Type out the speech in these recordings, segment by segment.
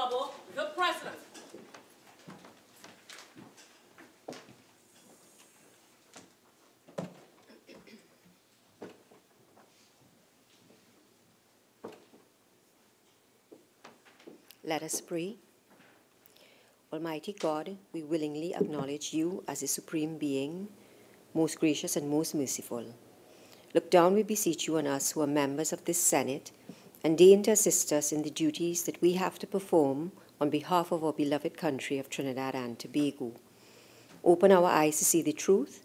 Honorable the President. Let us pray. Almighty God, we willingly acknowledge you as the Supreme Being, most gracious and most merciful. Look down, we beseech you, on us who are members of this Senate, and deign to assist us in the duties that we have to perform on behalf of our beloved country of Trinidad and Tobago. Open our eyes to see the truth,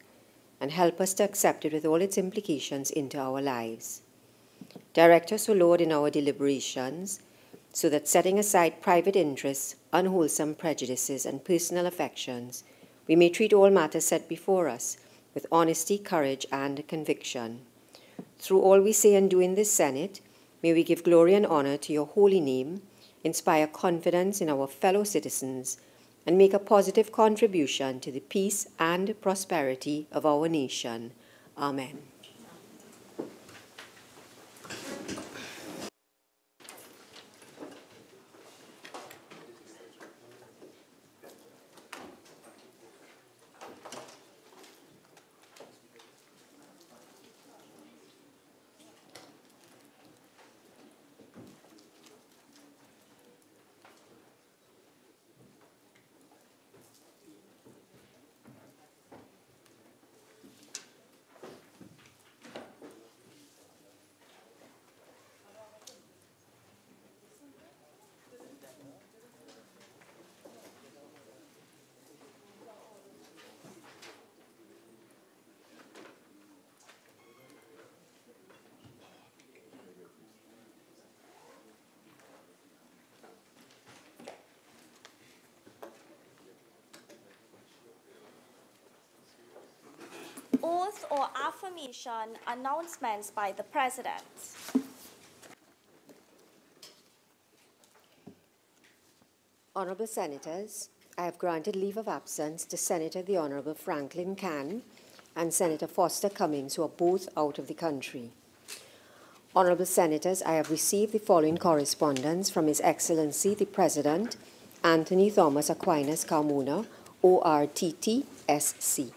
and help us to accept it with all its implications into our lives. Direct us, O Lord, in our deliberations, so that setting aside private interests, unwholesome prejudices, and personal affections, we may treat all matters set before us with honesty, courage, and conviction. Through all we say and do in this Senate, may we give glory and honor to your holy name, inspire confidence in our fellow citizens, and make a positive contribution to the peace and prosperity of our nation. Amen. Oath or affirmation announcements by the President. Honorable Senators, I have granted leave of absence to Senator the Honorable Franklin Cann and Senator Foster Cummings, who are both out of the country. Honorable Senators, I have received the following correspondence from His Excellency the President, Anthony Thomas Aquinas Carmona, ORTT-SC.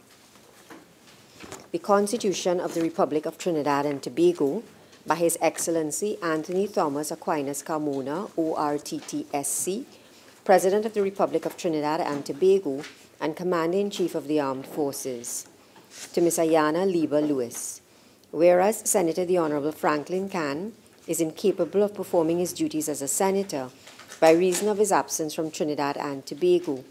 The Constitution of the Republic of Trinidad and Tobago, by His Excellency Anthony Thomas Aquinas Carmona, ORTT-SC, President of the Republic of Trinidad and Tobago and Commander-in-Chief of the Armed Forces. To Ms. Ayana Lieber Lewis. Whereas Senator the Honorable Franklin Cann is incapable of performing his duties as a senator by reason of his absence from Trinidad and Tobago.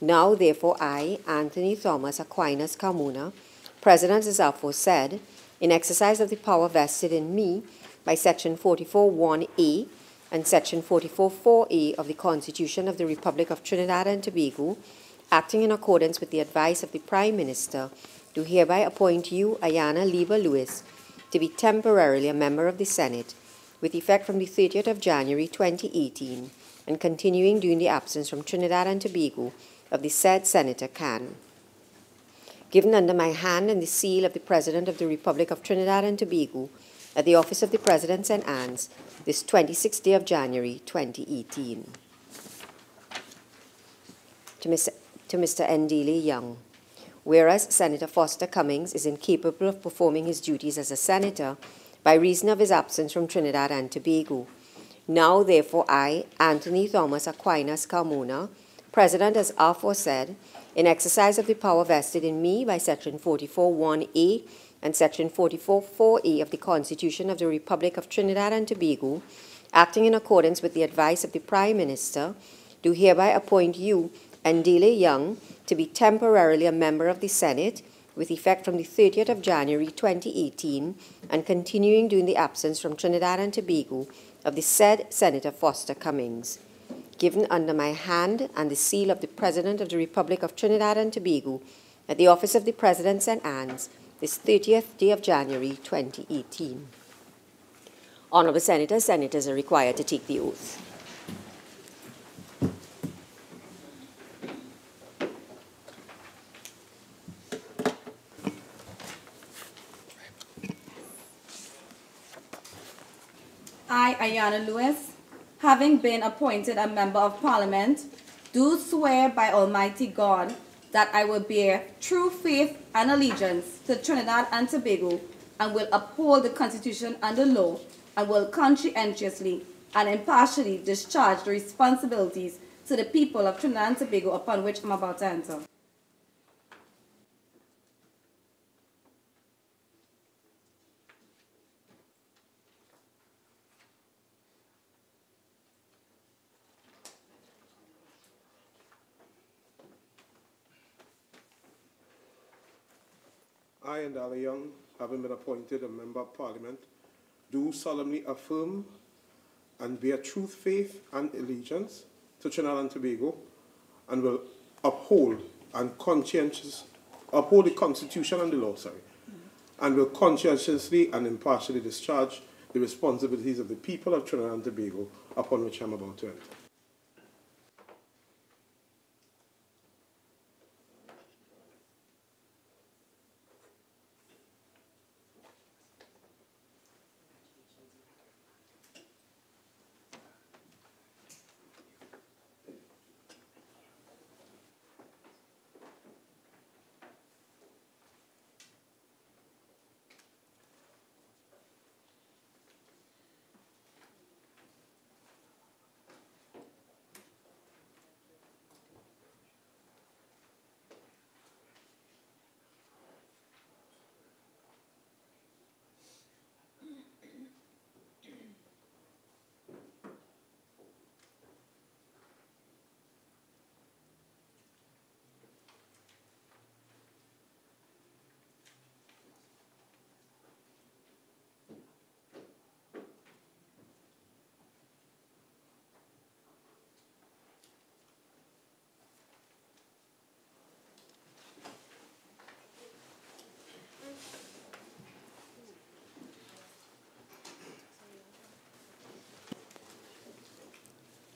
Now, therefore, I, Anthony Thomas Aquinas Carmona, President as aforesaid, in exercise of the power vested in me by Section 44(1)(a) and Section 44(4)(a) of the Constitution of the Republic of Trinidad and Tobago, acting in accordance with the advice of the Prime Minister, do hereby appoint you, Ayana Lieber Lewis, to be temporarily a member of the Senate, with effect from the 30th of January 2018, and continuing during the absence from Trinidad and Tobago of the said Senator Cann. Given under my hand and the seal of the President of the Republic of Trinidad and Tobago at the Office of the President St. Anne's, this 26th day of January 2018. To Mr. Ndile Young. Whereas Senator Foster Cummings is incapable of performing his duties as a senator by reason of his absence from Trinidad and Tobago. Now, therefore, I, Anthony Thomas Aquinas Carmona, President as aforesaid, in exercise of the power vested in me by Section 44(1)(a) and Section 44(4)(a) of the Constitution of the Republic of Trinidad and Tobago, acting in accordance with the advice of the Prime Minister, do hereby appoint you, Ndile Young, to be temporarily a member of the Senate, with effect from the 30th of January 2018, and continuing during the absence from Trinidad and Tobago of the said Senator Foster Cummings. Given under my hand and the seal of the President of the Republic of Trinidad and Tobago at the Office of the President St. Anne's, this 30th day of January 2018. Honorable Senators, Senators are required to take the oath. I, Ayana Lewis, having been appointed a member of Parliament, do swear by Almighty God that I will bear true faith and allegiance to Trinidad and Tobago and will uphold the Constitution and the law and will conscientiously and impartially discharge the responsibilities to the people of Trinidad and Tobago upon which I'm about to enter. I, Deyalsingh, having been appointed a Member of Parliament, do solemnly affirm and bear true faith and allegiance to Trinidad and Tobago and will uphold the Constitution and the law, and will conscientiously and impartially discharge the responsibilities of the people of Trinidad and Tobago upon which I am about to enter.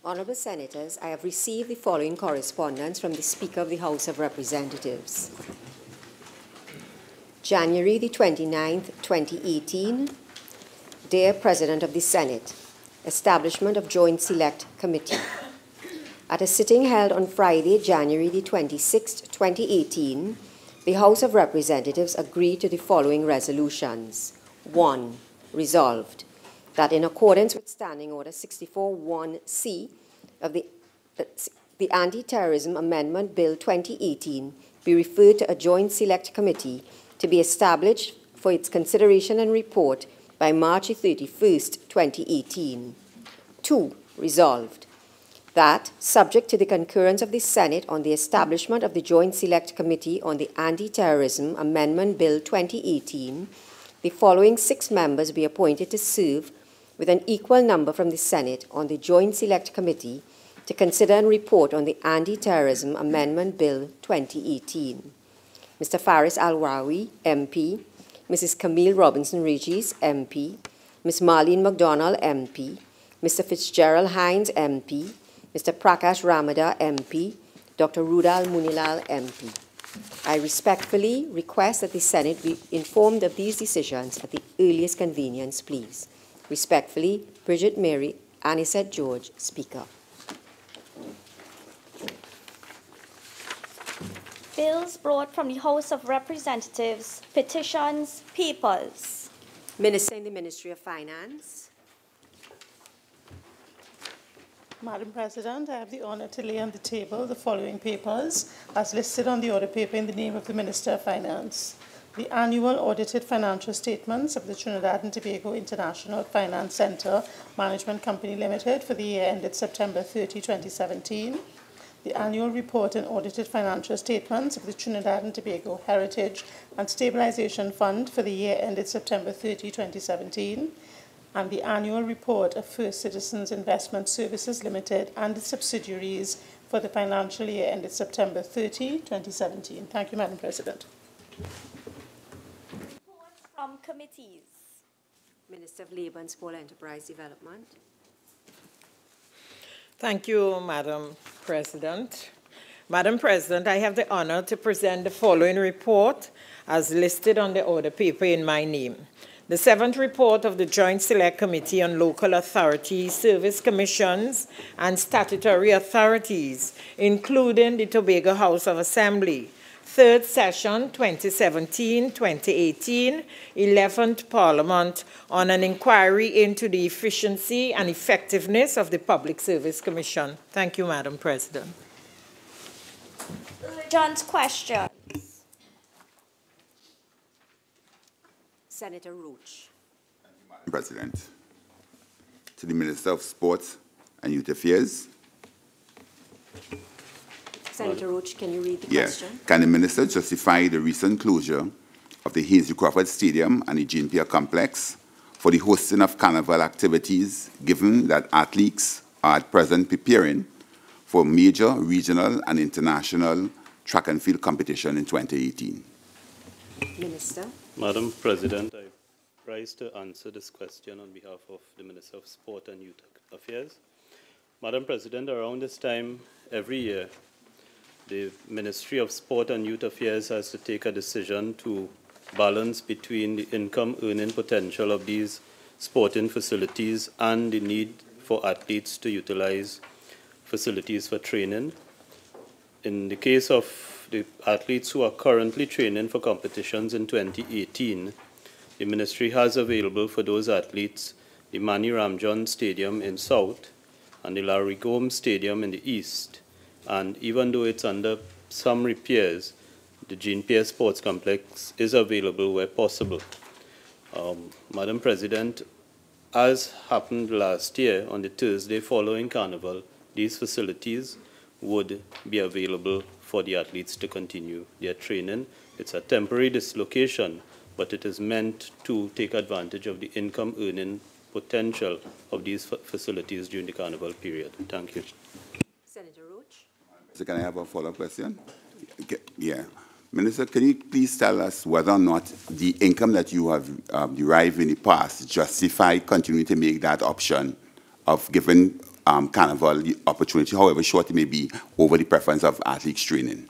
Honourable Senators, I have received the following correspondence from the Speaker of the House of Representatives. January the 29th, 2018. Dear President of the Senate, Establishment of Joint Select Committee. At a sitting held on Friday, January the 26th, 2018, the House of Representatives agreed to the following resolutions. 1. Resolved that in accordance with Standing Order 64-1C of the Anti-Terrorism Amendment Bill 2018 be referred to a Joint Select Committee to be established for its consideration and report by March 31st, 2018. 2. Resolved that, subject to the concurrence of the Senate on the establishment of the Joint Select Committee on the Anti-Terrorism Amendment Bill 2018, the following 6 members be appointed to serve with an equal number from the Senate on the Joint Select Committee to consider and report on the Anti-Terrorism Amendment Bill 2018. Mr. Faris Al-Rawi, MP, Mrs. Camille Robinson-Regis, MP, Ms. Marlene McDonald, MP, Mr. Fitzgerald Hines, MP, Mr. Prakash Ramada, MP, Dr. Rudal Munilal, MP. I respectfully request that the Senate be informed of these decisions at the earliest convenience, please. Respectfully, Bridget Mary Anisette George, Speaker. Bills brought from the House of Representatives, petitions, papers. Minister in the Ministry of Finance. Madam President, I have the honour to lay on the table the following papers as listed on the order paper in the name of the Minister of Finance. The annual audited financial statements of the Trinidad and Tobago International Finance Centre Management Company Limited for the year ended September 30, 2017. The annual report and audited financial statements of the Trinidad and Tobago Heritage and Stabilization Fund for the year ended September 30, 2017. And the annual report of First Citizens Investment Services Limited and its subsidiaries for the financial year ended September 30, 2017. Thank you, Madam President. From committees. Minister of Labour and Small Enterprise Development. Thank you, Madam President. Madam President, I have the honor to present the following report as listed on the order paper in my name. The 7th report of the Joint Select Committee on Local Authority Service Commissions and Statutory Authorities, including the Tobago House of Assembly, 3rd session 2017-2018, 11th Parliament, on an inquiry into the efficiency and effectiveness of the Public Service Commission. Thank you, Madam President. John's question. Senator Roach. Madam President, to the Minister of Sports and Youth Affairs. Senator Roach, can you read the Yes. question? Can the Minister justify the recent closure of the Hazel Crawford Stadium and the Jean Pierre Complex for the hosting of carnival activities, given that athletes are at present preparing for major regional and international track and field competition in 2018? Minister. Madam President, I rise to answer this question on behalf of the Minister of Sport and Youth Affairs. Madam President, around this time every year, the Ministry of Sport and Youth Affairs has to take a decision to balance between the income earning potential of these sporting facilities and the need for athletes to utilize facilities for training. In the case of the athletes who are currently training for competitions in 2018, the ministry has available for those athletes the Mani Ramjan Stadium in South and the Larry Gomes Stadium in the East. And even though it's under some repairs, the Jean Pierre Sports Complex is available where possible. Madam President, as happened last year on the Thursday following Carnival, these facilities would be available for the athletes to continue their training. It's a temporary dislocation, but it is meant to take advantage of the income earning potential of these facilities during the Carnival period. Thank you. Senator Roach. So can I have a follow-up question? Okay, yeah. Minister, can you please tell us whether or not the income that you have derived in the past justify continuing to make that option of giving Carnival the opportunity, however short it may be, over the preference of athletes training?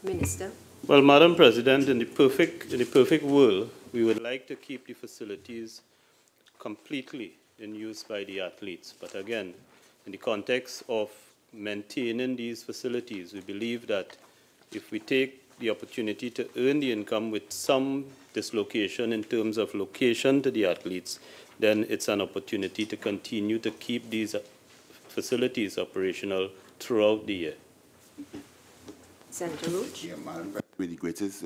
Minister. Well, Madam President, in the perfect world, we would like to keep the facilities completely in use by the athletes. But again, in the context of maintaining these facilities, we believe that if we take the opportunity to earn the income with some dislocation in terms of location to the athletes, then it's an opportunity to continue to keep these facilities operational throughout the year. Senator Roach. Yeah, Madam President, with the greatest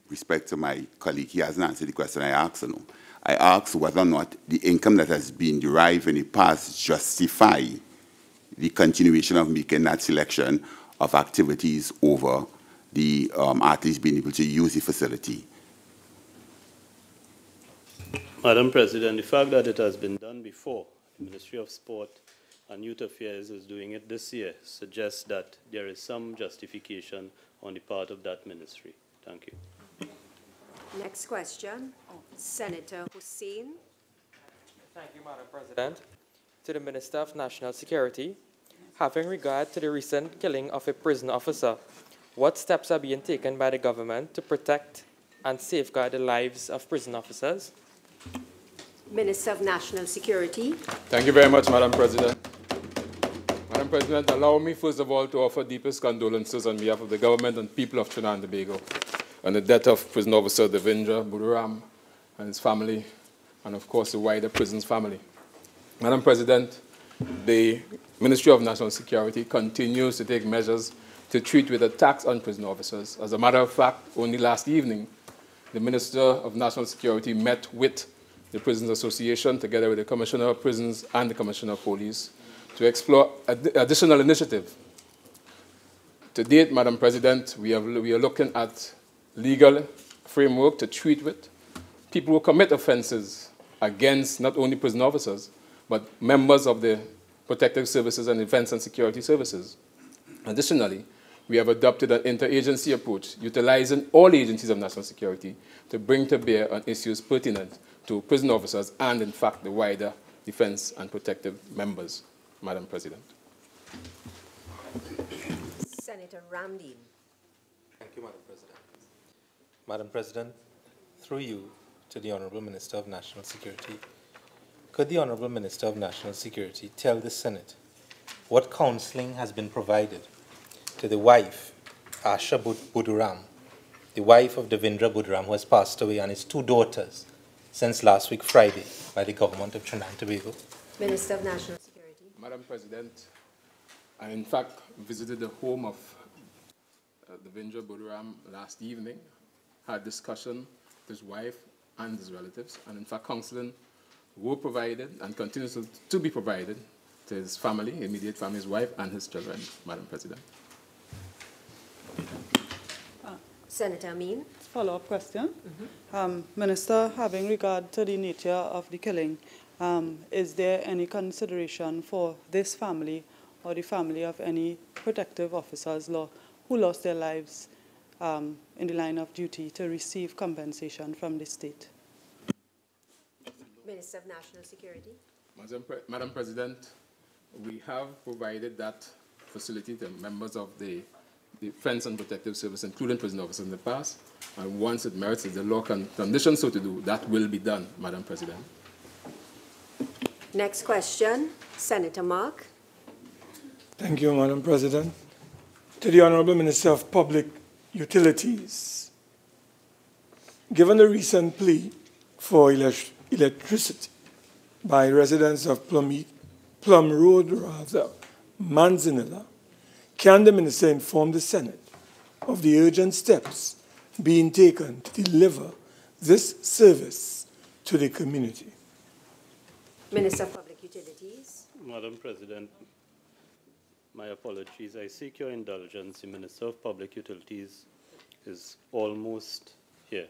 respect to my colleague, he hasn't answered the question I asked. No. I asked whether or not the income that has been derived in the past justify the continuation of making that selection of activities over the athletes being able to use the facility. Madam President, the fact that it has been done before, the Ministry of Sport and Youth Affairs is doing it this year, suggests that there is some justification on the part of that ministry. Thank you. Next question, Senator Hussain. Thank you, Madam President. To the Minister of National Security, having regard to the recent killing of a prison officer, what steps are being taken by the government to protect and safeguard the lives of prison officers? Minister of National Security. Thank you very much, Madam President. Madam President, allow me first of all to offer deepest condolences on behalf of the government and people of Trinidad and Tobago on the death of prison officer Devendra Buduram and his family, and of course the wider prison's family. Madam President, the Ministry of National Security continues to take measures to treat with attacks on prison officers. As a matter of fact, only last evening, the Minister of National Security met with the Prisons Association, together with the Commissioner of Prisons and the Commissioner of Police, to explore additional initiatives. To date, Madam President, we are looking at legal framework to treat with people who commit offenses against not only prison officers, but members of the protective services and defense and security services. Additionally, we have adopted an interagency approach, utilizing all agencies of national security to bring to bear on issues pertinent to prison officers and, in fact, the wider defense and protective members, Madam President. Senator Ramdeen. Thank you, Madam President. Madam President, through you to the Honourable Minister of National Security. Could the Honourable Minister of National Security tell the Senate what counselling has been provided to the wife, Asha Buduram, the wife of Devendra Buduram, who has passed away, and his 2 daughters since last week Friday by the government of Trinidad and Tobago? Minister of National Security. Madam President, I in fact visited the home of Devendra Buduram last evening, had discussion with his wife and his relatives, and in fact counselling were provided and continues to be provided to his family, immediate family, his wife and his children, Madam President. Senator Amin. Follow-up question. Minister, having regard to the nature of the killing, is there any consideration for this family or the family of any protective officers who lost their lives in the line of duty to receive compensation from the state? Minister of National Security. Madam President, we have provided that facility to members of the Defense and Protective Service, including prison officers in the past, and once it merits the law conditions so to do, that will be done, Madam President. Next question, Senator Mark. Thank you, Madam President. To the Honourable Minister of Public Utilities, given the recent plea for electricity by residents of Plum Road, Manzanilla, can the Minister inform the Senate of the urgent steps being taken to deliver this service to the community? Minister of Public Utilities. Madam President, my apologies. I seek your indulgence. The Minister of Public Utilities is almost here,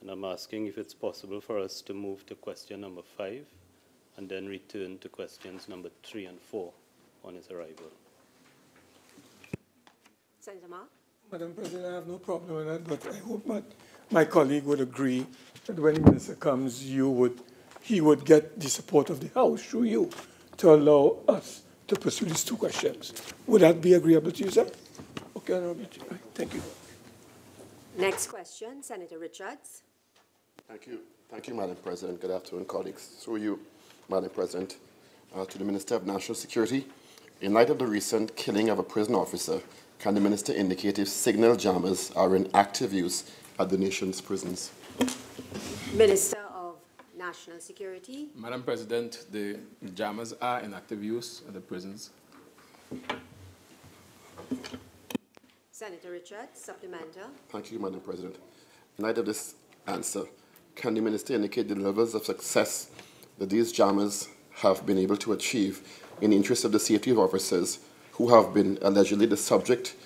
and I'm asking if it's possible for us to move to question number 5 and then return to questions number 3 and 4 on his arrival. Senator Mark. Madam President, I have no problem with that, but I hope my colleague would agree that when the Minister comes, he would get the support of the House through you to allow us to pursue these 2 questions. Would that be agreeable to you, sir? Okay, Honourable Chair. Thank you. Next question, Senator Richards. Thank you. Thank you, Madam President. Good afternoon, colleagues. Through you, Madam President, to the Minister of National Security. In light of the recent killing of a prison officer, can the Minister indicate if signal jammers are in active use at the nation's prisons? Minister of National Security. Madam President, the jammers are in active use at the prisons. Senator Richards, supplemental. Thank you, Madam President. In light of this answer, can the Minister indicate the levels of success that these jammers have been able to achieve in the interest of the safety of officers who have been allegedly the subject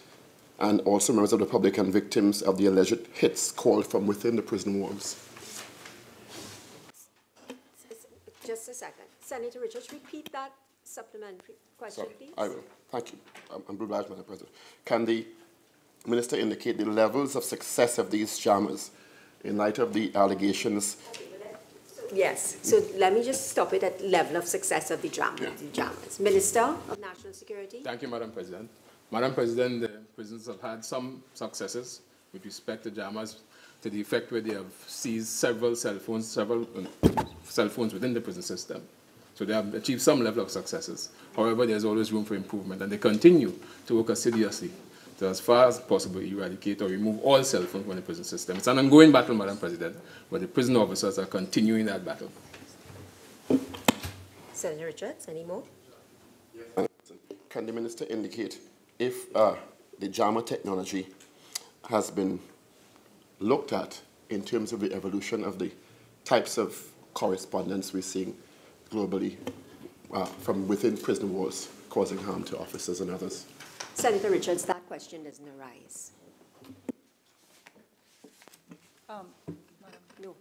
and also members of the public and victims of the alleged hits called from within the prison walls? Just a second. Senator Richards, repeat that supplementary question, please. I will. Thank you. I'm obliged, Madam President. Can the Minister indicate the levels of success of these jammers in light of the allegations? Yes. So let me just stop it at level of success of the jammers. Minister of National Security. Thank you, Madam President. Madam President, the prisons have had some successes with respect to jammers, to the effect where they have seized several cell phones within the prison system. So they have achieved some level of successes. However, there's always room for improvement, and they continue to work assiduously to, as far as possible, eradicate or remove all cell phones from the prison system. It's an ongoing battle, Madam President, but the prison officers are continuing that battle. Senator Richards, any more? Can the Minister indicate if the jammer technology has been looked at in terms of the evolution of the types of correspondence we're seeing globally from within prison walls causing harm to officers and others? Senator Richards, that question doesn't arise. No.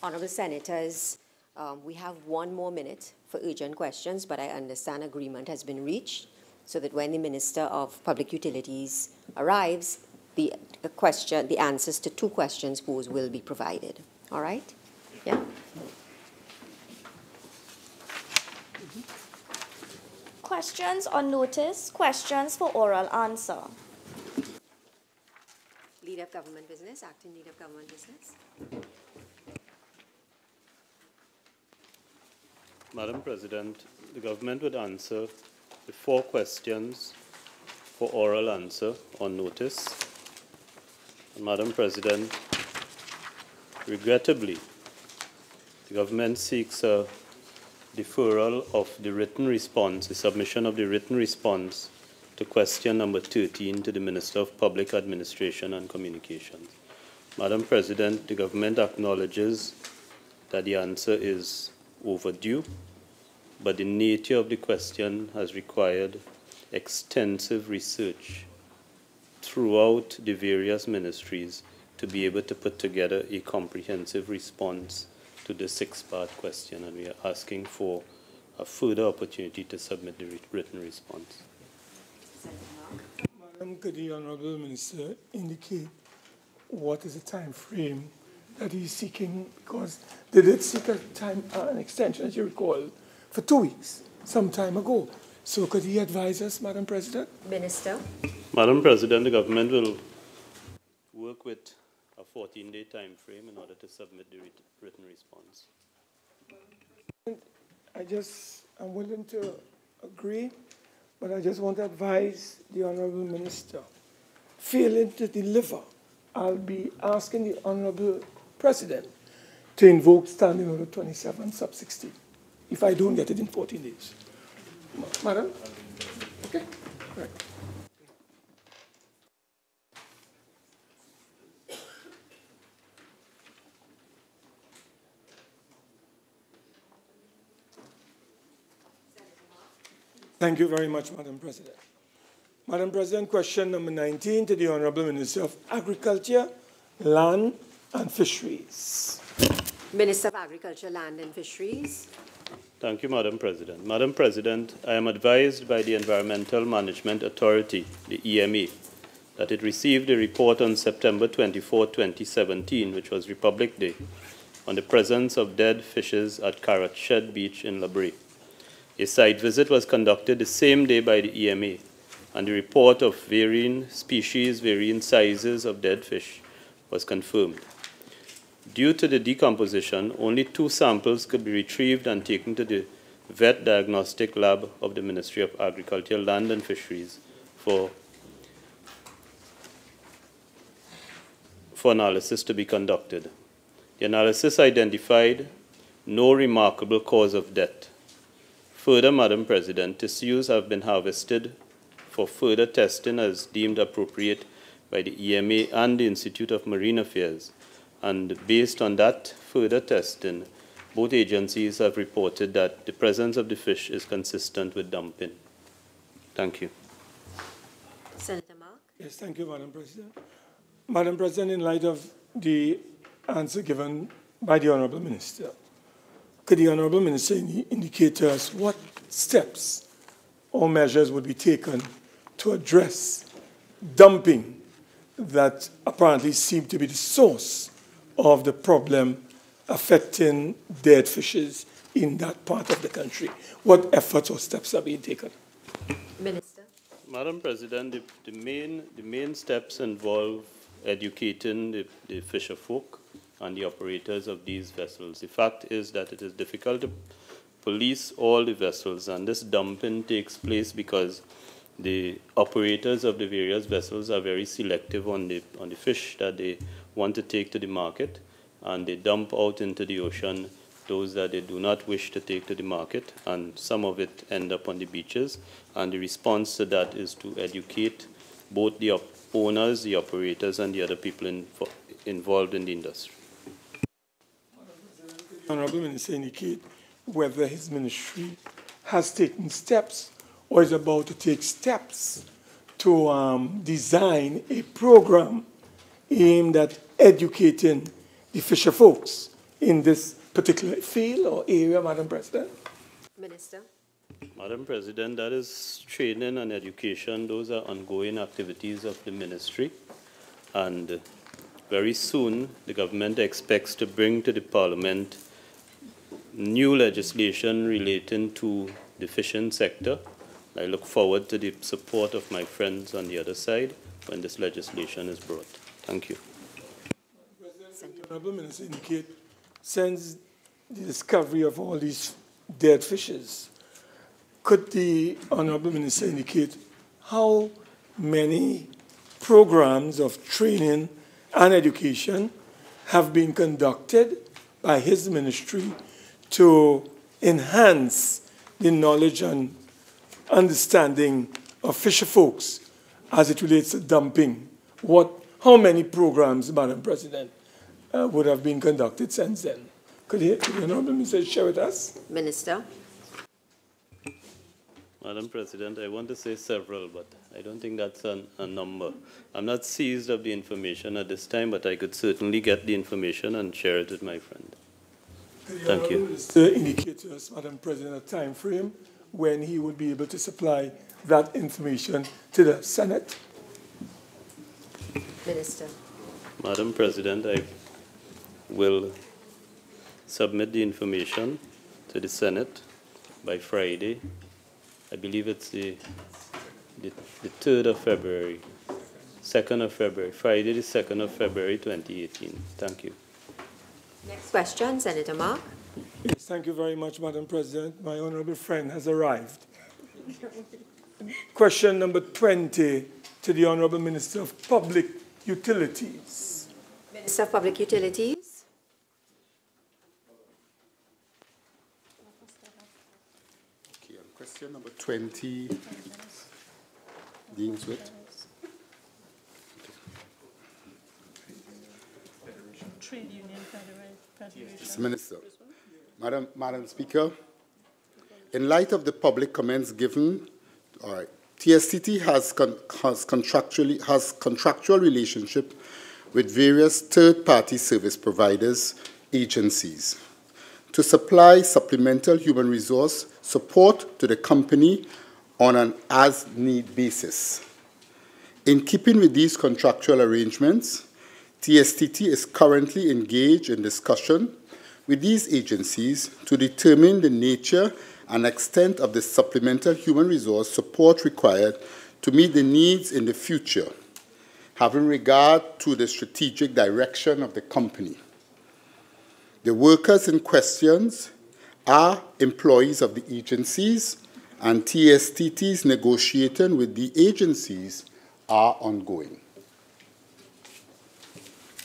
Honourable Senators, we have 1 more minute for urgent questions, but I understand agreement has been reached so that when the Minister of Public Utilities arrives, the answers to 2 questions posed will be provided. All right? Yeah? questions on notice, questions for oral answer. Leader of Government Business, Acting Leader of Government Business. Madam President, the government would answer the 4 questions for oral answer on notice. And Madam President, regrettably, the government seeks a deferral of the written response, the submission of the written response to question number 13 to the Minister of Public Administration and Communications. Madam President, the government acknowledges that the answer is overdue, but the nature of the question has required extensive research throughout the various ministries to be able to put together a comprehensive response to the 6-part question, and we are asking for a further opportunity to submit the written response. Madam, could the Honourable Minister indicate what is the time frame that he's seeking? Because they did seek an extension, as you recall, for 2 weeks, some time ago. So could he advise us, Madam President? Minister. Madam President, the government will work with a 14-day time frame in order to submit the written response. I'm willing to agree, but I just want to advise the Honourable Minister, failing to deliver, I'll be asking the Honourable President to invoke Standing Order 27, sub 16, if I don't get it in 14 days. Madam? Okay. Right. Thank you very much, Madam President. Madam President, question number 19 to the Honourable Minister of Agriculture, Land and Fisheries. Minister of Agriculture, Land and Fisheries. Thank you, Madam President. Madam President, I am advised by the Environmental Management Authority, the EMA, that it received a report on September 24, 2017, which was Republic Day, on the presence of dead fishes at Carrot Shed Beach in La Brea. A site visit was conducted the same day by the EMA, and the report of varying species, varying sizes of dead fish was confirmed. Due to the decomposition, only 2 samples could be retrieved and taken to the vet diagnostic lab of the Ministry of Agriculture, Land and Fisheries for analysis to be conducted. The analysis identified no remarkable cause of death. Further, Madam President, tissues have been harvested for further testing as deemed appropriate by the EMA and the Institute of Marine Affairs. And based on that further testing, both agencies have reported that the presence of the fish is consistent with dumping. Thank you. Senator Mark. Yes, thank you, Madam President. Madam President, in light of the answer given by the Honourable Minister, could the Honourable Minister indicate to us what steps or measures would be taken to address dumping that apparently seem to be the source of the problem affecting dead fishes in that part of the country? What efforts or steps are being taken? Minister. Madam President, the main steps involve educating the fisher folk and the operators of these vessels. The fact is that it is difficult to police all the vessels, and this dumping takes place because the operators of the various vessels are very selective on the fish that they want to take to the market, and they dump out into the ocean those that they do not wish to take to the market, and some of it end up on the beaches. And the response to that is to educate both the owners, the operators, and the other people involved in the industry. The Honourable Minister indicate whether his ministry has taken steps or is about to take steps to design a program aimed at educating the fisher folks in this particular field or area, Madam President? Minister. Madam President, that is training and education. Those are ongoing activities of the ministry. And very soon, the government expects to bring to the Parliament new legislation relating to the fishing sector I look forward to the support of my friends on the other side when this legislation is brought. Thank you. The Honourable Minister indicate, since the discovery of all these dead fishes, could the Honourable Minister indicate how many programs of training and education have been conducted by his ministry to enhance the knowledge and understanding of fisher folks as it relates to dumping? How many programs, Madam President, would have been conducted since then? Could the Honourable Minister share with us? Minister. Madam President, I want to say several, but I don't think that's a number. I'm not seized of the information at this time, but I could certainly get the information and share it with my friend. Thank you. Minister indicate to us, Madam President, a time frame when he would be able to supply that information to the Senate? Minister. Madam President, I will submit the information to the Senate by Friday. I believe it's the 3rd of February, 2nd of February, Friday the 2nd of February 2018. Thank you. Next question, Senator Mark. Yes, thank you very much, Madam President. My honourable friend has arrived. Question number 20 to the Honourable Minister of Public Utilities. Minister of Public Utilities. Okay, on question number 20, deals with Trade Union Federation. Mr. Minister. Madam Speaker, in light of the public comments given, TSTT has contractual relationship with various third-party service providers, agencies, to supply supplemental human resource support to the company on an as-need basis. In keeping with these contractual arrangements, TSTT is currently engaged in discussion with these agencies to determine the nature and extent of the supplemental human resource support required to meet the needs in the future, having regard to the strategic direction of the company. The workers in questions are employees of the agencies, and TSTT's negotiating with the agencies are ongoing.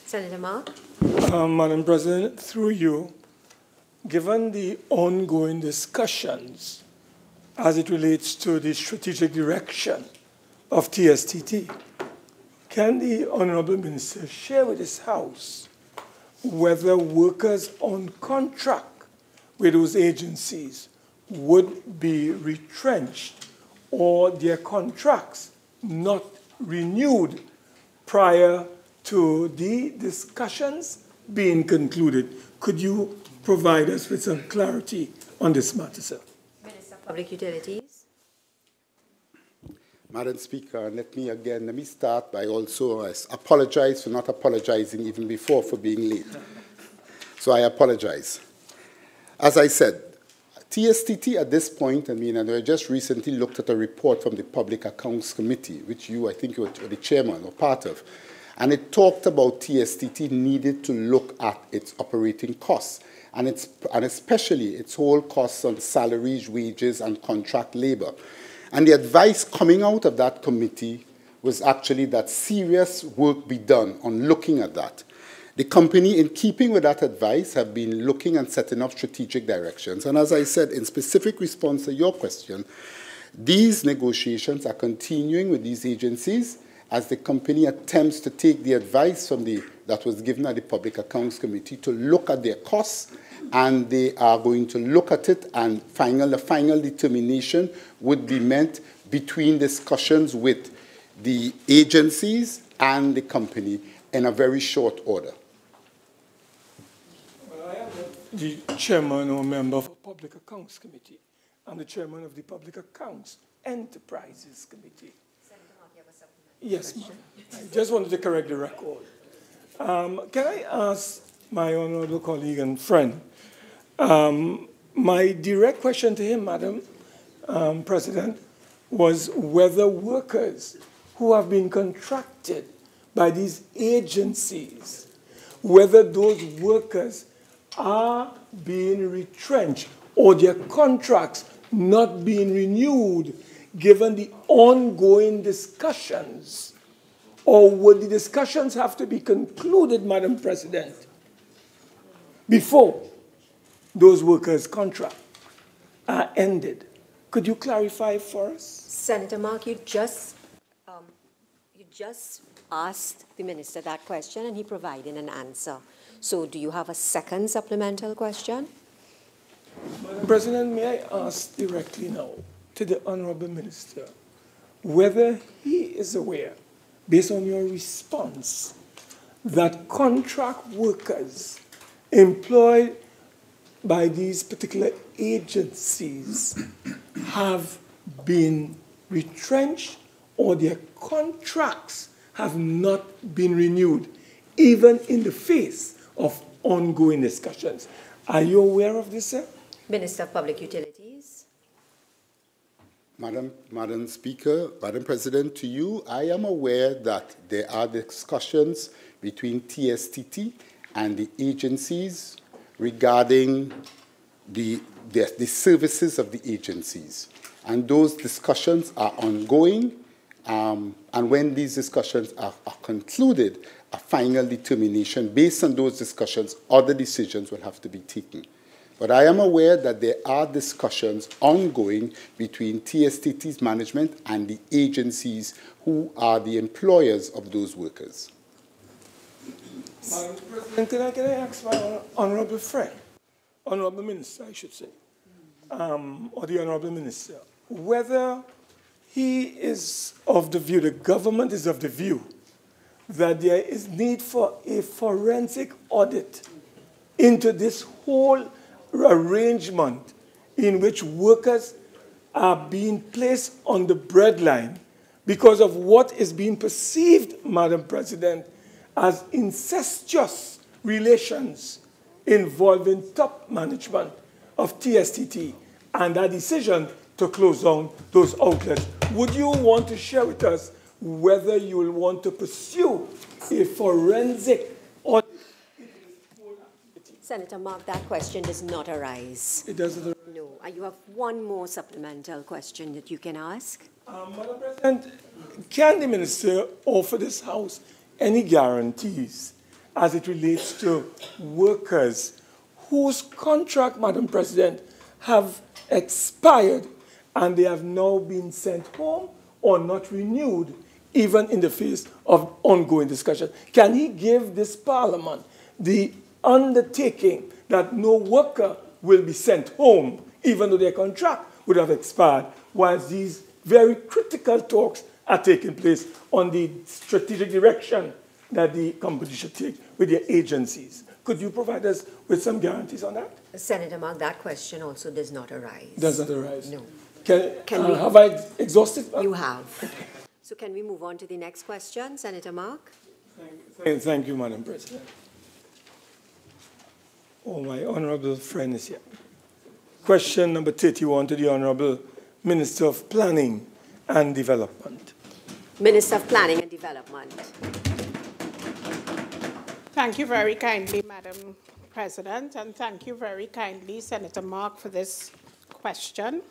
Senator Mark. Madam President, through you, given the ongoing discussions as it relates to the strategic direction of TSTT, can the Honourable Minister share with this House whether workers on contract with those agencies would be retrenched or their contracts not renewed prior to the discussions being concluded? Could you provide us with some clarity on this matter, sir? Minister of Public Utilities. Madam Speaker, let me start by also apologize for not apologizing even before for being late. So I apologize. As I said, TSTT at this point, and I just recently looked at a report from the Public Accounts Committee, which I think you were the chairman or part of, and it talked about TSTT needed to look at its operating costs, and especially its whole costs on salaries, wages, and contract labor. And the advice coming out of that committee was actually that serious work be done on looking at that. The company, in keeping with that advice, have been looking and setting up strategic directions. And as I said, in specific response to your question, these negotiations are continuing with these agencies as the company attempts to take the advice from that was given at the Public Accounts Committee to look at their costs, and they are going to look at it, and the final determination would be meant between discussions with the agencies and the company in a very short order. Well, I am the chairman or member of the Public Accounts Committee. I'm the chairman of the Public Accounts Enterprises Committee. Yes, ma'am. I just wanted to correct the record. Can I ask my honourable colleague and friend, my direct question to him, Madam President, was whether workers who have been contracted by these agencies, whether those workers are being retrenched or their contracts not being renewed given the ongoing discussions, or would the discussions have to be concluded, Madam President, before those workers' contracts are ended? Could you clarify for us? Senator Mark, you just asked the minister that question and he provided an answer. So do you have a second supplemental question? Madam President, may I ask directly now to the Honourable Minister whether he is aware, based on your response, that contract workers employed by these particular agencies have been retrenched or their contracts have not been renewed, even in the face of ongoing discussions. Are you aware of this, sir? Minister of Public Utilities. Madam Speaker, Madam President, to you, I am aware that there are discussions between TSTT and the agencies regarding the services of the agencies. And those discussions are ongoing, and when these discussions are concluded, a final determination based on those discussions, other decisions will have to be taken. But I am aware that there are discussions ongoing between TSTT's management and the agencies who are the employers of those workers. Madam President, can I ask my honourable friend, honourable minister, I should say, or the honourable minister, whether he is of the view, the government is of the view, that there is need for a forensic audit into this whole arrangement in which workers are being placed on the breadline because of what is being perceived, Madam President, as incestuous relations involving top management of TSTT and a decision to close down those outlets. Would you want to share with us whether you will want to pursue a forensic audit? Senator Mark, that question does not arise. It doesn't arise? No. You have one more supplemental question that you can ask. Madam President, can the minister offer this House any guarantees as it relates to workers whose contract, Madam President, have expired and they have now been sent home or not renewed, even in the face of ongoing discussion? Can he give this Parliament the undertaking that no worker will be sent home, even though their contract would have expired, whilst these very critical talks are taking place on the strategic direction that the company should take with their agencies? Could you provide us with some guarantees on that? Senator Mark, that question also does not arise. Does not arise? No. Have I exhausted? You have. So can we move on to the next question, Senator Mark? Thank you, Madam President. Oh, my honourable friend is here. Question number 31 to the Honourable Minister of Planning and Development. Minister of Planning and Development. Thank you very kindly, Madam President, and thank you very kindly, Senator Mark, for this question.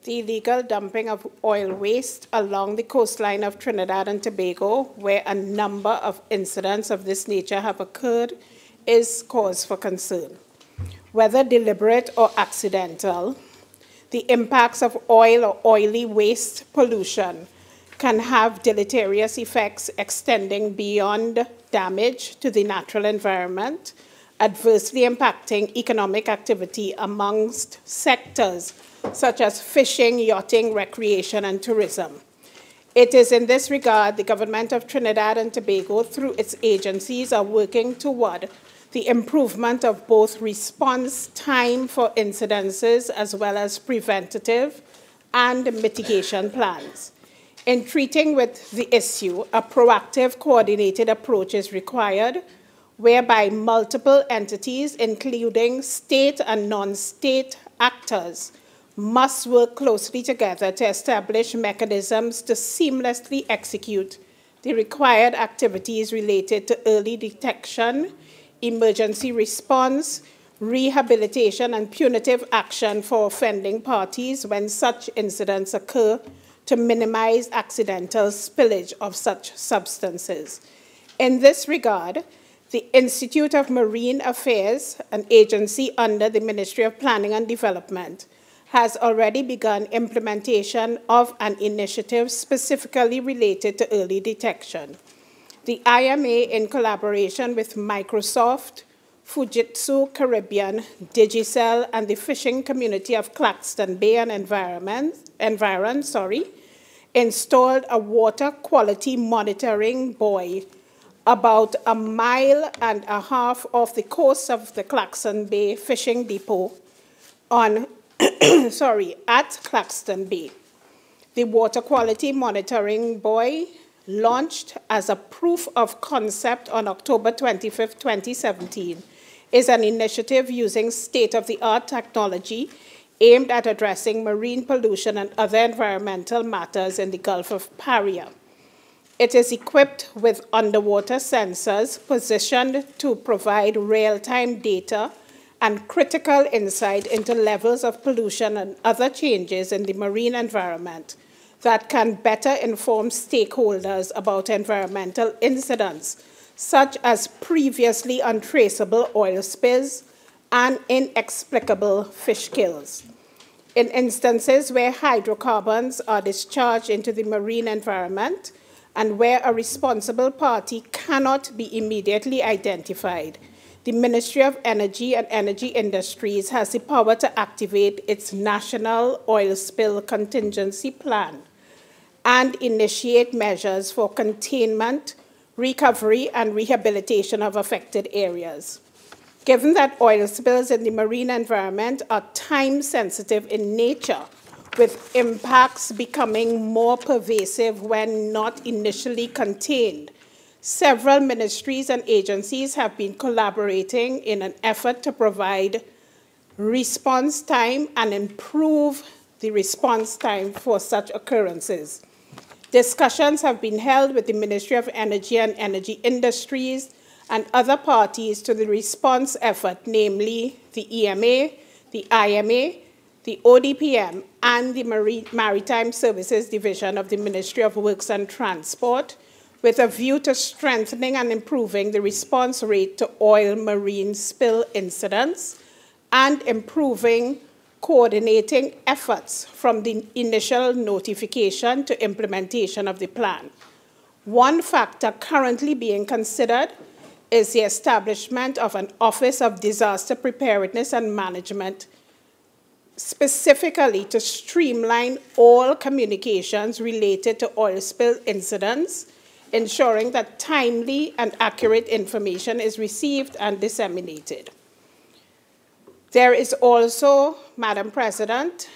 The illegal dumping of oil waste along the coastline of Trinidad and Tobago, where a number of incidents of this nature have occurred, is cause for concern. Whether deliberate or accidental, the impacts of oil or oily waste pollution can have deleterious effects extending beyond damage to the natural environment, adversely impacting economic activity amongst sectors such as fishing, yachting, recreation, and tourism. It is in this regard the Government of Trinidad and Tobago, through its agencies, are working toward the improvement of both response time for incidences as well as preventative and mitigation plans. In treating with the issue, a proactive, coordinated approach is required, whereby multiple entities, including state and non-state actors, must work closely together to establish mechanisms to seamlessly execute the required activities related to early detection, emergency response, rehabilitation, and punitive action for offending parties when such incidents occur to minimize accidental spillage of such substances. In this regard, the Institute of Marine Affairs, an agency under the Ministry of Planning and Development, has already begun implementation of an initiative specifically related to early detection. The IMA, in collaboration with Microsoft, Fujitsu Caribbean, Digicel, and the fishing community of Claxton Bay and Environ, installed a water quality monitoring buoy about 1.5 miles off the coast of the Claxton Bay Fishing Depot at Claxton Bay. The water quality monitoring buoy, launched as a proof of concept on October 25, 2017, is an initiative using state-of-the-art technology aimed at addressing marine pollution and other environmental matters in the Gulf of Paria. It is equipped with underwater sensors positioned to provide real-time data and critical insight into levels of pollution and other changes in the marine environment that can better inform stakeholders about environmental incidents, such as previously untraceable oil spills and inexplicable fish kills. In instances where hydrocarbons are discharged into the marine environment and where a responsible party cannot be immediately identified, the Ministry of Energy and Energy Industries has the power to activate its National Oil Spill Contingency Plan and initiate measures for containment, recovery, and rehabilitation of affected areas. Given that oil spills in the marine environment are time-sensitive in nature, with impacts becoming more pervasive when not initially contained, several ministries and agencies have been collaborating in an effort to provide response time and improve the response time for such occurrences. Discussions have been held with the Ministry of Energy and Energy Industries and other parties to the response effort, namely the EMA, the IMA, the ODPM, and the Maritime Services Division of the Ministry of Works and Transport, with a view to strengthening and improving the response rate to oil marine spill incidents and improving coordinating efforts from the initial notification to implementation of the plan. One factor currently being considered is the establishment of an Office of Disaster Preparedness and Management, specifically to streamline all communications related to oil spill incidents, ensuring that timely and accurate information is received and disseminated. There is also, Madam President,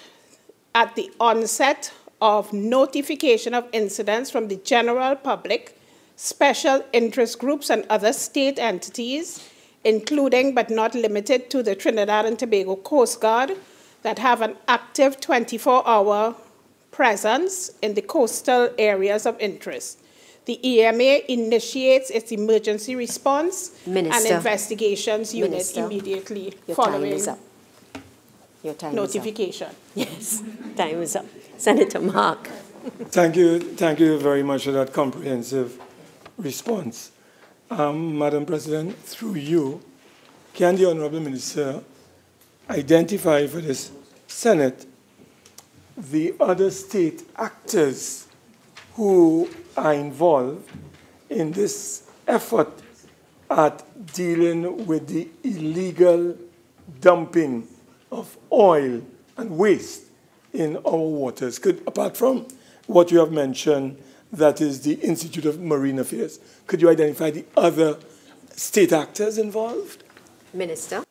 at the onset of notification of incidents from the general public, special interest groups and other state entities, including but not limited to the Trinidad and Tobago Coast Guard, that have an active 24-hour presence in the coastal areas of interest. The EMA initiates its emergency response and investigations unit immediately following notification. Yes, time is up. Senator Mark. Thank you very much for that comprehensive response. Madam President, through you, can the Honourable Minister identify for this Senate the other state actors who are involved in this effort at dealing with the illegal dumping of oil and waste in our waters? Apart from what you have mentioned, that is the Institute of Marine Affairs, could you identify the other state actors involved? Minister.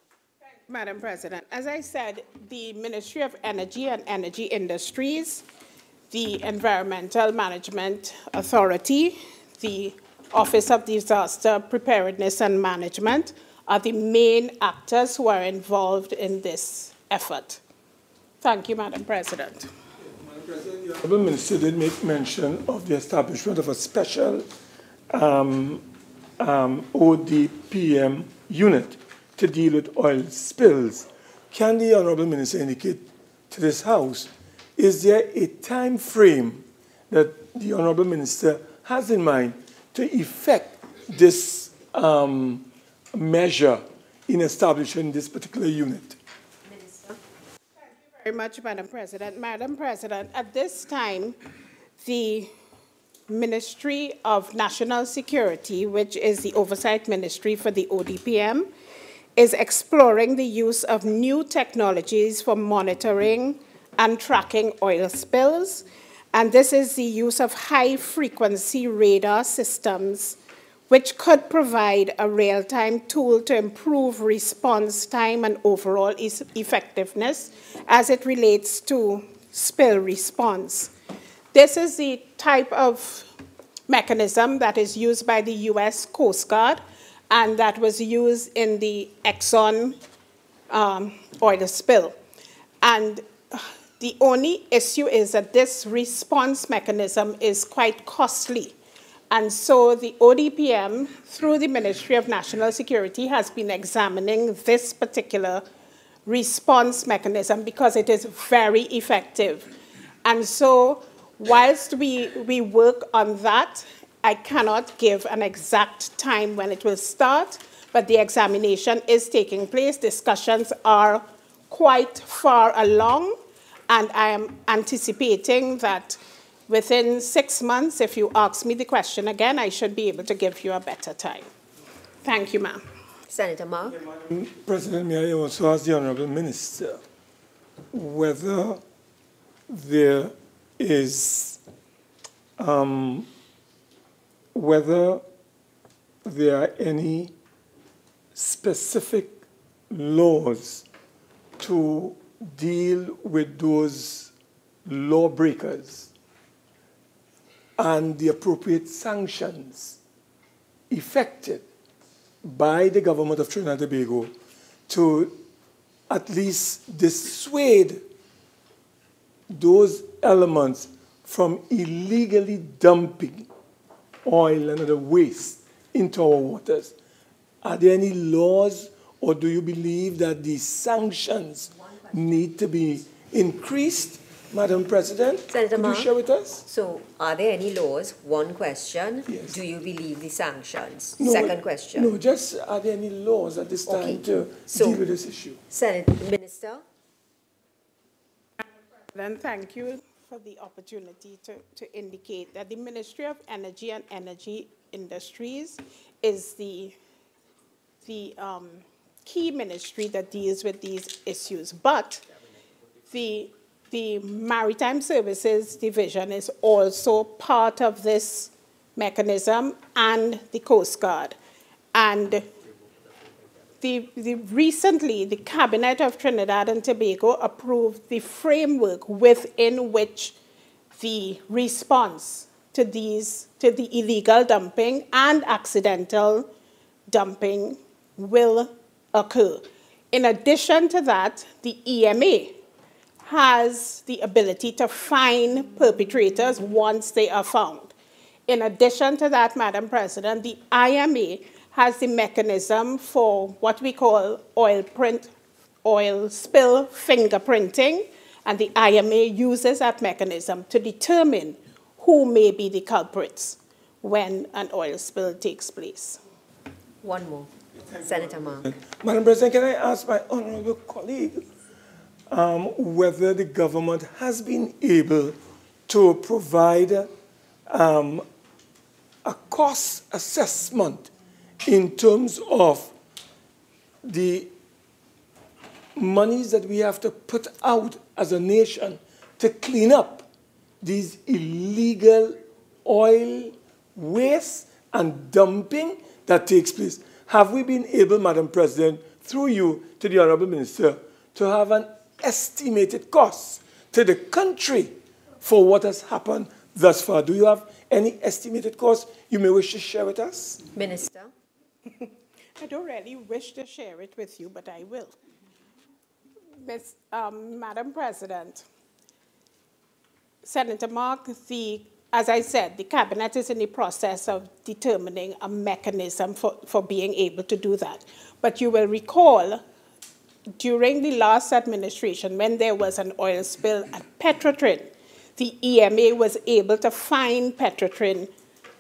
Madam President, as I said, the Ministry of Energy and Energy Industries, the Environmental Management Authority, the Office of Disaster Preparedness and Management are the main actors who are involved in this effort. Thank you, Madam President. Madam President, the Honourable Minister did make mention of the establishment of a special ODPM unit to deal with oil spills. Can the Honourable Minister indicate to this House, is there a time frame that the Honourable Minister has in mind to effect this measure in establishing this particular unit? Thank you very much, Madam President. Madam President, at this time, the Ministry of National Security, which is the oversight ministry for the ODPM, is exploring the use of new technologies for monitoring and tracking oil spills. And this is the use of high-frequency radar systems, which could provide a real-time tool to improve response time and overall effectiveness as it relates to spill response. This is the type of mechanism that is used by the U.S. Coast Guard and that was used in the Exxon oil spill. And the only issue is that this response mechanism is quite costly. And so the ODPM, through the Ministry of National Security, has been examining this particular response mechanism because it is very effective. And so whilst we work on that, I cannot give an exact time when it will start, but the examination is taking place. Discussions are quite far along, and I am anticipating that within 6 months, if you ask me the question again, I should be able to give you a better time. Thank you, ma'am. Senator Mark. Madam President, may I also ask the Honourable Minister whether there is whether there are any specific laws to deal with those lawbreakers and the appropriate sanctions effected by the government of Trinidad and Tobago to at least dissuade those elements from illegally dumping oil and other waste into our waters. Are there any laws, or do you believe that the sanctions need to be increased, Madam President? Senator Could Mark, you share with us? So, are there any laws? One question. Yes. Do you believe the sanctions? No, Second question. No, just are there any laws at this time to deal with this issue? Minister. Then thank you for the opportunity to indicate that the Ministry of Energy and Energy Industries is the key ministry that deals with these issues. But the Maritime Services Division is also part of this mechanism, and the Coast Guard. And recently, the Cabinet of Trinidad and Tobago approved the framework within which the response to the illegal dumping and accidental dumping will occur. In addition to that, the EMA has the ability to fine perpetrators once they are found. In addition to that, Madam President, the IMA has the mechanism for what we call oil spill fingerprinting, and the IMA uses that mechanism to determine who may be the culprits when an oil spill takes place. One more. Senator Mark. Madam President, can I ask my honourable colleague whether the government has been able to provide a cost assessment in terms of the monies that we have to put out as a nation to clean up these illegal oil waste and dumping that takes place? Have we been able, Madam President, through you to the Honourable Minister, to have an estimated cost to the country for what has happened thus far? Do you have any estimated cost you may wish to share with us? I don't really wish to share it with you, but I will. Madam President, Senator Mark, as I said, the Cabinet is in the process of determining a mechanism for being able to do that. But you will recall, during the last administration, when there was an oil spill at Petrotrin, the EMA was able to fine Petrotrin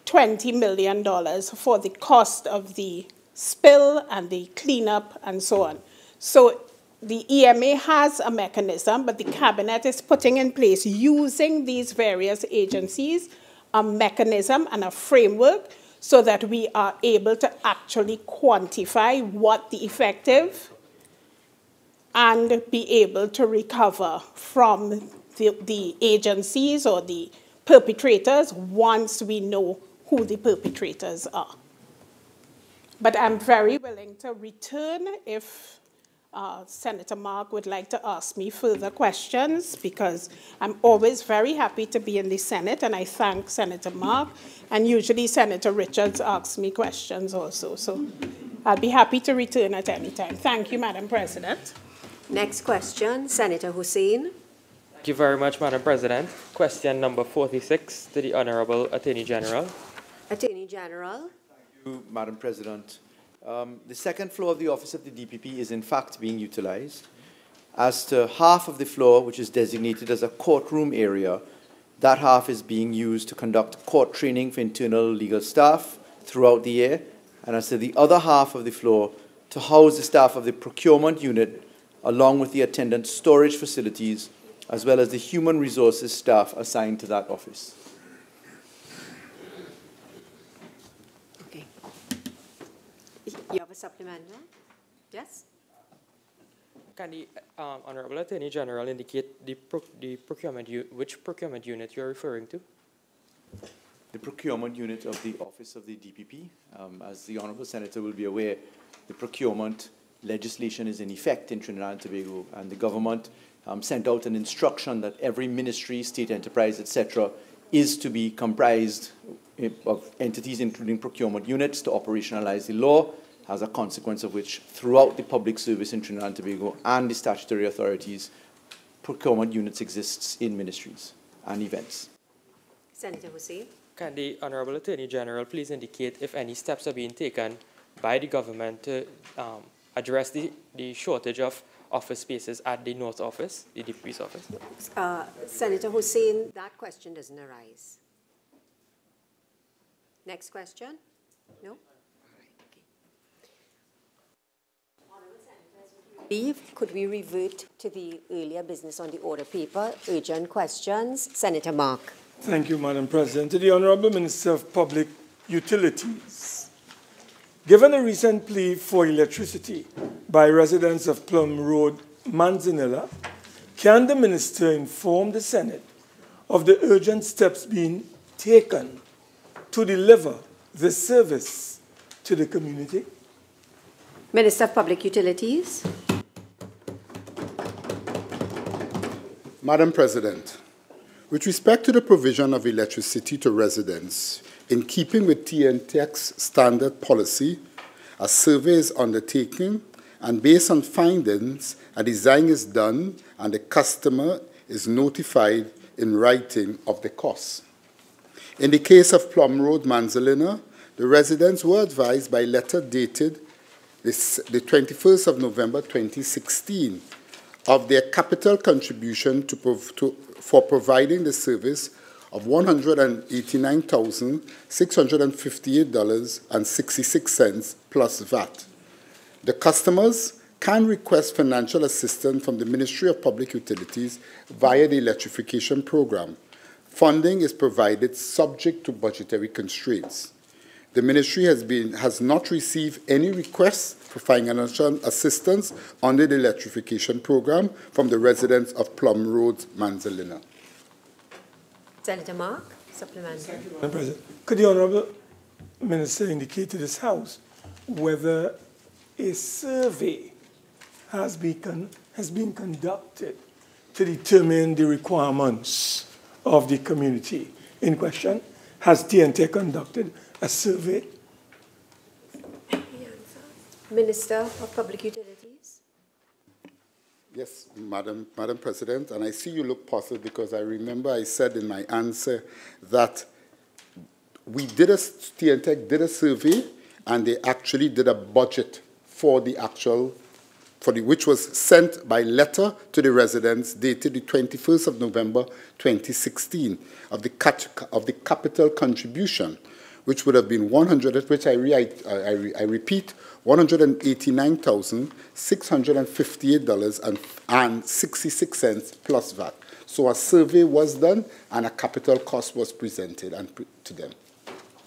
$20 million for the cost of the spill and the cleanup and so on. So the EMA has a mechanism, but the Cabinet is putting in place, using these various agencies, a mechanism and a framework so that we are able to actually quantify what the effective and be able to recover from the agencies or the perpetrators once we know who the perpetrators are. But I'm very willing to return if Senator Mark would like to ask me further questions, because I'm always very happy to be in the Senate, and I thank Senator Mark, and usually Senator Richards asks me questions also. So I'll be happy to return at any time. Thank you, Madam President. Next question, Senator Hussain. Thank you very much, Madam President. Question number 46 to the Honorable Attorney General. Attorney General. Thank you, Madam President. The second floor of the office of the DPP is in fact being utilized. As to half of the floor, which is designated as a courtroom area, that half is being used to conduct court training for internal legal staff throughout the year. And as to the other half of the floor, to house the staff of the procurement unit, along with the attendant storage facilities, as well as the human resources staff assigned to that office. Okay. You have a supplemental? Yes? Can the Honorable Attorney General indicate which procurement unit you're referring to? The procurement unit of the office of the DPP. As the Honorable Senator will be aware, the procurement legislation is in effect in Trinidad and Tobago, and the government sent out an instruction that every ministry, state enterprise, etc., is to be comprised of entities including procurement units to operationalize the law, as a consequence of which throughout the public service in Trinidad and Tobago and the statutory authorities, procurement units exists in ministries and events. Senator Hussain. Can the Honorable Attorney General please indicate if any steps are being taken by the government to address the shortage of office spaces at the North Office, the DPP's office? Senator Hussain, that question doesn't arise. Next question? No? Could we revert to the earlier business on the order paper? Urgent questions. Senator Mark. Thank you, Madam President. To the Honourable Minister of Public Utilities. Given a recent plea for electricity by residents of Plum Road, Manzanilla, can the Minister inform the Senate of the urgent steps being taken to deliver this service to the community? Minister of Public Utilities. Madam President, with respect to the provision of electricity to residents, in keeping with TNTEC's standard policy, a survey is undertaken, and based on findings, a design is done and the customer is notified in writing of the costs. In the case of Plum Road, Manzanilla, the residents were advised by letter dated the 21st of November 2016 of their capital contribution for providing the service of $189,658.66 plus VAT. The customers can request financial assistance from the Ministry of Public Utilities via the electrification program. Funding is provided subject to budgetary constraints. The Ministry has not received any requests for financial assistance under the electrification program from the residents of Plum Road, Manzanilla. Senator Mark, supplementary. Thank you, Madam President. Could the Honourable Minister indicate to this House whether a survey has been conducted to determine the requirements of the community in question? Has TNT conducted a survey? Minister of Public Utilities. Yes, Madam President, and I see you look puzzled because I remember I said in my answer that TNTech did a survey and they actually did a budget for the which was sent by letter to the residents dated the 21st of November 2016 of the capital contribution, which would have been I repeat, $189,658.66 plus VAT. So a survey was done and a capital cost was presented to them.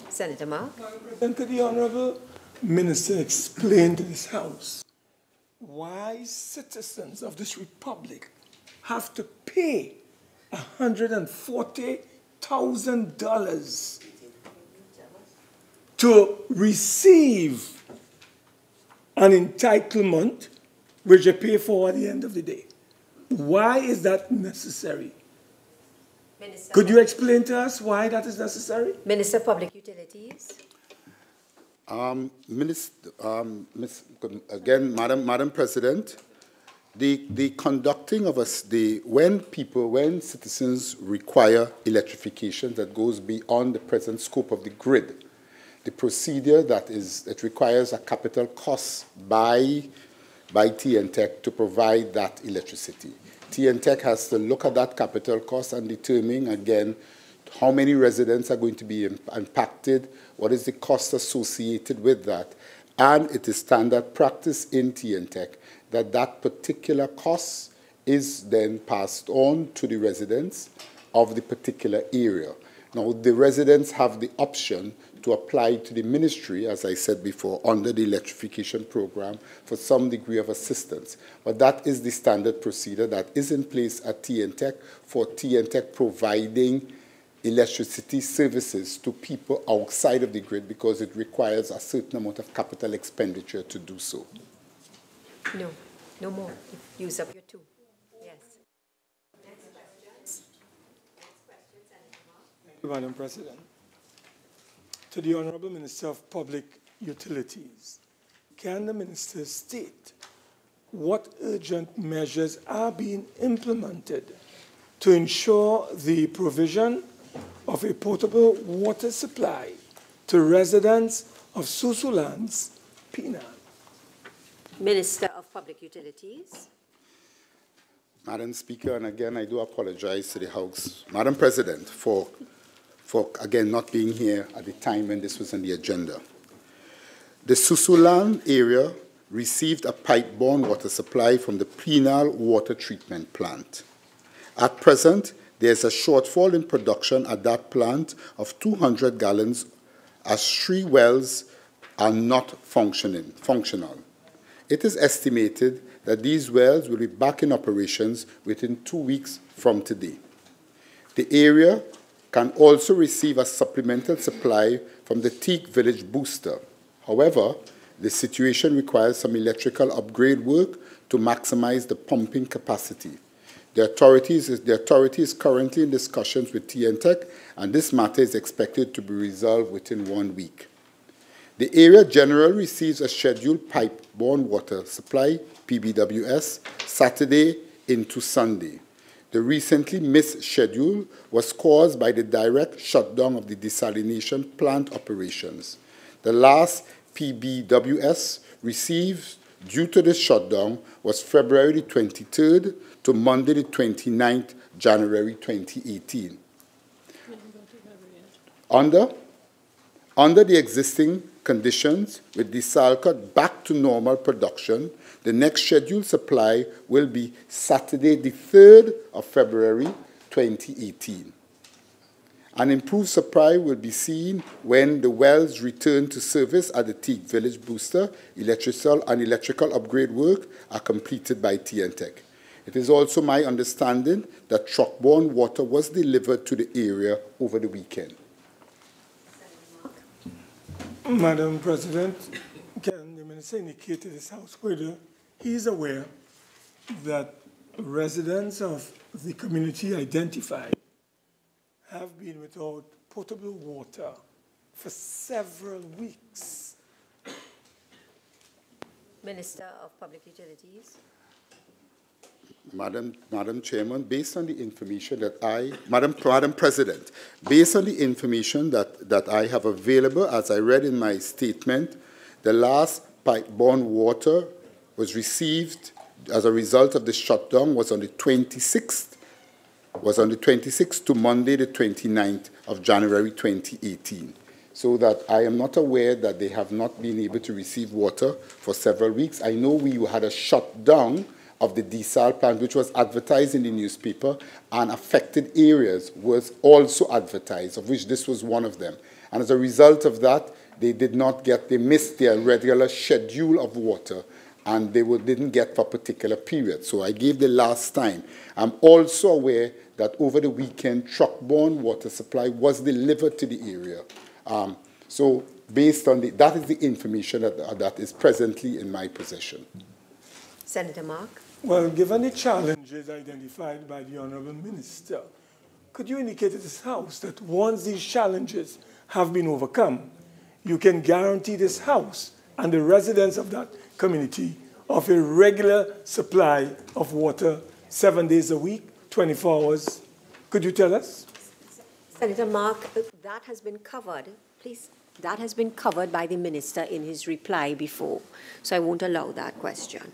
Senator Ma. Madam President, could the Honourable Minister explain to this House why citizens of this republic have to pay $140,000 to receive an entitlement which they pay for at the end of the day? Why is that necessary? Minister, could you explain to us why that is necessary? Minister of Public Utilities. Again, Madam President, the conducting of when citizens require electrification that goes beyond the present scope of the grid, the procedure that requires a capital cost by TNTech to provide that electricity. TNTech has to look at that capital cost and determine, again, how many residents are going to be impacted, what is the cost associated with that, and it is standard practice in TNTech that that particular cost is then passed on to the residents of the particular area. Now, the residents have the option to apply to the ministry, as I said before, under the electrification program for some degree of assistance. But that is the standard procedure that is in place at TNTech for TNTech providing electricity services to people outside of the grid because it requires a certain amount of capital expenditure to do so. No, no more. Use up your two. Yes. Thank you, Madam President. To the Honourable Minister of Public Utilities, can the Minister state what urgent measures are being implemented to ensure the provision of a potable water supply to residents of Susulands, Penal? Minister of Public Utilities. Madam Speaker, and again, I do apologize to the House, Madam President, for again, not being here at the time when this was on the agenda. The Susuland area received a pipe-borne water supply from the Penal Water Treatment Plant. At present, there is a shortfall in production at that plant of 200 gallons as 3 wells are not functional. It is estimated that these wells will be back in operations within 2 weeks from today. The area can also receive a supplemental supply from the Teak Village booster. However, the situation requires some electrical upgrade work to maximize the pumping capacity. The authority is currently in discussions with TNTech, and this matter is expected to be resolved within 1 week. The area generally receives a scheduled pipe-borne water supply, PBWS, Saturday into Sunday. The recently missed schedule was caused by the direct shutdown of the desalination plant operations. The last PBWS received due to the shutdown was February 23rd to Monday the 29th, January 2018. Under the existing conditions, with Desalco back to normal production, the next scheduled supply will be Saturday, the 3rd of February, 2018. An improved supply will be seen when the wells return to service at the Teak Village booster. Electrical upgrade work are completed by TNTech. It is also my understanding that truck-borne water was delivered to the area over the weekend. Madam President, can the Minister indicate to this House whether he is aware that residents of the community identified have been without potable water for several weeks? Minister of Public Utilities. Madam Chairman, based on the information that Madam President, based on the information that I have available, as I read in my statement, the last pipe-borne water was received as a result of the shutdown was on the 26th to Monday, the 29th of January 2018. So that I am not aware that they have not been able to receive water for several weeks. I know we had a shutdown of the desal plant, which was advertised in the newspaper, and affected areas was also advertised, of which this was one of them. And as a result of that, they missed their regular schedule of water, and they didn't get for a particular period. So I gave the last time. I'm also aware that over the weekend, truck-borne water supply was delivered to the area. So based on that is the information that is presently in my possession. Senator Mark. Well, given the challenges identified by the Honourable Minister, could you indicate to this House that once these challenges have been overcome, you can guarantee this House and the residents of that community of a regular supply of water 7 days a week, 24 hours? Could you tell us? Senator Mark, that has been covered. Please, that has been covered by the Minister in his reply before, so I won't allow that question.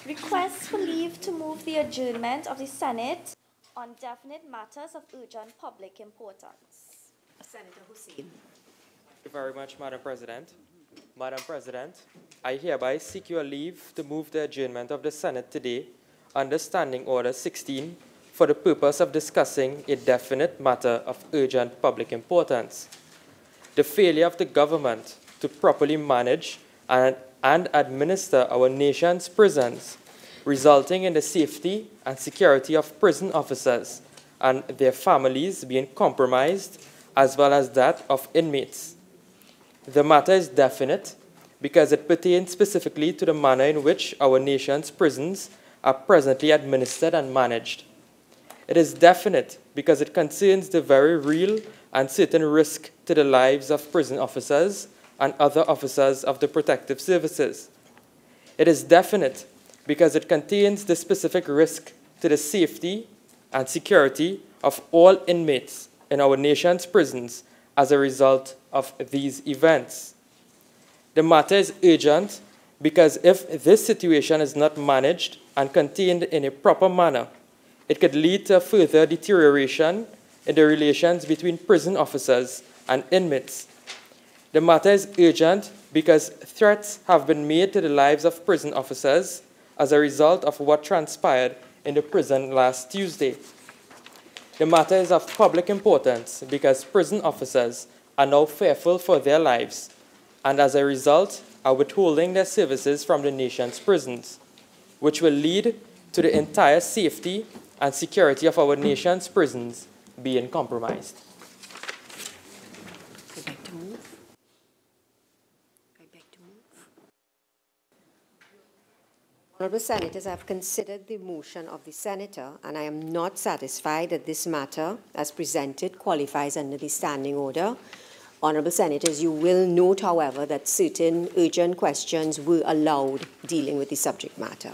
Request for leave to move the adjournment of the Senate on definite matters of urgent public importance. Senator Hussain. Thank you very much, Madam President. Madam President, I hereby seek your leave to move the adjournment of the Senate today under Standing Order 16 for the purpose of discussing a definite matter of urgent public importance. The failure of the government to properly manage and administer our nation's prisons, resulting in the safety and security of prison officers and their families being compromised, as well as that of inmates. The matter is definite because it pertains specifically to the manner in which our nation's prisons are presently administered and managed. It is definite because it concerns the very real and certain risk to the lives of prison officers and other officers of the protective services. It is definite because it contains the specific risk to the safety and security of all inmates in our nation's prisons as a result of these events. The matter is urgent because if this situation is not managed and contained in a proper manner, it could lead to a further deterioration in the relations between prison officers and inmates. The matter is urgent because threats have been made to the lives of prison officers as a result of what transpired in the prison last Tuesday. The matter is of public importance because prison officers are now fearful for their lives and as a result are withholding their services from the nation's prisons, which will lead to the entire safety and security of our nation's prisons being compromised. Honourable Senators, I have considered the motion of the Senator, and I am not satisfied that this matter, as presented, qualifies under the standing order. Honourable Senators, you will note, however, that certain urgent questions were allowed dealing with the subject matter.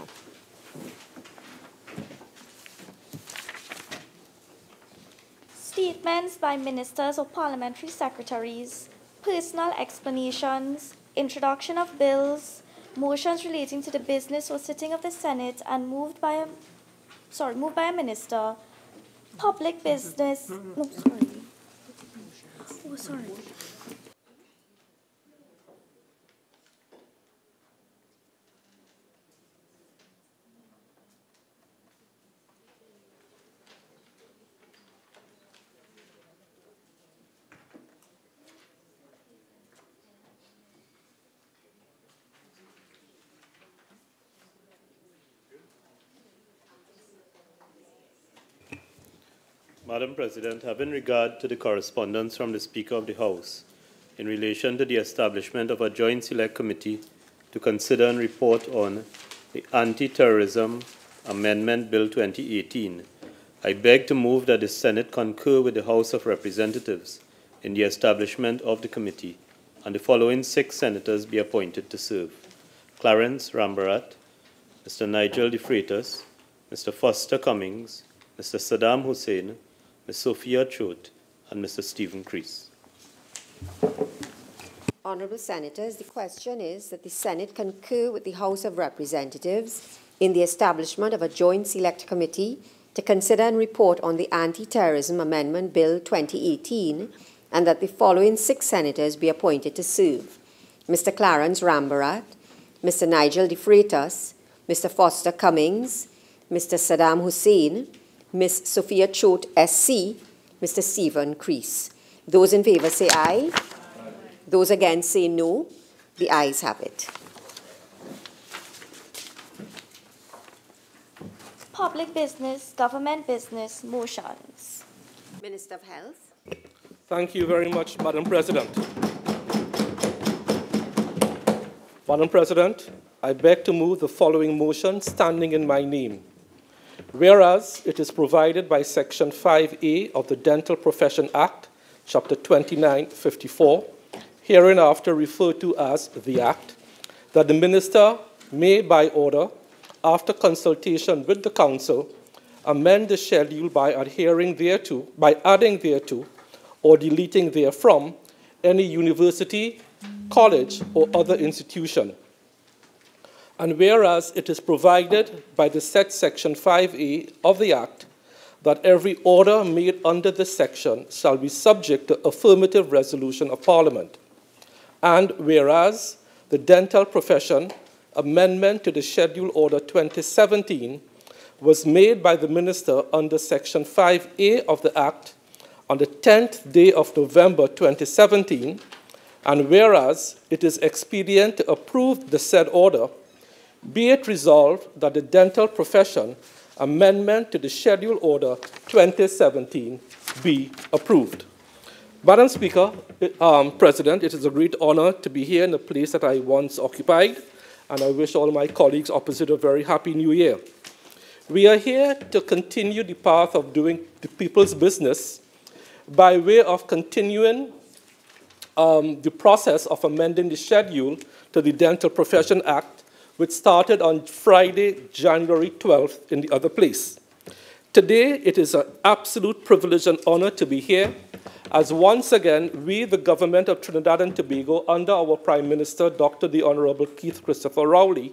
Statements by ministers or parliamentary secretaries, personal explanations, introduction of bills, motions relating to the business or sitting of the Senate and moved by a minister, public business. No, sorry. Oh, sorry. Madam President, having regard to the correspondence from the Speaker of the House in relation to the establishment of a joint select committee to consider and report on the Anti-Terrorism Amendment Bill 2018, I beg to move that the Senate concur with the House of Representatives in the establishment of the committee and the following 6 senators be appointed to serve: Clarence Rambarat, Mr. Nigel De Freitas, Mr. Foster Cummings, Mr. Saddam Hussein, Ms. Sophia Choate, and Mr. Stephen Crease. Honourable Senators, the question is that the Senate concur with the House of Representatives in the establishment of a joint select committee to consider and report on the Anti-Terrorism Amendment Bill 2018, and that the following 6 senators be appointed to serve: Mr. Clarence Rambarat, Mr. Nigel De Freitas, Mr. Foster Cummings, Mr. Saddam Hussein, Ms. Sophia Choate, SC, Mr. Stephen Crease. Those in favour say aye. Those against say no. The ayes have it. Public business, government business, motions. Minister of Health. Thank you very much, Madam President. Madam President, I beg to move the following motion standing in my name. Whereas it is provided by Section 5A of the Dental Profession Act, Chapter 2954, hereinafter referred to as the Act, that the Minister may, by order, after consultation with the Council, amend the schedule by adding thereto, or deleting therefrom, any university, college, or other institution. And whereas it is provided by the said Section 5A of the Act that every order made under this section shall be subject to affirmative resolution of Parliament. And whereas the Dental Profession Amendment to the Schedule Order 2017 was made by the Minister under Section 5A of the Act on the 10th day of November 2017, and whereas it is expedient to approve the said order, be it resolved that the Dental Profession Amendment to the Schedule Order 2017 be approved. Madam Speaker, President, it is a great honor to be here in the place that I once occupied, and I wish all my colleagues opposite a very happy new year. We are here to continue the path of doing the people's business by way of continuing the process of amending the schedule to the Dental Profession Act, which started on Friday, January 12th in the other place. Today, it is an absolute privilege and honor to be here, as once again, we, the government of Trinidad and Tobago, under our Prime Minister, Dr. the Honorable Keith Christopher Rowley,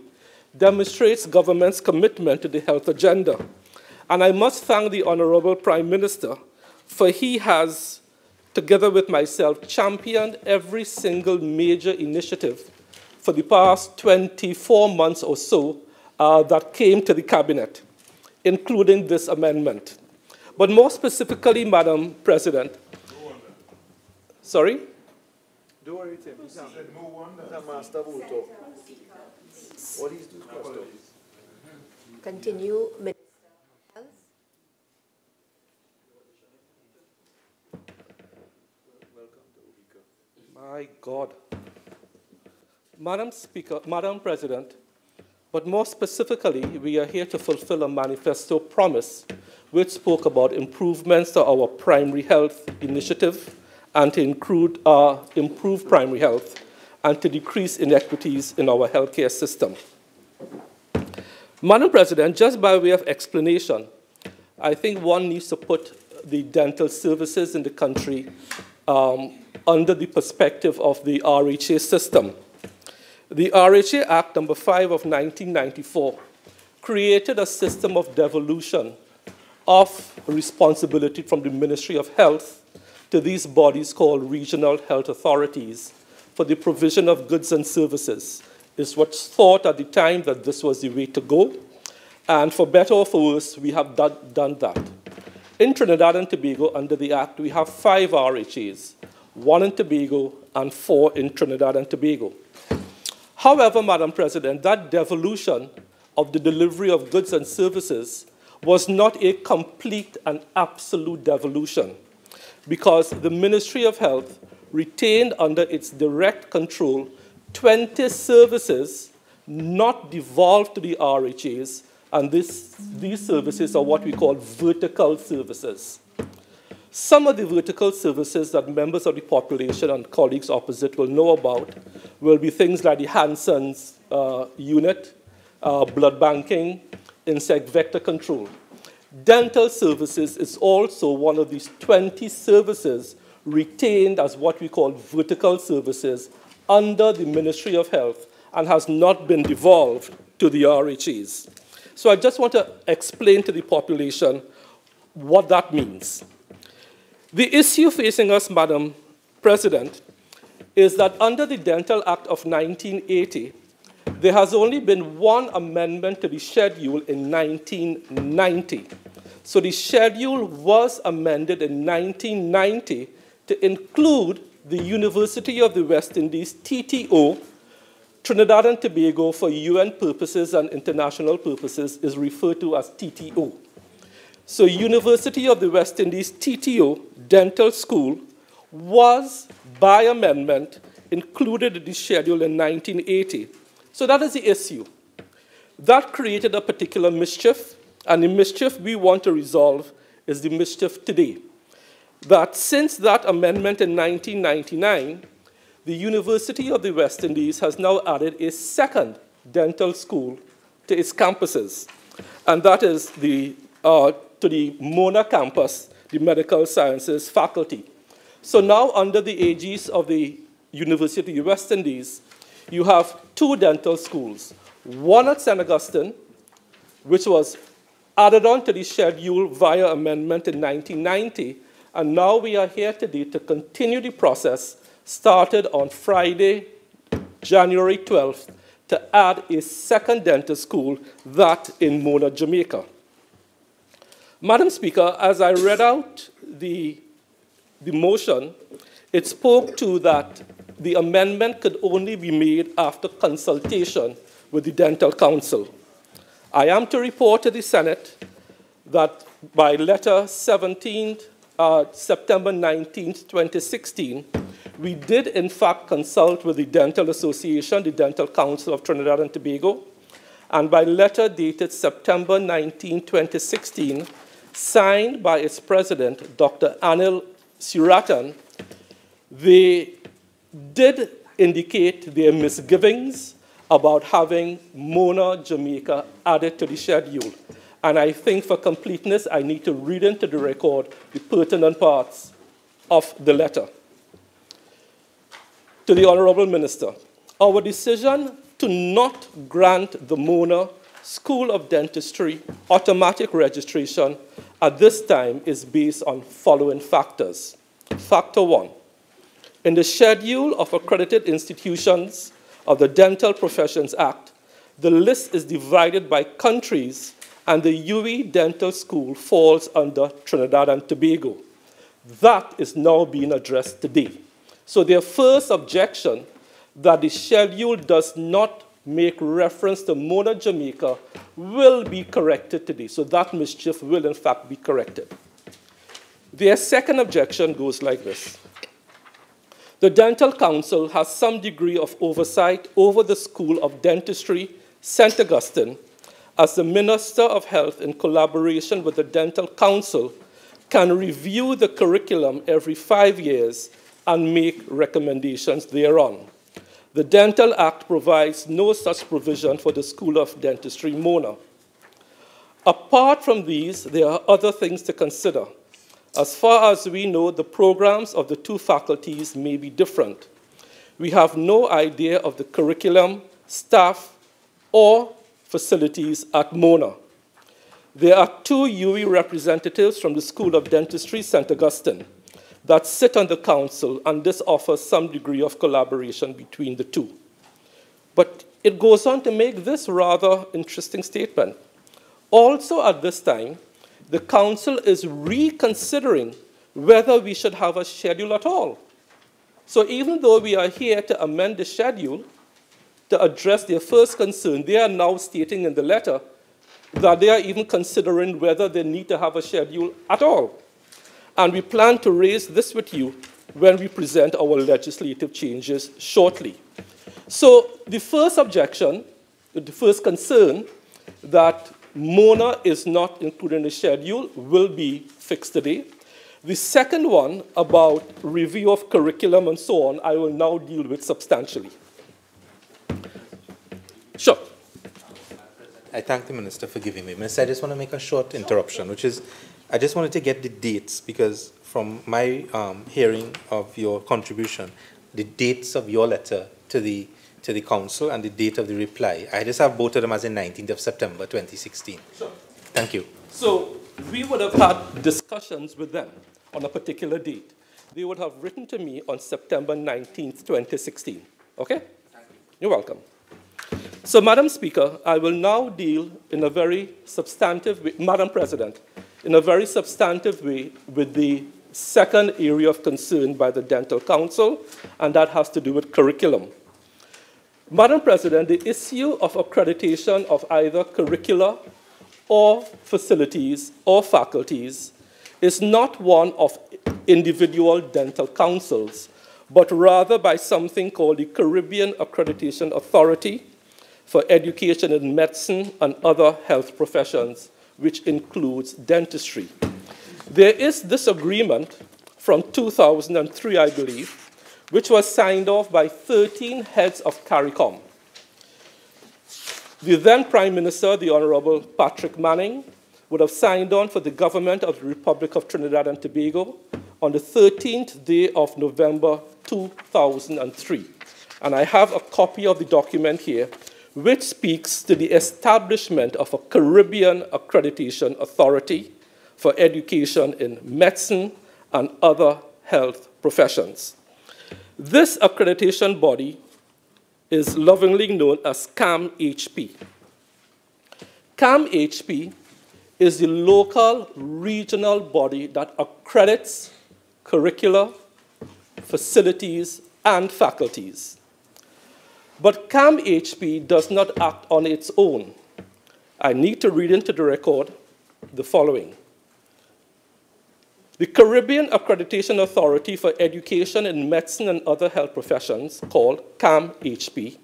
demonstrates government's commitment to the health agenda. And I must thank the Honorable Prime Minister, for he has, together with myself, championed every single major initiative for the past 24 months or so that came to the Cabinet, including this amendment. But more specifically, Madam President, sorry? Don't worry, Tim. He said no wonder. He's a master voter. All these do questions. Continue, Minister of Health. My God. Madam Speaker, Madam President, but more specifically, we are here to fulfill a manifesto promise which spoke about improvements to our primary health initiative and to improve primary health and to decrease inequities in our healthcare system. Madam President, just by way of explanation, I think one needs to put the dental services in the country under the perspective of the RHA system. The RHA Act No. 5 of 1994 created a system of devolution of responsibility from the Ministry of Health to these bodies called regional health authorities for the provision of goods and services. It was thought at the time that this was the way to go, and for better or for worse, we have done that. In Trinidad and Tobago, under the Act, we have 5 RHAs, 1 in Tobago and 4 in Trinidad and Tobago. However, Madam President, that devolution of the delivery of goods and services was not a complete and absolute devolution, because the Ministry of Health retained under its direct control 20 services not devolved to the RHAs, and these services are what we call vertical services. Some of the vertical services that members of the population and colleagues opposite will know about will be things like the Hansen's unit, blood banking, insect vector control. Dental services is also one of these 20 services retained as what we call vertical services under the Ministry of Health and has not been devolved to the RHAs. So I just want to explain to the population what that means. The issue facing us, Madam President, is that under the Dental Act of 1980, there has only been one amendment to the schedule in 1990. So the schedule was amended in 1990 to include the University of the West Indies, TTO. Trinidad and Tobago, for UN purposes and international purposes, is referred to as TTO. So University of the West Indies, TTO, Dental School, was, by amendment, included in the schedule in 1980. So that is the issue. That created a particular mischief, and the mischief we want to resolve is the mischief today. That since that amendment in 1999, the University of the West Indies has now added a second dental school to its campuses, and that is to the Mona campus, the Medical Sciences faculty. So now under the aegis of the University of the West Indies, you have two dental schools, one at St. Augustine, which was added on to the schedule via amendment in 1990, and now we are here today to continue the process started on Friday, January 12th, to add a second dental school, that in Mona, Jamaica. Madam Speaker, as I read out the motion, it spoke to that the amendment could only be made after consultation with the Dental Council. I am to report to the Senate that by letter September 19th, 2016, we did, in fact, consult with the Dental Association, the Dental Council of Trinidad and Tobago, and by letter dated September 19, 2016, signed by its president, Dr. Anil Suratan, they did indicate their misgivings about having Mona, Jamaica added to the schedule. And I think for completeness, I need to read into the record the pertinent parts of the letter. To the Honorable Minister, our decision to not grant the Mona School of Dentistry automatic registration at this time is based on following factors. Factor 1, in the schedule of accredited institutions of the Dental Professions Act, the list is divided by countries, and the UE Dental School falls under Trinidad and Tobago. That is now being addressed today. So their first objection, that the schedule does not make reference to Mona, Jamaica, will be corrected today. So that mischief will, in fact, be corrected. Their second objection goes like this. The Dental Council has some degree of oversight over the School of Dentistry, St. Augustine, as the Minister of Health, in collaboration with the Dental Council, can review the curriculum every 5 years and make recommendations thereon. The Dental Act provides no such provision for the School of Dentistry, Mona. Apart from these, there are other things to consider. As far as we know, the programs of the two faculties may be different. We have no idea of the curriculum, staff, or facilities at Mona. There are two UE representatives from the School of Dentistry, St. Augustine, that sit on the council, and this offers some degree of collaboration between the two. But it goes on to make this rather interesting statement. Also at this time, the council is reconsidering whether we should have a schedule at all. So even though we are here to amend the schedule to address their first concern, they are now stating in the letter that they are even considering whether they need to have a schedule at all. And we plan to raise this with you when we present our legislative changes shortly. So the first objection, the first concern that Mona is not included in the schedule will be fixed today. The second one, about review of curriculum and so on, I will now deal with substantially. Sure. I thank the Minister for giving me. Minister, I just want to make a short interruption, which is, I just wanted to get the dates, because from my hearing of your contribution, the dates of your letter to the Council and the date of the reply, I just have both of them as the 19th of September, 2016. Sure. Thank you. So we would have had discussions with them on a particular date. They would have written to me on September 19th, 2016. Okay? You're welcome. So, Madam Speaker, I will now deal in a very substantive way, Madam President, in a very substantive way with the second area of concern by the Dental Council, and that has to do with curriculum. Madam President, the issue of accreditation of either curricula or facilities or faculties is not one of individual dental councils, but rather by something called the Caribbean Accreditation Authority for Education in Medicine and Other Health Professions, which includes dentistry. There is this agreement from 2003, I believe, which was signed off by 13 heads of CARICOM. The then Prime Minister, the Honorable Patrick Manning, would have signed on for the government of the Republic of Trinidad and Tobago on the 13th day of November 2003. And I have a copy of the document here, which speaks to the establishment of a Caribbean Accreditation Authority for Education in Medicine and Other Health Professions. This accreditation body is lovingly known as CAM-HP. CAM-HP is the local regional body that accredits curricula, facilities, and faculties. But CAM-HP does not act on its own. I need to read into the record the following. The Caribbean Accreditation Authority for Education in Medicine and Other Health Professions, called CAM-HP,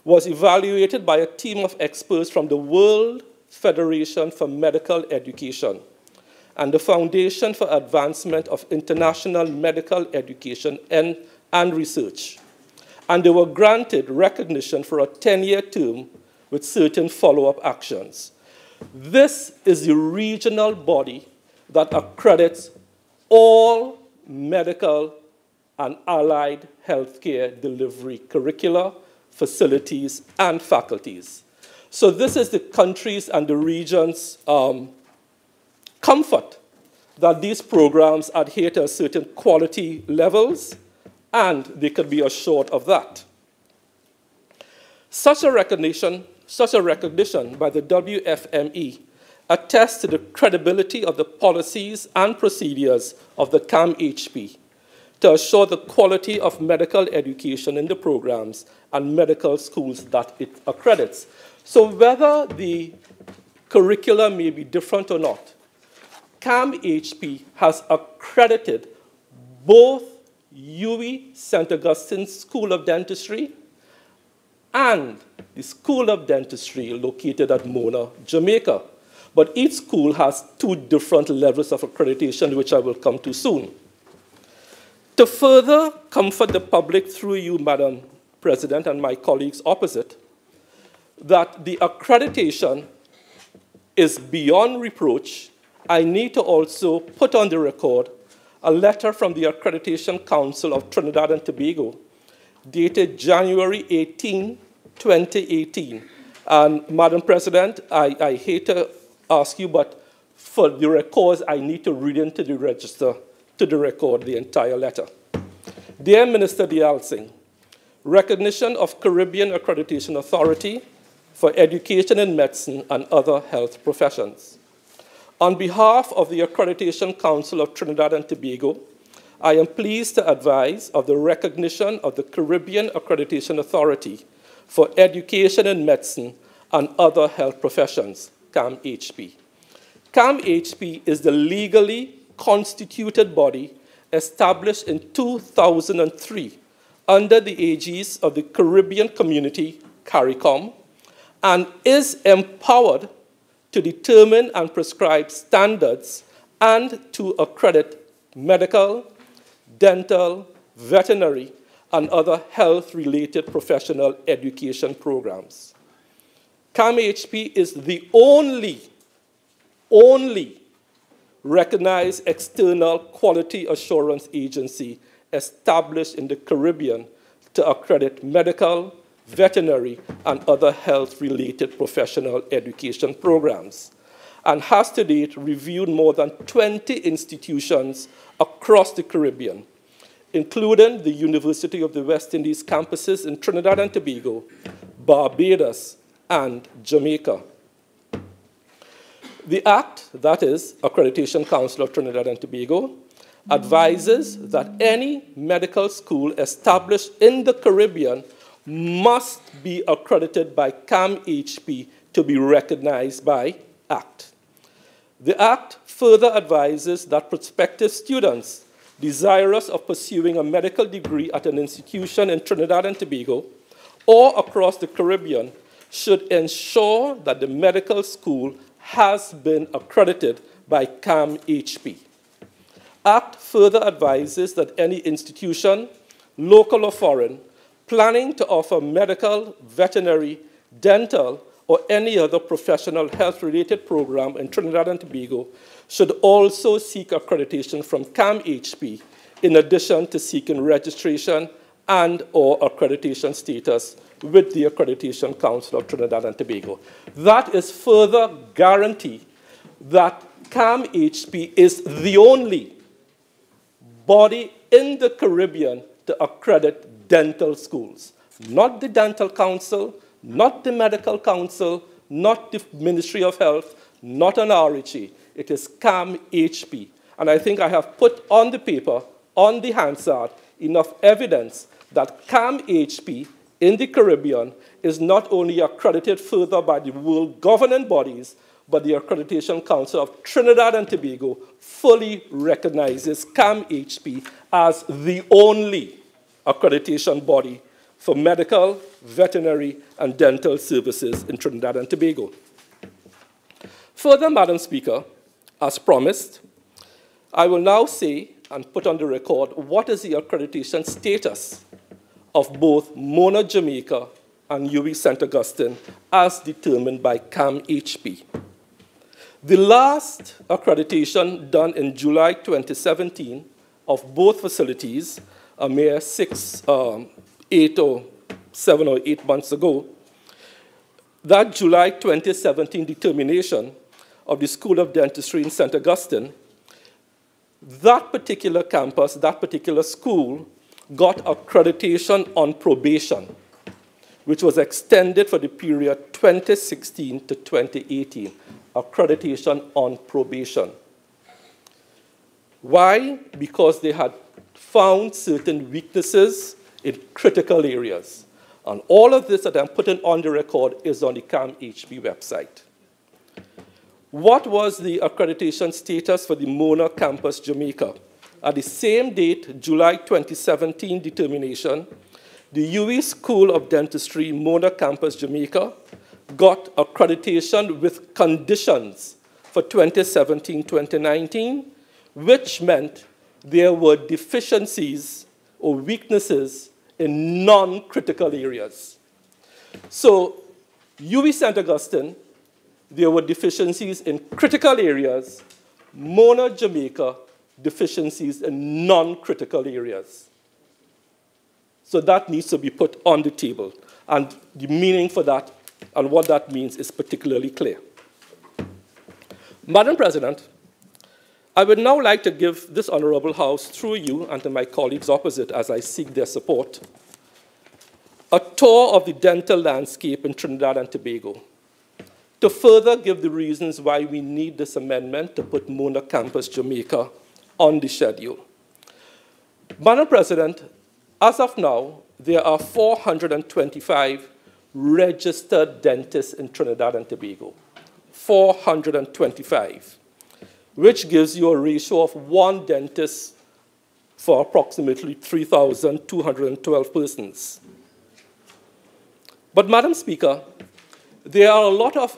was evaluated by a team of experts from the World Federation for Medical Education and the Foundation for Advancement of International Medical Education and Research. And they were granted recognition for a 10-year term with certain follow-up actions. This is the regional body that accredits all medical and allied healthcare delivery curricula, facilities, and faculties. So this is the countries and the regions' comfort that these programs adhere to certain quality levels, and they could be assured of that. Such a recognition by the WFME attests to the credibility of the policies and procedures of the CAM-HP to assure the quality of medical education in the programs and medical schools that it accredits. So whether the curricula may be different or not, CAM-HP has accredited both UWI St. Augustine's School of Dentistry and the School of Dentistry located at Mona, Jamaica. But each school has two different levels of accreditation, which I will come to soon. To further comfort the public through you, Madam President, and my colleagues opposite, that the accreditation is beyond reproach, I need to also put on the record a letter from the Accreditation Council of Trinidad and Tobago, dated January 18, 2018. And Madam President, I hate to ask you, but for the records, I need to read into the register, to the record, the entire letter. Dear Minister Deyalsingh, recognition of Caribbean Accreditation Authority for Education in Medicine and Other Health Professions. On behalf of the Accreditation Council of Trinidad and Tobago, I am pleased to advise of the recognition of the Caribbean Accreditation Authority for Education in Medicine and Other Health Professions, CAM-HP. CAM-HP is the legally constituted body established in 2003 under the aegis of the Caribbean Community, CARICOM, and is empowered to determine and prescribe standards and to accredit medical, dental, veterinary, and other health-related professional education programs. CAMHP is the only recognized external quality assurance agency established in the Caribbean to accredit medical, veterinary, and other health-related professional education programs, and has to date reviewed more than 20 institutions across the Caribbean, including the University of the West Indies campuses in Trinidad and Tobago, Barbados, and Jamaica. The Act, that is, Accreditation Council of Trinidad and Tobago, advises that any medical school established in the Caribbean must be accredited by CAMHP to be recognized by ACT. The Act further advises that prospective students desirous of pursuing a medical degree at an institution in Trinidad and Tobago or across the Caribbean should ensure that the medical school has been accredited by CAMHP. ACT further advises that any institution, local or foreign, planning to offer medical, veterinary, dental, or any other professional health-related program in Trinidad and Tobago should also seek accreditation from CAMHP in addition to seeking registration and or accreditation status with the Accreditation Council of Trinidad and Tobago. That is further guarantee that CAMHP is the only body in the Caribbean to accredit dental schools. Not the Dental Council, not the Medical Council, not the Ministry of Health, not an RHA. It is CAMHP. And I think I have put on the paper, on the Hansard, enough evidence that CAMHP in the Caribbean is not only accredited further by the world governing bodies, but the Accreditation Council of Trinidad and Tobago fully recognizes CAMHP as the only accreditation body for medical, veterinary, and dental services in Trinidad and Tobago. Further, Madam Speaker, as promised, I will now say and put on the record what is the accreditation status of both Mona Jamaica and UWI St. Augustine as determined by CAMHP. The last accreditation done in July 2017 of both facilities, a mere 7 or 8 months ago, that July 2017 determination of the School of Dentistry in St. Augustine, that particular campus, that particular school, got accreditation on probation, which was extended for the period 2016 to 2018. Accreditation on probation. Why? Because they had found certain weaknesses in critical areas. And all of this that I'm putting on the record is on the CAMHP website. What was the accreditation status for the Mona Campus Jamaica? At the same date, July 2017 determination, the UWI School of Dentistry, Mona Campus Jamaica, got accreditation with conditions for 2017-2019, which meant there were deficiencies or weaknesses in non-critical areas. So, UWI St. Augustine, there were deficiencies in critical areas. Mona Jamaica, deficiencies in non-critical areas. So that needs to be put on the table. And the meaning for that and what that means is particularly clear. Madam President, I would now like to give this Honorable House, through you and to my colleagues opposite as I seek their support, a tour of the dental landscape in Trinidad and Tobago to further give the reasons why we need this amendment to put Mona Campus Jamaica on the schedule. Madam President, as of now, there are 425 registered dentists in Trinidad and Tobago. 425, which gives you a ratio of 1 dentist for approximately 3,212 persons. But, Madam Speaker, there are a lot of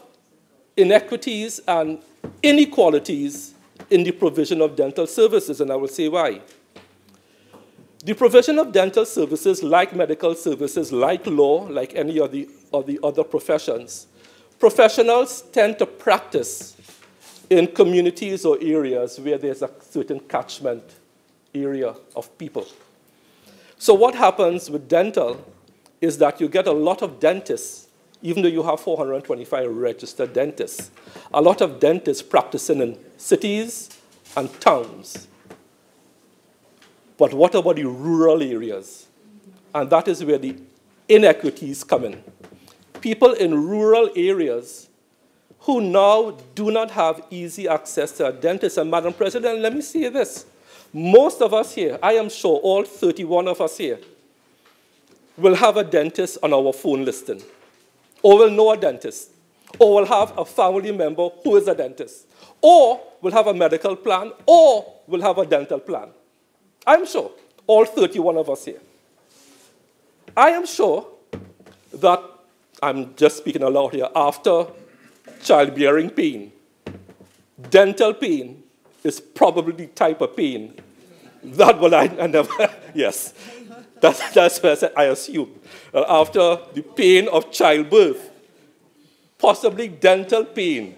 inequities and inequalities in the provision of dental services, and I will say why. The provision of dental services, like medical services, like law, like any of the other professions, professionals tend to practice in communities or areas where there's a certain catchment area of people. So what happens with dental is that you get a lot of dentists, even though you have 425 registered dentists, a lot of dentists practicing in cities and towns. But what about the rural areas? And that is where the inequities come in. People in rural areas who now do not have easy access to a dentist. And Madam President, let me say this. Most of us here, I am sure all 31 of us here, will have a dentist on our phone listing, or will know a dentist, or will have a family member who is a dentist, or will have a medical plan, or will have a dental plan. I'm sure, all 31 of us here. I am sure that, I'm just speaking aloud here, after childbearing pain, dental pain is probably the type of pain that will I never, yes, that's what I said, I assume. After the pain of childbirth, possibly dental pain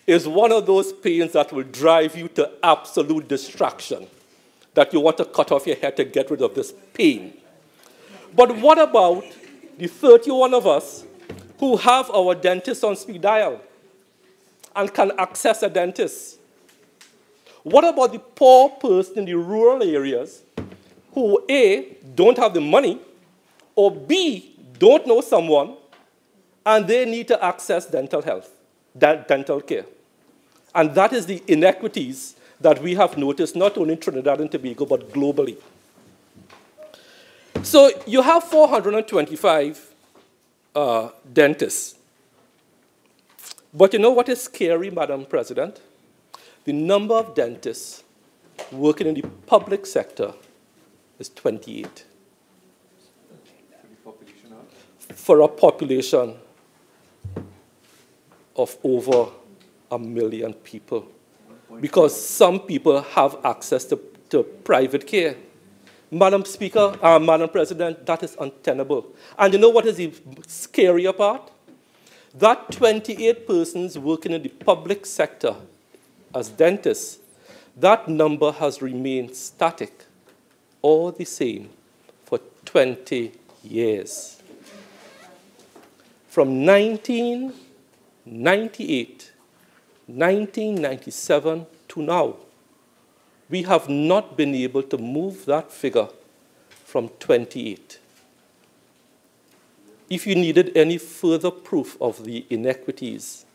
is one of those pains that will drive you to absolute distraction, that you want to cut off your head to get rid of this pain. But what about the 31 of us who have our dentist on speed dial and can access a dentist? What about the poor person in the rural areas who A, don't have the money, or B, don't know someone, and they need to access dental health, dental care? And that is the inequities that we have noticed not only in Trinidad and Tobago, but globally. So you have 425 dentists. But you know what is scary, Madam President? The number of dentists working in the public sector is 28. For a population of over 1 million people. Because some people have access to private care. Madam Speaker, Madam President, that is untenable. And you know what is the scarier part? That 28 persons working in the public sector as dentists, that number has remained static, all the same, for 20 years. From 1998, 1997 to now, we have not been able to move that figure from 28. If you needed any further proof of the inequities,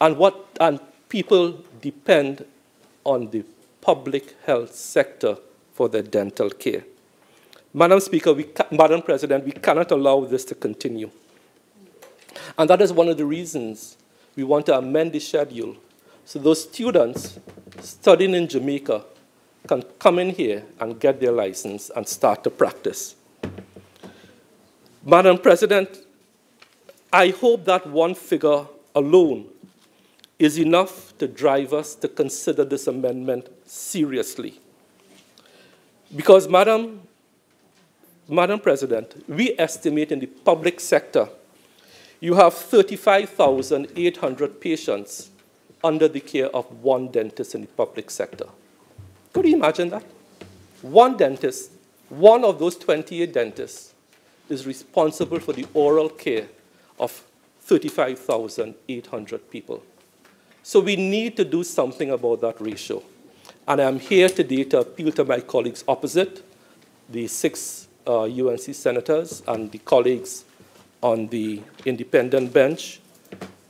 and people depend on the public health sector for their dental care. Madam Speaker, Madam President, we cannot allow this to continue. And that is one of the reasons we want to amend the schedule so those students studying in Jamaica can come in here and get their license and start to practice. Madam President, I hope that one figure alone is enough to drive us to consider this amendment seriously. Because, Madam President, we estimate in the public sector you have 35,800 patients under the care of one dentist in the public sector. Could you imagine that? One dentist, one of those 28 dentists, is responsible for the oral care of 35,800 people. So we need to do something about that ratio. And I'm here today to appeal to my colleagues opposite, the 6 UNC senators and the colleagues on the independent bench.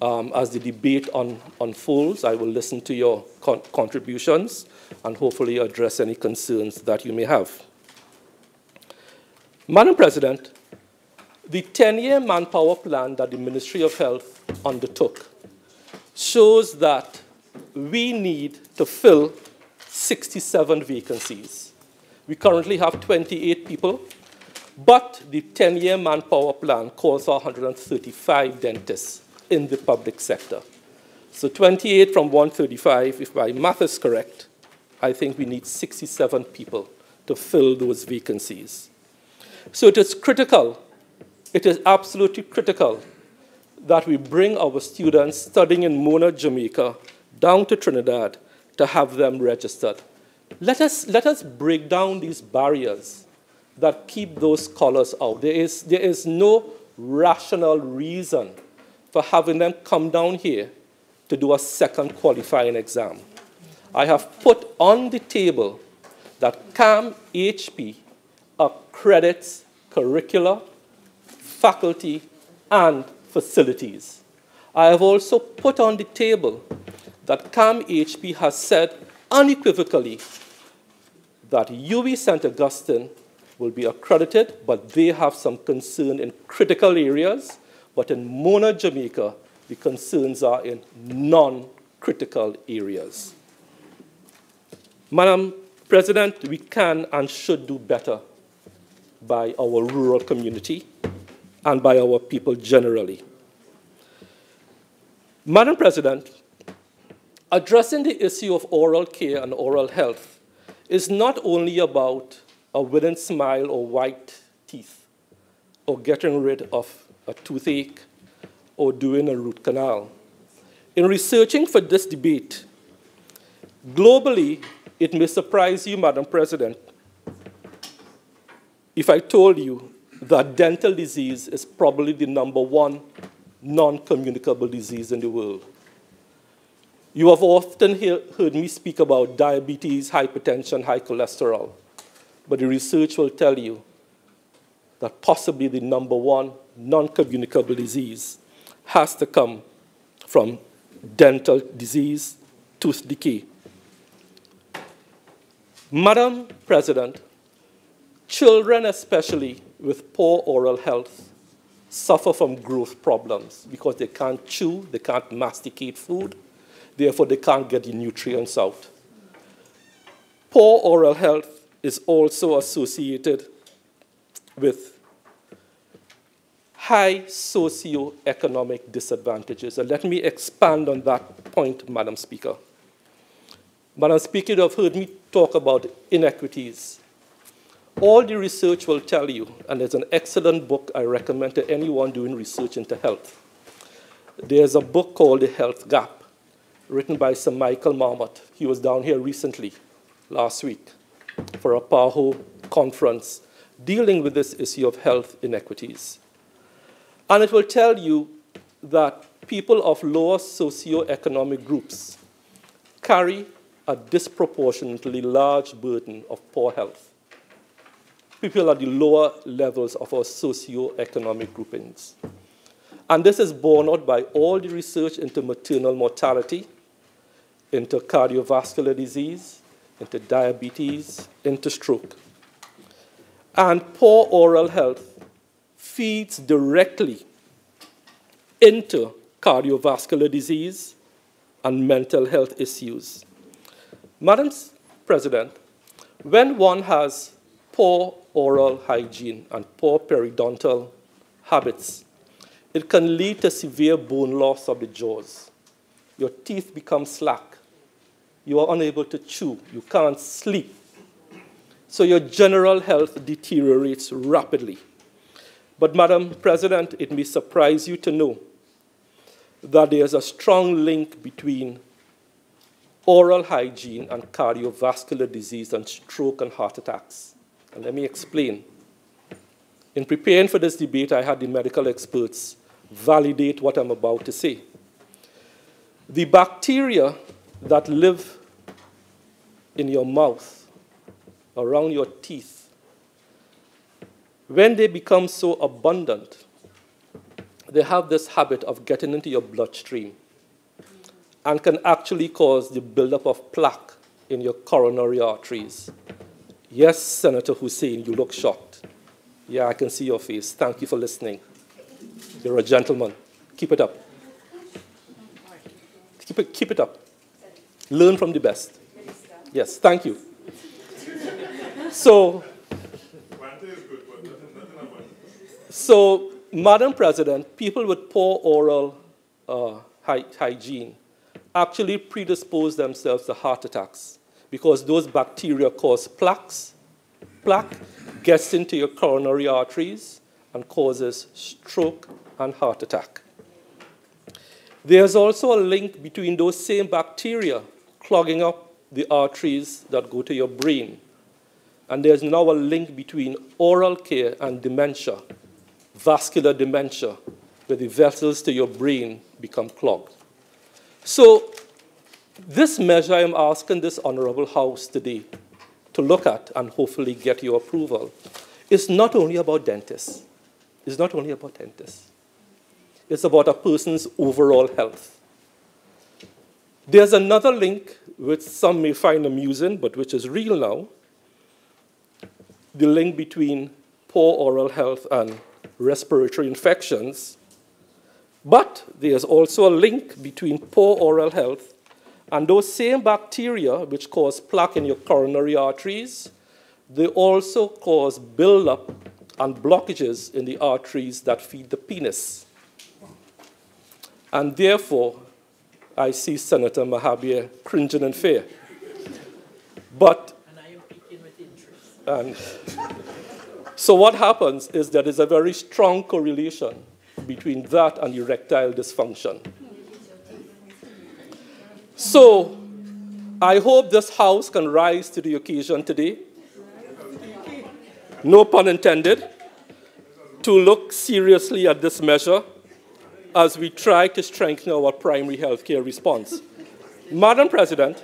As the debate unfolds, I will listen to your contributions and hopefully address any concerns that you may have. Madam President, the 10-year manpower plan that the Ministry of Health undertook shows that we need to fill 67 vacancies. We currently have 28 people, but the 10-year manpower plan calls for 135 dentists in the public sector. So 28 from 135, if my math is correct, I think we need 67 people to fill those vacancies. So it is critical, it is absolutely critical that we bring our students studying in Mona, Jamaica, down to Trinidad to have them registered. Let us break down these barriers that keep those scholars out. There is no rational reason for having them come down here to do a second qualifying exam. I have put on the table that CAM HP accredits curricula, faculty, and facilities. I have also put on the table that CAM HP has said unequivocally that UWI St. Augustine will be accredited, but they have some concern in critical areas. But in Mona, Jamaica, the concerns are in non-critical areas. Madam President, we can and should do better by our rural community and by our people generally. Madam President, addressing the issue of oral care and oral health is not only about a winning smile or white teeth, or getting rid of a toothache, or doing a root canal. In researching for this debate, globally, it may surprise you, Madam President, if I told you that dental disease is probably the #1 non-communicable disease in the world. You have often heard me speak about diabetes, hypertension, high cholesterol, but the research will tell you that possibly the #1 non-communicable disease has to come from dental disease, tooth decay. Madam President, children especially with poor oral health suffer from growth problems because they can't chew, they can't masticate food, therefore they can't get the nutrients out. Poor oral health is also associated with high socioeconomic disadvantages. And let me expand on that point, Madam Speaker. Madam Speaker, you have heard me talk about inequities. All the research will tell you, and there's an excellent book I recommend to anyone doing research into health. There's a book called The Health Gap, written by Sir Michael Marmot. He was down here recently, last week, for a PAHO conference dealing with this issue of health inequities. And it will tell you that people of lower socioeconomic groups carry a disproportionately large burden of poor health. People at the lower levels of our socioeconomic groupings. And this is borne out by all the research into maternal mortality, into cardiovascular disease, into diabetes, into stroke. And poor oral health feeds directly into cardiovascular disease and mental health issues. Madam President, when one has poor oral hygiene and poor periodontal habits, it can lead to severe bone loss of the jaws. Your teeth become slack. You are unable to chew. You can't sleep. So your general health deteriorates rapidly. But Madam President, it may surprise you to know that there's a strong link between oral hygiene and cardiovascular disease and stroke and heart attacks. And let me explain. In preparing for this debate, I had the medical experts validate what I'm about to say. The bacteria that live in your mouth, around your teeth, when they become so abundant, they have this habit of getting into your bloodstream and can actually cause the buildup of plaque in your coronary arteries. Yes, Senator Hussein, you look shocked. Yeah, I can see your face. Thank you for listening. You're a gentleman. Keep it up. Keep it up. Learn from the best. Yes, thank you. So, Madam President, people with poor oral hygiene actually predispose themselves to heart attacks because those bacteria cause plaques. Plaque gets into your coronary arteries and causes stroke and heart attack. There's also a link between those same bacteria clogging up the arteries that go to your brain. And there's now a link between oral care and dementia, vascular dementia, where the vessels to your brain become clogged. So this measure I'm asking this Honorable House today to look at and hopefully get your approval is not only about dentists. It's not only about dentists. It's about a person's overall health. There's another link which some may find amusing, but which is real now, the link between poor oral health and respiratory infections. But there's also a link between poor oral health and those same bacteria which cause plaque in your coronary arteries. They also cause buildup and blockages in the arteries that feed the penis. And therefore, I see Senator Mahabir cringing in fear. But, and I am speaking with interest. So what happens is there is a very strong correlation between that and erectile dysfunction. So I hope this House can rise to the occasion today, no pun intended, to look seriously at this measure as we try to strengthen our primary health care response. Madam President,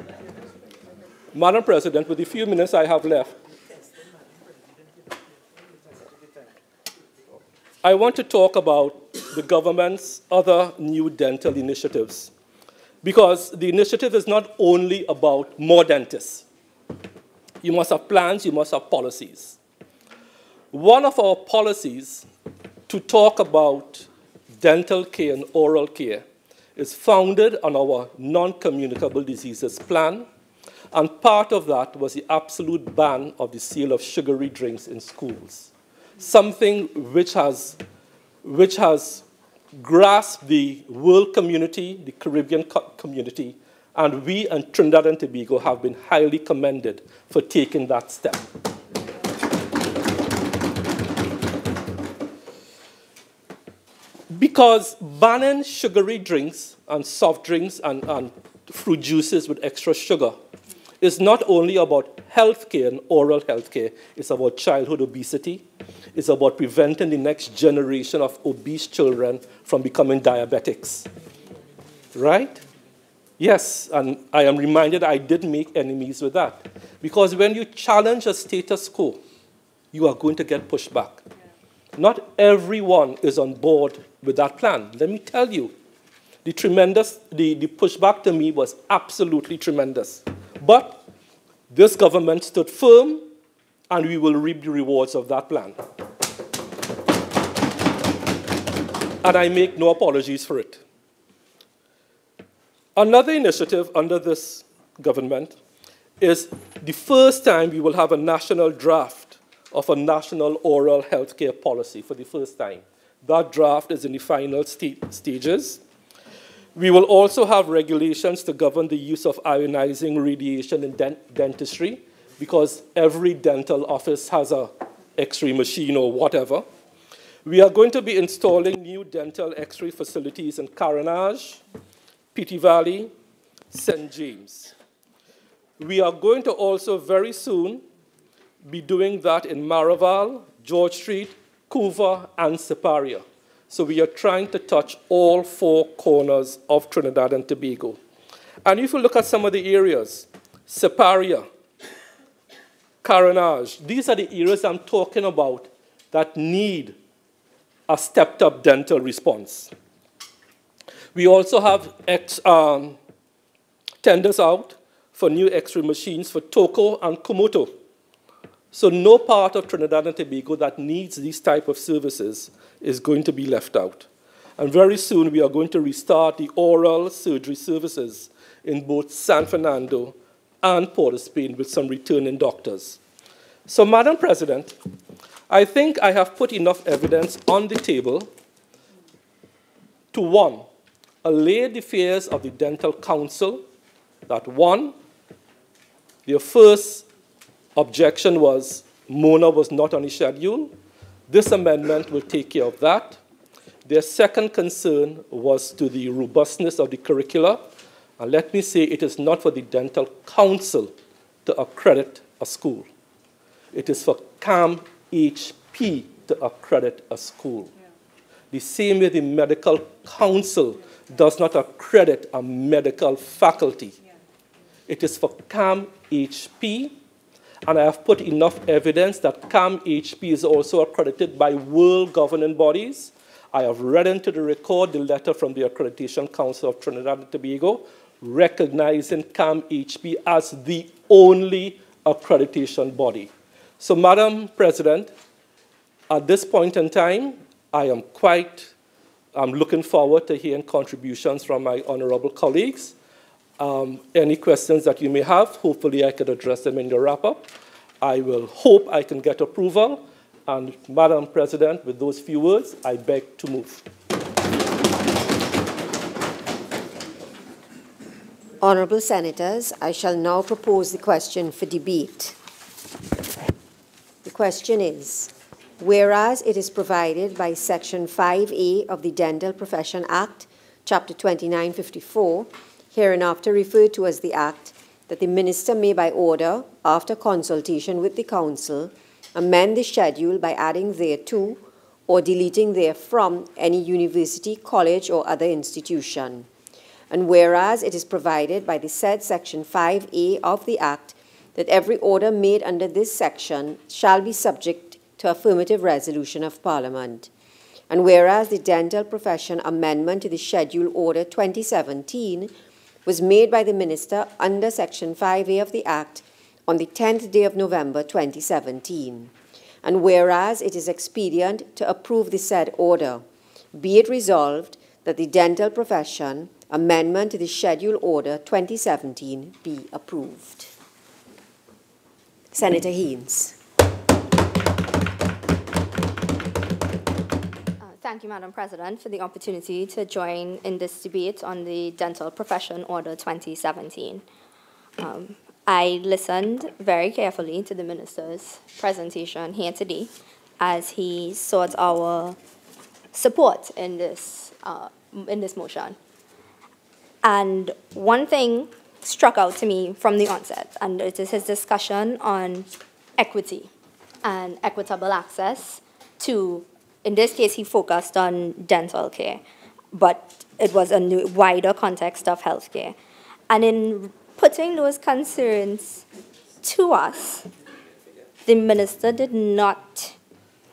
with the few minutes I have left, I want to talk about the government's other new dental initiatives, because the initiative is not only about more dentists. You must have plans, you must have policies. One of our policies to talk about dental care and oral care is founded on our non-communicable diseases plan, and part of that was the absolute ban of the sale of sugary drinks in schools, something which has grasped the world community, the Caribbean community, and we in Trinidad and Tobago have been highly commended for taking that step. Because banning sugary drinks and soft drinks and fruit juices with extra sugar is not only about health care and oral health care, it's about childhood obesity. It's about preventing the next generation of obese children from becoming diabetics. Right? Yes, and I am reminded I did make enemies with that. Because when you challenge a status quo, you are going to get pushed back. Not everyone is on board with that plan. Let me tell you, the pushback to me was absolutely tremendous. But this government stood firm, and we will reap the rewards of that plan. And I make no apologies for it. Another initiative under this government is the first time we will have a national draft of a national oral health care policy for the first time. That draft is in the final stages. We will also have regulations to govern the use of ionizing radiation in dentistry, because every dental office has an X-ray machine or whatever. We are going to be installing new dental X-ray facilities in Carenage, Petty Valley, St. James. We are going to also very soon be doing that in Maraval, George Street, Couva, and Siparia. So we are trying to touch all four corners of Trinidad and Tobago. And if you look at some of the areas, Siparia, Carenage, these are the areas I'm talking about that need a stepped-up dental response. We also have tenders out for new X-ray machines for Toko and Komoto. So no part of Trinidad and Tobago that needs these type of services is going to be left out. And very soon we are going to restart the oral surgery services in both San Fernando and Port of Spain with some returning doctors. So, Madam President, I think I have put enough evidence on the table to, one, allayed the fears of the Dental Council that, one, their first objection was Mona was not on the schedule. This amendment will take care of that. Their second concern was to the robustness of the curricula. And let me say, it is not for the Dental Council to accredit a school. It is for CAM-HP to accredit a school. The same way the Medical Council does not accredit a medical faculty. It is for CAM-HP, and I have put enough evidence that CAM-HP is also accredited by world governing bodies. I have read into the record the letter from the Accreditation Council of Trinidad and Tobago recognizing CAM-HP as the only accreditation body. So, Madam President, at this point in time, I'm looking forward to hearing contributions from my honorable colleagues. Any questions that you may have, hopefully I could address them in the wrap-up. I will hope I can get approval. And Madam President, with those few words, I beg to move. Honourable Senators, I shall now propose the question for debate. The question is, whereas it is provided by Section 5A of the Dental Profession Act, Chapter 2954, hereinafter referred to as the Act, that the Minister may by order, after consultation with the Council, amend the schedule by adding thereto or deleting therefrom any university, college, or other institution. And whereas it is provided by the said Section 5A of the Act that every order made under this section shall be subject to affirmative resolution of Parliament. And whereas the Dental Profession Amendment to the Schedule Order 2017 was made by the Minister under Section 5A of the Act on the 10th day of November 2017. And whereas it is expedient to approve the said order, be it resolved that the Dental Profession Amendment to the Schedule Order 2017 be approved. Senator Haynes. Thank you, Madam President, for the opportunity to join in this debate on the Dental Profession Order 2017. I listened very carefully to the Minister's presentation here today as he sought our support in this motion. And one thing struck out to me from the onset, and it is his discussion on equity and equitable access to, in this case, he focused on dental care, but it was a wider context of healthcare. And in putting those concerns to us, the Minister did not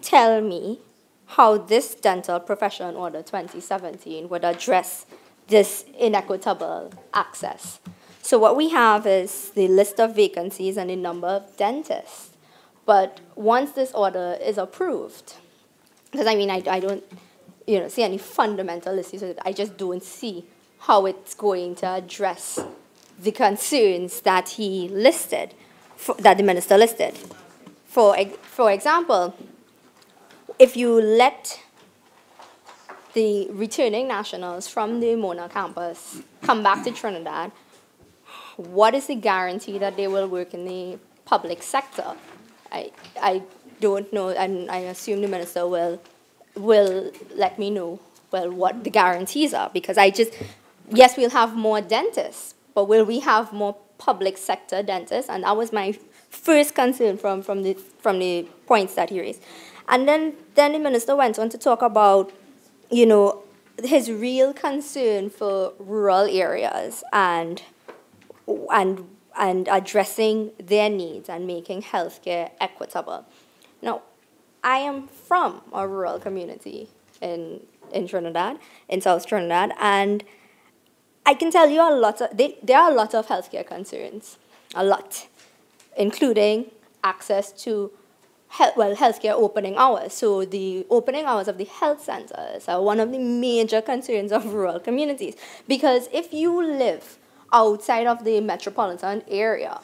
tell me how this Dental Profession Order 2017 would address this inequitable access. So what we have is the list of vacancies and the number of dentists. But once this order is approved, because I mean, I don't see any fundamental issues with it. I just don't see how it's going to address the concerns that he listed, that the Minister listed. For example, if you let the returning nationals from the Mona campus come back to Trinidad, what is the guarantee that they will work in the public sector? I don't know, and I assume the Minister will let me know, well, what the guarantees are, because yes, we'll have more dentists, but will we have more public sector dentists? And that was my first concern from the points that he raised. And then the Minister went on to talk about, his real concern for rural areas and addressing their needs and making healthcare equitable. Now, I am from a rural community in Trinidad, in South Trinidad, and I can tell you there are a lot of healthcare concerns, a lot, including access to healthcare opening hours. So the opening hours of the health centers are one of the major concerns of rural communities, because if you live outside of the metropolitan area,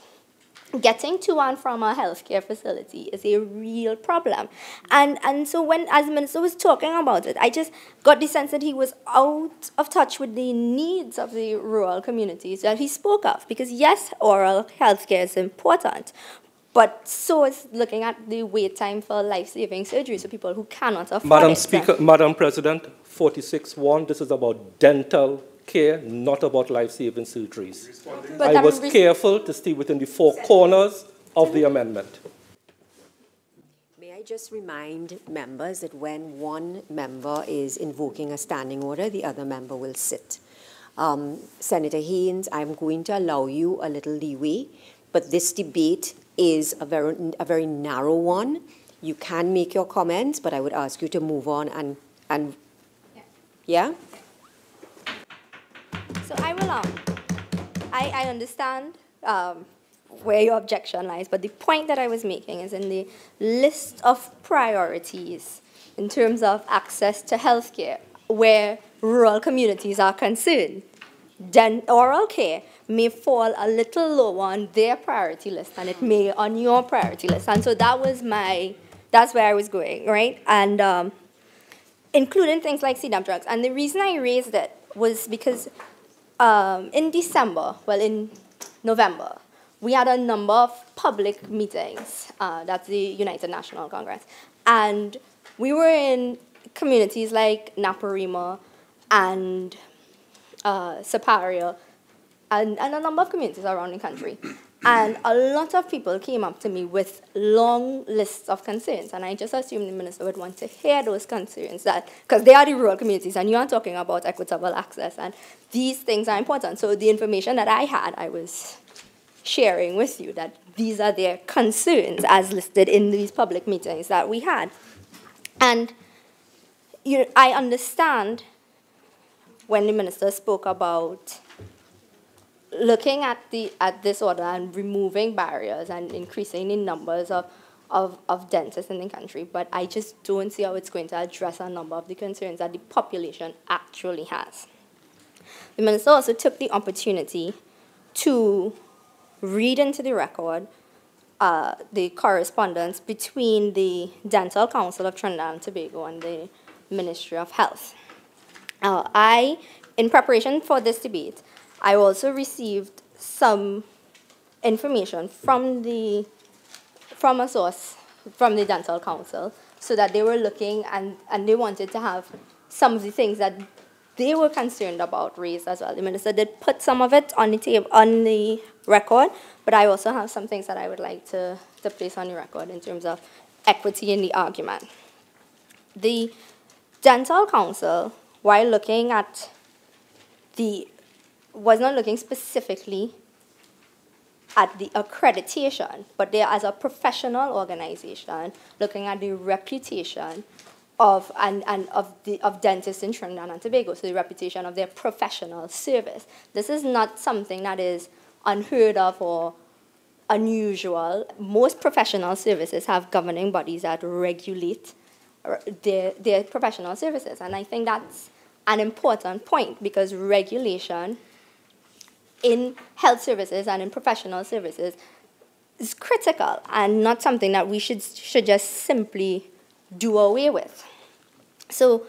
getting to and from a healthcare facility is a real problem. And so when, as the minister was talking about it, I just got the sense that he was out of touch with the needs of the rural communities that he spoke of. Because yes, oral healthcare is important, but so is looking at the wait time for life-saving surgeries for people who cannot afford Madam it. Speaker, Madam President, 46.1, this is about dental care, not about life-saving surgeries. But I was careful to stay within the four corners of the amendment. May I just remind members that when one member is invoking a standing order, the other member will sit. Senator Haynes, I'm going to allow you a little leeway, but this debate is a very narrow one. You can make your comments, but I would ask you to move on and yeah? So I will, I understand where your objection lies, but the point that I was making is in the list of priorities in terms of access to healthcare where rural communities are concerned, then oral care may fall a little lower on their priority list than it may on your priority list. And so that's where I was going, right? And including things like CDAM drugs. And the reason I raised it was because in November, we had a number of public meetings. That's the United National Congress. And we were in communities like Naparima and Siparia and a number of communities around the country. And a lot of people came up to me with long lists of concerns, and I just assumed the minister would want to hear those concerns, because they are the rural communities, and you are talking about equitable access, and these things are important. So the information that I had, I was sharing with you, that these are their concerns as listed in these public meetings that we had. And I understand when the minister spoke about looking at this order and removing barriers and increasing the numbers of dentists in the country, but I just don't see how it's going to address a number of the concerns that the population actually has. The minister also took the opportunity to read into the record the correspondence between the Dental Council of Trinidad and Tobago and the Ministry of Health. In preparation for this debate, I also received some information from a source from the Dental Council, so that they were looking and they wanted to have some of the things that they were concerned about raised as well. The minister did put some of it on the table, on the record, but I also have some things that I would like to place on the record in terms of equity in the argument. The Dental Council, while looking at was not looking specifically at the accreditation, but they are, as a professional organization, looking at the reputation of dentists in Trinidad and Tobago, so the reputation of their professional service. This is not something that is unheard of or unusual. Most professional services have governing bodies that regulate their professional services, and I think that's an important point, because regulation in health services and in professional services is critical and not something that we should just simply do away with. So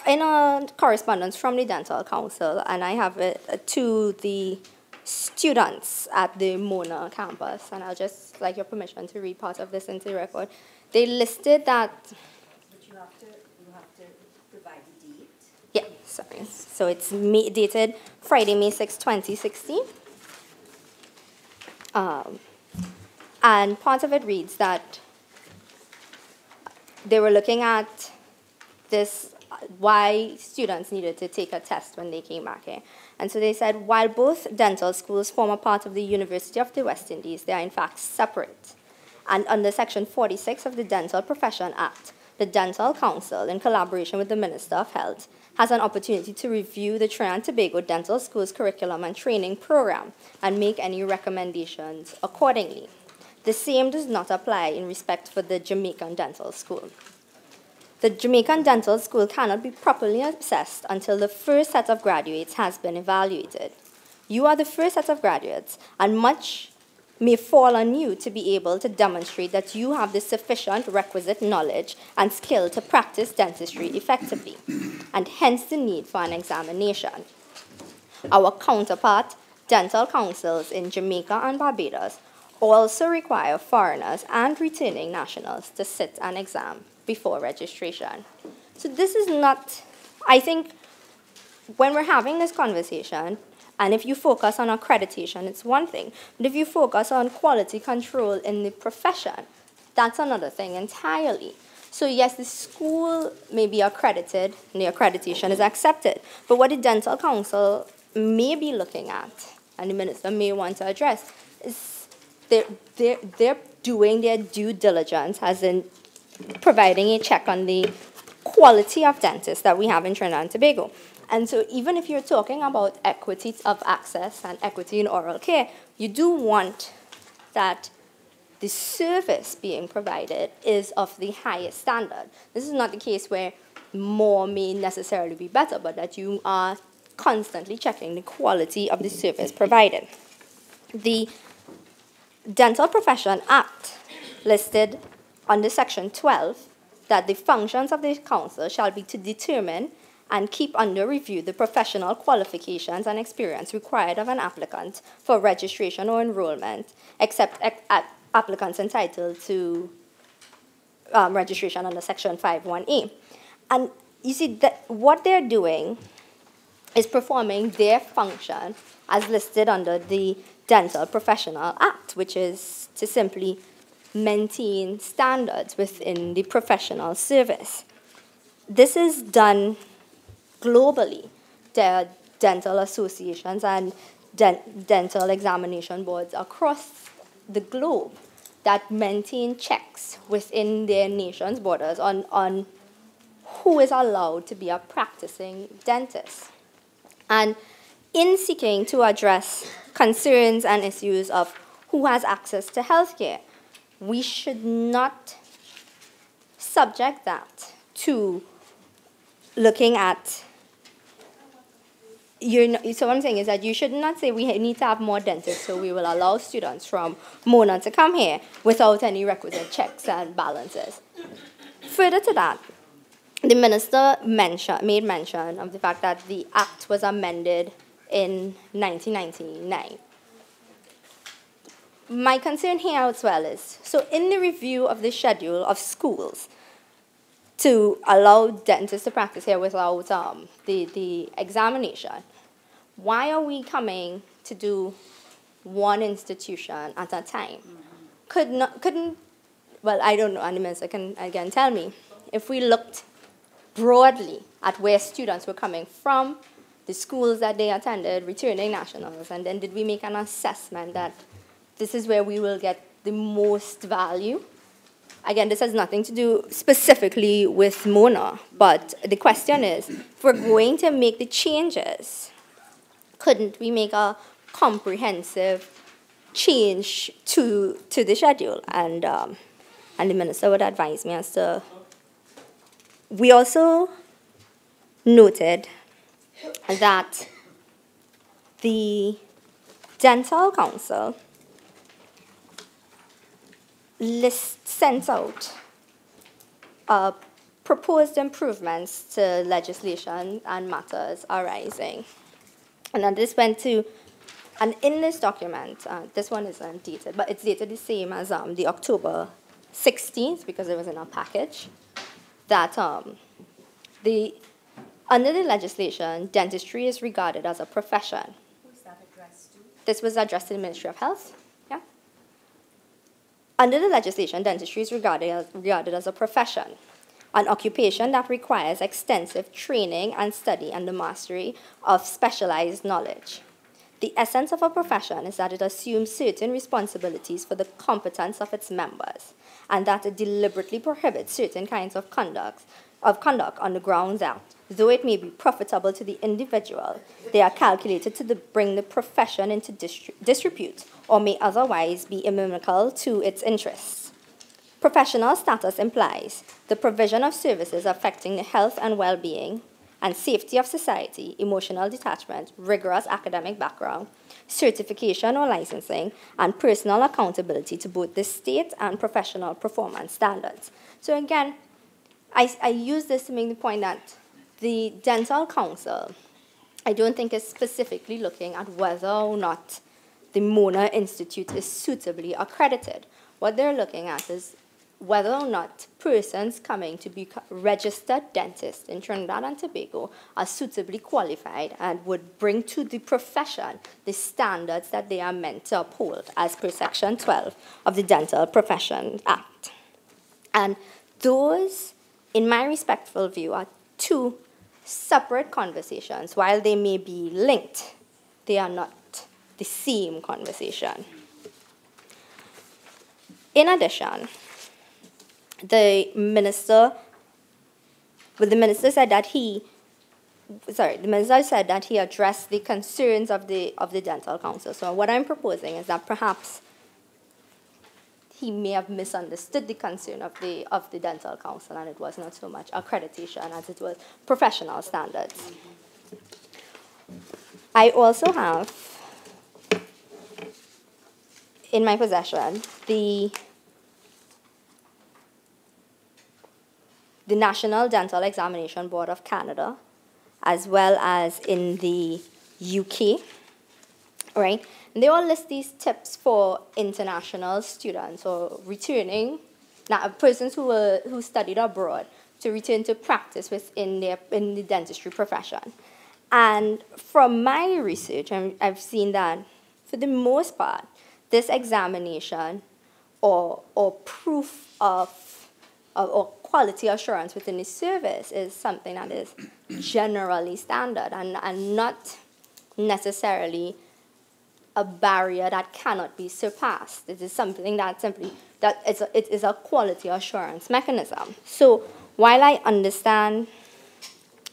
in a correspondence from the Dental Council, and I have it to the students at the Mona campus, and I'll just like your permission to read part of this into the record. They listed that... But you have to provide the date. Yeah, sorry. So it's dated Friday, May 6, 2016. And part of it reads that they were looking at this, why students needed to take a test when they came back here. And so they said, while both dental schools form a part of the University of the West Indies, they are in fact separate. And under Section 46 of the Dental Profession Act, the Dental Council, in collaboration with the Minister of Health, has an opportunity to review the Trinidad and Tobago Dental School's curriculum and training program and make any recommendations accordingly. The same does not apply in respect for the Jamaican Dental School. The Jamaican Dental School cannot be properly assessed until the first set of graduates has been evaluated. You are the first set of graduates, and much may fall on you to be able to demonstrate that you have the sufficient requisite knowledge and skill to practice dentistry effectively, and hence the need for an examination. Our counterpart dental councils in Jamaica and Barbados also require foreigners and returning nationals to sit an exam before registration. So this is not, I think, when we're having this conversation, and if you focus on accreditation, it's one thing. But if you focus on quality control in the profession, that's another thing entirely. So yes, the school may be accredited, and the accreditation is accepted. But what the Dental Council may be looking at, and the minister may want to address, is they're doing their due diligence, as in providing a check on the quality of dentists that we have in Trinidad and Tobago. And so even if you're talking about equity of access and equity in oral care, you do want that the service being provided is of the highest standard. This is not the case where more may necessarily be better, but that you are constantly checking the quality of the service provided. The Dental Profession Act listed under Section 12 that the functions of the council shall be to determine and keep under review the professional qualifications and experience required of an applicant for registration or enrollment, except applicants entitled to registration under Section 5(1)(a). And you see that what they're doing is performing their function as listed under the Dental Professional Act, which is to simply maintain standards within the professional service. This is done globally. There are dental associations and dental examination boards across the globe that maintain checks within their nation's borders on who is allowed to be a practicing dentist. And in seeking to address concerns and issues of who has access to healthcare, we should not subject that to looking at, so what I'm saying is that you should not say we need to have more dentists, so we will allow students from Mona to come here without any requisite checks and balances. Further to that, the minister made mention of the fact that the act was amended in 1999. My concern here as well is, so in the review of the schedule of schools to allow dentists to practice here without the examination, why are we coming to do one institution at a time? Well, I don't know, and the minister can again tell me, if we looked broadly at where students were coming from, the schools that they attended, returning nationals, and then did we make an assessment that this is where we will get the most value? Again, this has nothing to do specifically with Mona, but the question is, if we're going to make the changes, couldn't we make a comprehensive change to the schedule? And the minister would advise me as to. We also noted that the Dental Council sent out proposed improvements to legislation and matters arising. And then this went to, and in this document, this one isn't dated, but it's dated the same as the October 16th, because it was in our package, that under the legislation, dentistry is regarded as a profession. Who is that addressed to? This was addressed to the Ministry of Health. Yeah. Under the legislation, dentistry is regarded as a profession, an occupation that requires extensive training and study and the mastery of specialized knowledge. The essence of a profession is that it assumes certain responsibilities for the competence of its members, and that it deliberately prohibits certain kinds of conduct on the grounds that, though it may be profitable to the individual, they are calculated to bring the profession into disrepute or may otherwise be inimical to its interests. Professional status implies the provision of services affecting the health and well-being and safety of society, emotional detachment, rigorous academic background, certification or licensing, and personal accountability to both the state and professional performance standards. So again, I use this to make the point that the Dental Council, I don't think is specifically looking at whether or not the Mona Institute is suitably accredited. What they're looking at is whether or not persons coming to be registered dentists in Trinidad and Tobago are suitably qualified and would bring to the profession the standards that they are meant to uphold as per Section 12 of the Dental Professions Act. And those, in my respectful view, are two separate conversations. While they may be linked, they are not the same conversation. In addition, the minister said that he addressed the concerns of the Dental Council. So what I'm proposing is that perhaps he may have misunderstood the concern of the Dental Council, and it was not so much accreditation as it was professional standards. I also have in my possession the National Dental Examination Board of Canada, as well as in the UK, right? And they all list these tips for international students or returning, persons who studied abroad to return to practice in the dentistry profession. And from my research, I've seen that for the most part, this examination or proof or quality assurance within the service is something that is generally standard and not necessarily a barrier that cannot be surpassed. It is something that it is a quality assurance mechanism. So while I understand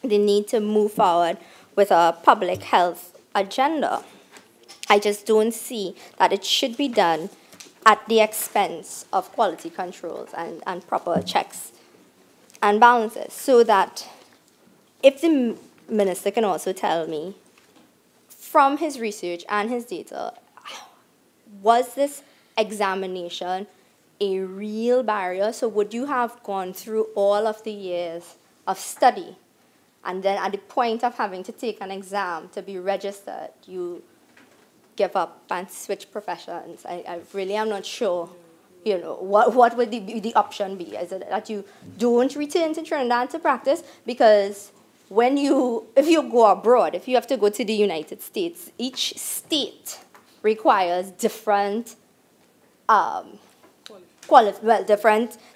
the need to move forward with a public health agenda, I just don't see that it should be done at the expense of quality controls and proper checks and balances. So that if the minister can also tell me from his research and his data, was this examination a real barrier? So would you have gone through all of the years of study, and then at the point of having to take an exam to be registered, you give up and switch professions? I really am not sure, what would the option be? Is it that you don't return to Trinidad to practice? Because if you go abroad, if you have to go to the United States, each state requires different, they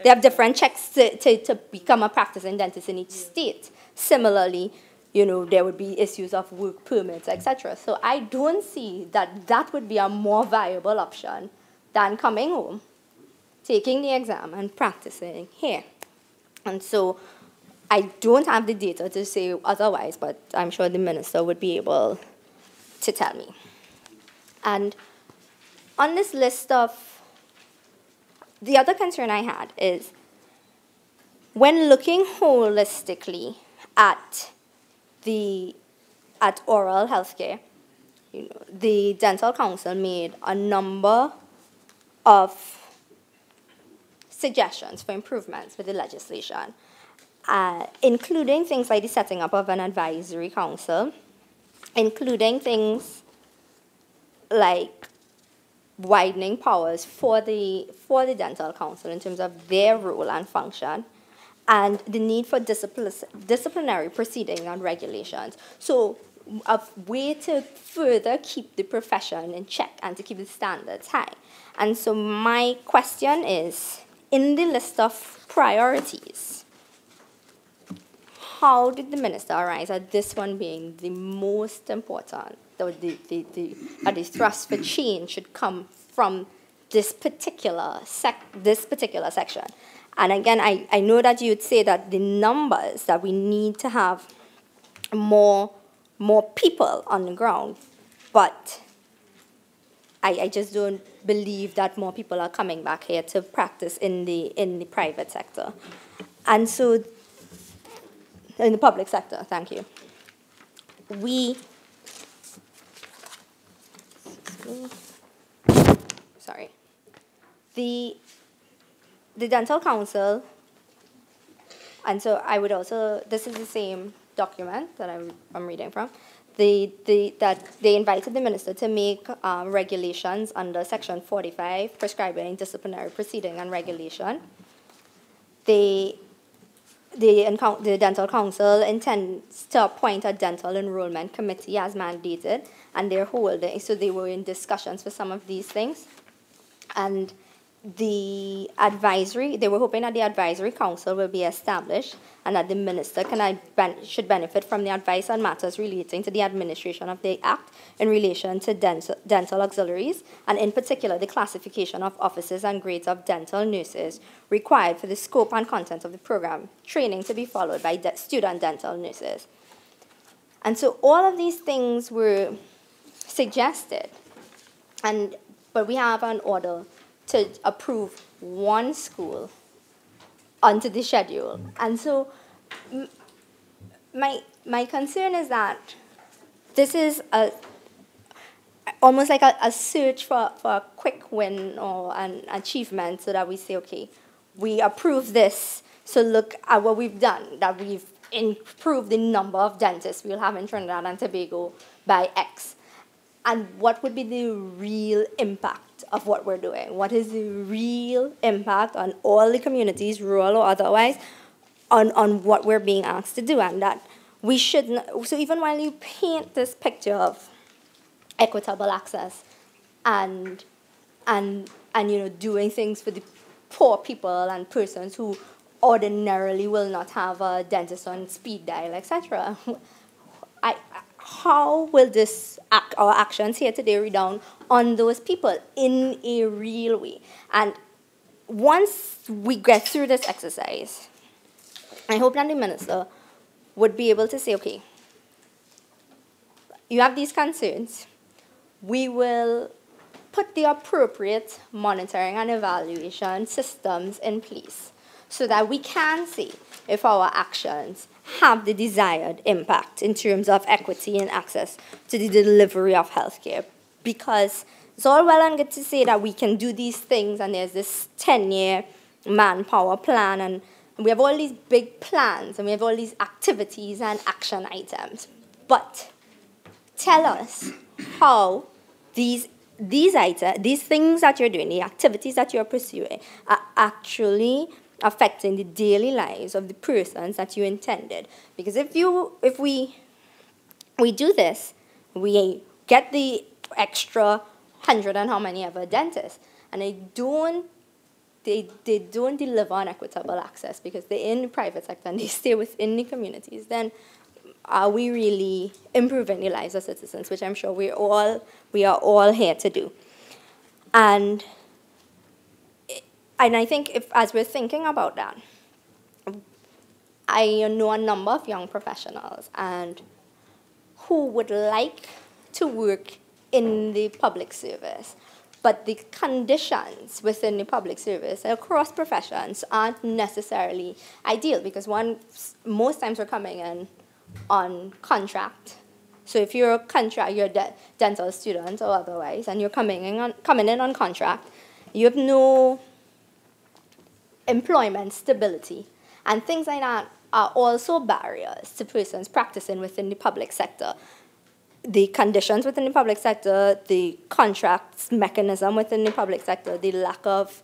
have different checks to become a practicing dentist in each state. Similarly, there would be issues of work permits, etc. So I don't see that would be a more viable option than coming home, taking the exam, and practicing here. And so I don't have the data to say otherwise, but I'm sure the minister would be able to tell me. And on this list of, the other concern I had is when looking holistically at oral healthcare, the Dental Council made a number of suggestions for improvements with the legislation, including things like the setting up of an advisory council, including things like widening powers for the Dental Council in terms of their role and function, and the need for disciplinary proceedings and regulations. So a way to further keep the profession in check and to keep the standards high. And so my question is, in the list of priorities, how did the minister arrive at this one being the most important, the thrust for change should come from this particular section? And again, I know that you would say that the numbers, that we need to have more people on the ground, but I just don't believe that more people are coming back here to practice in the private sector. And so in the public sector. Thank you. Sorry. The Dental Council, and so I would also, this is the same document that I'm reading from, that they invited the minister to make regulations under Section 45, prescribing disciplinary proceeding and regulation. The Dental Council intends to appoint a dental enrollment committee as mandated, and they're holding, so they were in discussions for some of these things. And the advisory, they were hoping that the advisory council will be established and that the minister should benefit from the advice on matters relating to the administration of the Act in relation to dental auxiliaries, and in particular the classification of offices and grades of dental nurses required for the scope and content of the program, training to be followed by student dental nurses. And so all of these things were suggested, but we have an order to approve one school onto the schedule. And so my concern is that this is almost like a search for a quick win or an achievement, so that we say, okay, we approve this, so look at what we've done, that we've improved the number of dentists we'll have in Trinidad and Tobago by X. And what would be the real impact of what we're doing? What is the real impact on all the communities, rural or otherwise, on what we're being asked to do? And that we shouldn't, so even while you paint this picture of equitable access and doing things for the poor people and persons who ordinarily will not have a dentist on speed dial, etc., how will our actions here today redound on those people in a real way? And once we get through this exercise, I hope that the minister would be able to say, okay, you have these concerns, we will put the appropriate monitoring and evaluation systems in place so that we can see if our actions have the desired impact in terms of equity and access to the delivery of healthcare. Because it's all well and good to say that we can do these things and there's this 10-year manpower plan and we have all these big plans and we have all these activities and action items. But tell us how these things that you're doing, the activities that you're pursuing, are actually affecting the daily lives of the persons that you intended. Because if we do this, we get the extra 100 and how many ever dentists, and they don't deliver on equitable access because they're in the private sector and they stay within the communities, then are we really improving the lives of citizens, which I'm sure we are all here to do. And I think as we're thinking about that, I know a number of young professionals and who would like to work in the public service, but the conditions within the public service across professions aren't necessarily ideal because most times we're coming in on contract. So if you're you're a dental student or otherwise, and you're coming in on contract, you have no employment stability, and things like that are also barriers to persons practicing within the public sector. The conditions within the public sector, the contracts mechanism within the public sector, the lack of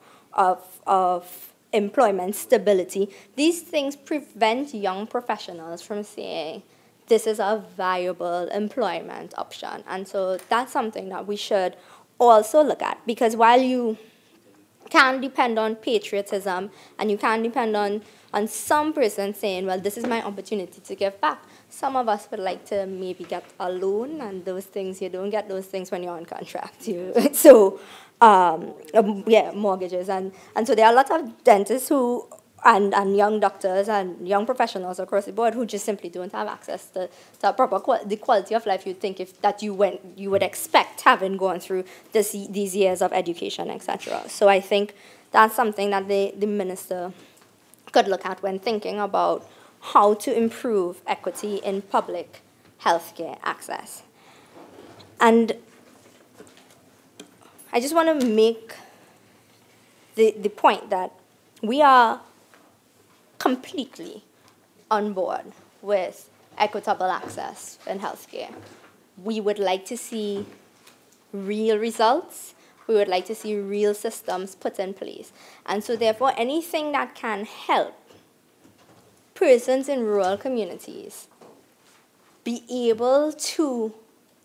employment stability, these things prevent young professionals from saying, this is a viable employment option. And so that's something that we should also look at, because while you can depend on patriotism and you can depend on some person saying, well, this is my opportunity to give back, some of us would like to maybe get a loan, and those things, you don't get those things when you're on contract. Mortgages. And so there are a lot of dentists who, and young doctors and young professionals across the board who just simply don't have access to the quality of life you'd think you would expect having gone through these years of education, etc. So I think that's something that the minister could look at when thinking about how to improve equity in public healthcare access. And I just want to make the point that we are completely on board with equitable access in healthcare. We would like to see real results. We would like to see real systems put in place. And so therefore, anything that can help persons in rural communities be able to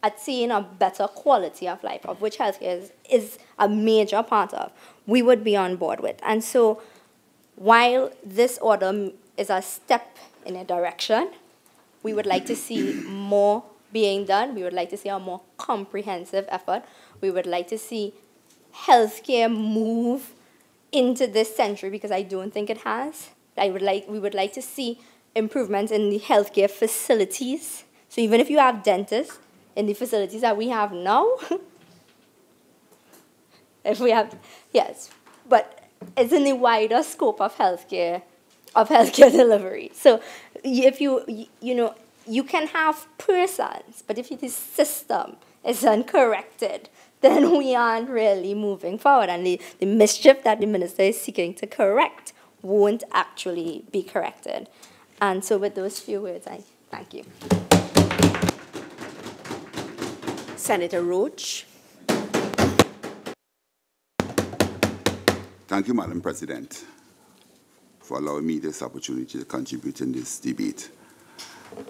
attain a better quality of life, of which healthcare is a major part of, we would be on board with. And so while this order is a step in a direction, we would like to see more being done. We would like to see a more comprehensive effort. We would like to see healthcare move into this century, because I don't think it has. We would like to see improvements in the healthcare facilities. So even if you have dentists in the facilities that we have now, yes, but it's in the wider scope of healthcare delivery. So if you can have persons, but if the system is uncorrected, then we aren't really moving forward. And the mischief that the minister is seeking to correct won't actually be corrected. And so with those few words, I thank you. Senator Roach. Thank you, Madam President, for allowing me this opportunity to contribute in this debate.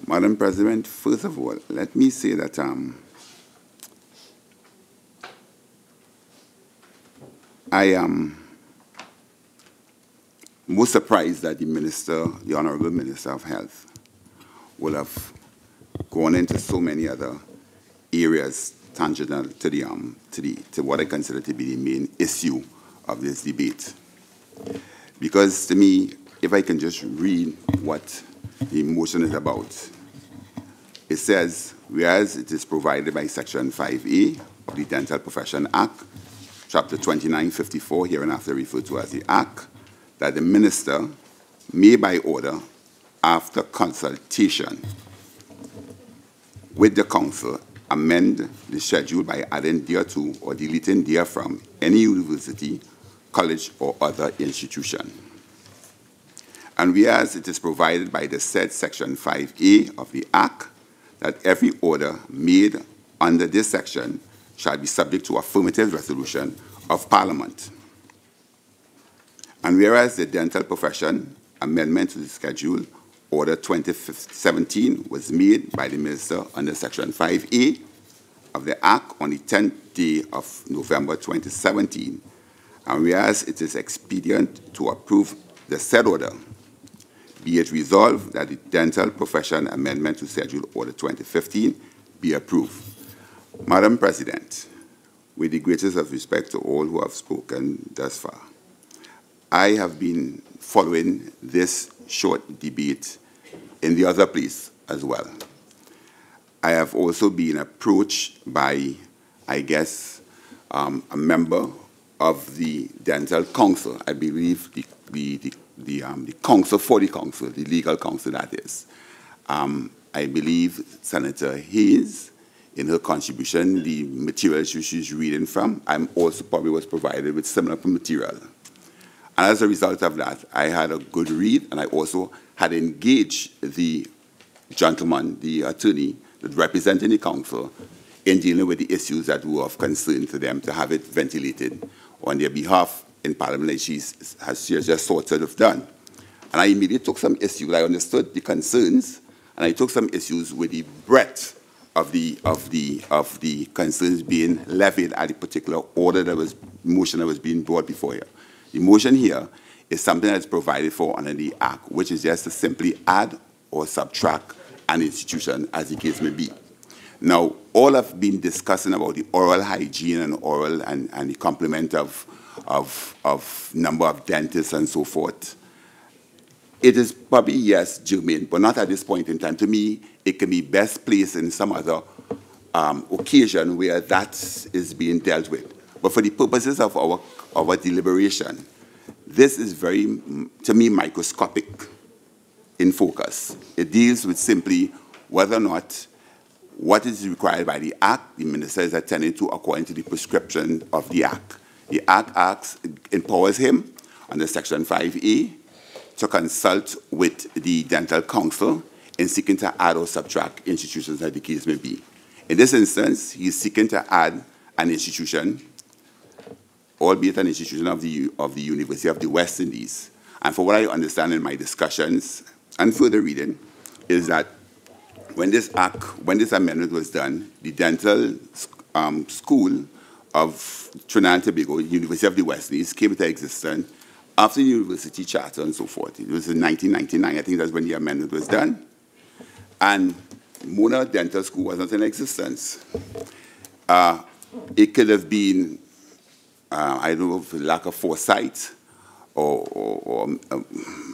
Madam President, first of all, let me say that I am most surprised that the Honorable Minister of Health, will have gone into so many other areas tangential to what I consider to be the main issue of this debate. Because to me, if I can just read what the motion is about, it says, whereas it is provided by Section 5A of the Dental Profession Act, Chapter 2954, hereinafter referred to as the Act, that the Minister may by order, after consultation with the Council, amend the schedule by adding thereto or deleting therefrom any university, college, or other institution. And whereas it is provided by the said Section 5A of the Act that every order made under this section shall be subject to affirmative resolution of Parliament. And whereas the Dental Profession Amendment to the Schedule, Order 2017, was made by the Minister under Section 5A of the Act on the 10th day of November 2017, and whereas it is expedient to approve the said order, be it resolved that the Dental Profession Amendment to Schedule Order 2015 be approved. Madam President, with the greatest of respect to all who have spoken thus far, I have been following this short debate in the other place as well. I have also been approached by, I guess, a member of the Dental Council. I believe the council for the council, the legal council that is. I believe Senator Haynes, in her contribution, the material she's reading from, I'm also probably was provided with similar material. And as a result of that, I had a good read, and I also had engaged the gentleman, the attorney, that representing the council in dealing with the issues that were of concern to them, to have it ventilated on their behalf in Parliament, like she has just sort of done. And I immediately took some issues. I understood the concerns, and I took some issues with the breadth of the concerns being levied at the particular order that was motion that was being brought before you. The motion here is something that's provided for under the Act, which is just to simply add or subtract an institution, as the case may be. Now, all I've been discussing about the oral hygiene and oral and the complement of number of dentists and so forth, it is probably, yes, germane, but not at this point in time. To me, it can be best placed in some other occasion where that is being dealt with. But for the purposes of our deliberation, this is very, to me, microscopic. in focus. It deals with simply whether or not what is required by the Act, the Minister is attending to according to the prescription of the Act. The Act empowers him under Section 5A to consult with the Dental Council in seeking to add or subtract institutions as the case may be. In this instance, he is seeking to add an institution, albeit an institution of the University of the West Indies. And for what I understand in my discussions and further reading, is that when this amendment was done, the dental school of Trinidad and Tobago, University of the West Indies, came into existence after the university charter and so forth. It was in 1999, I think that's when the amendment was done. And Mona Dental School was not in existence. It could have been, I don't know, for lack of foresight or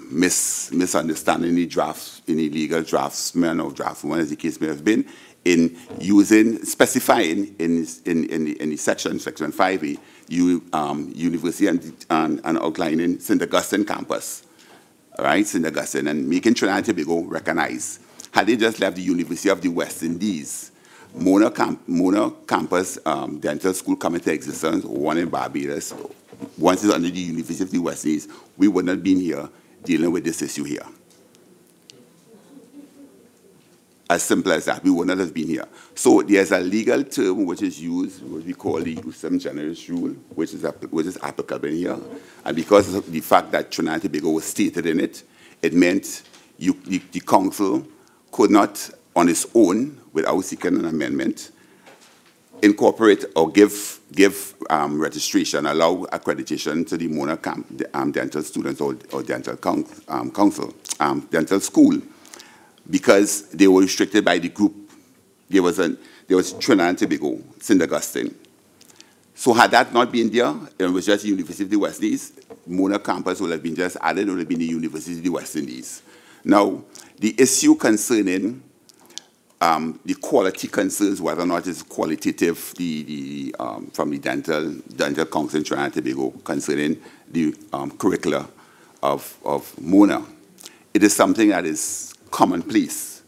misunderstanding any legal draftsman or draftswoman, as the case may have been, in specifying in the section 5A, university and outlining St. Augustine campus, all right, St. Augustine, and making Trinidad and Tobago recognize. Had they just left the University of the West Indies, Mona Campus Dental School come into existence, one in Barbados. Once it's under the University of the West Indies, we would not have been here dealing with this issue here. As simple as that, we would not have been here. So there's a legal term which is used, what we call the Usum Generis Rule, which is applicable in here. And because of the fact that Trinidad and Tobago was stated in it, it meant the council could not, on its own, without seeking an amendment, incorporate or give registration, allow accreditation to the Mona dental students or dental council, dental school, because they were restricted by the group. There was Trinidad and Tobago, St. Augustine. So had that not been there, it was just the University of the West Indies, Mona campus would have been just added, it would have been the University of the West Indies. Now, the issue concerning the quality concerns, whether or not it's qualitative, from the dental council in Trinidad and Tobago concerning the curricula of Mona. It is something that is commonplace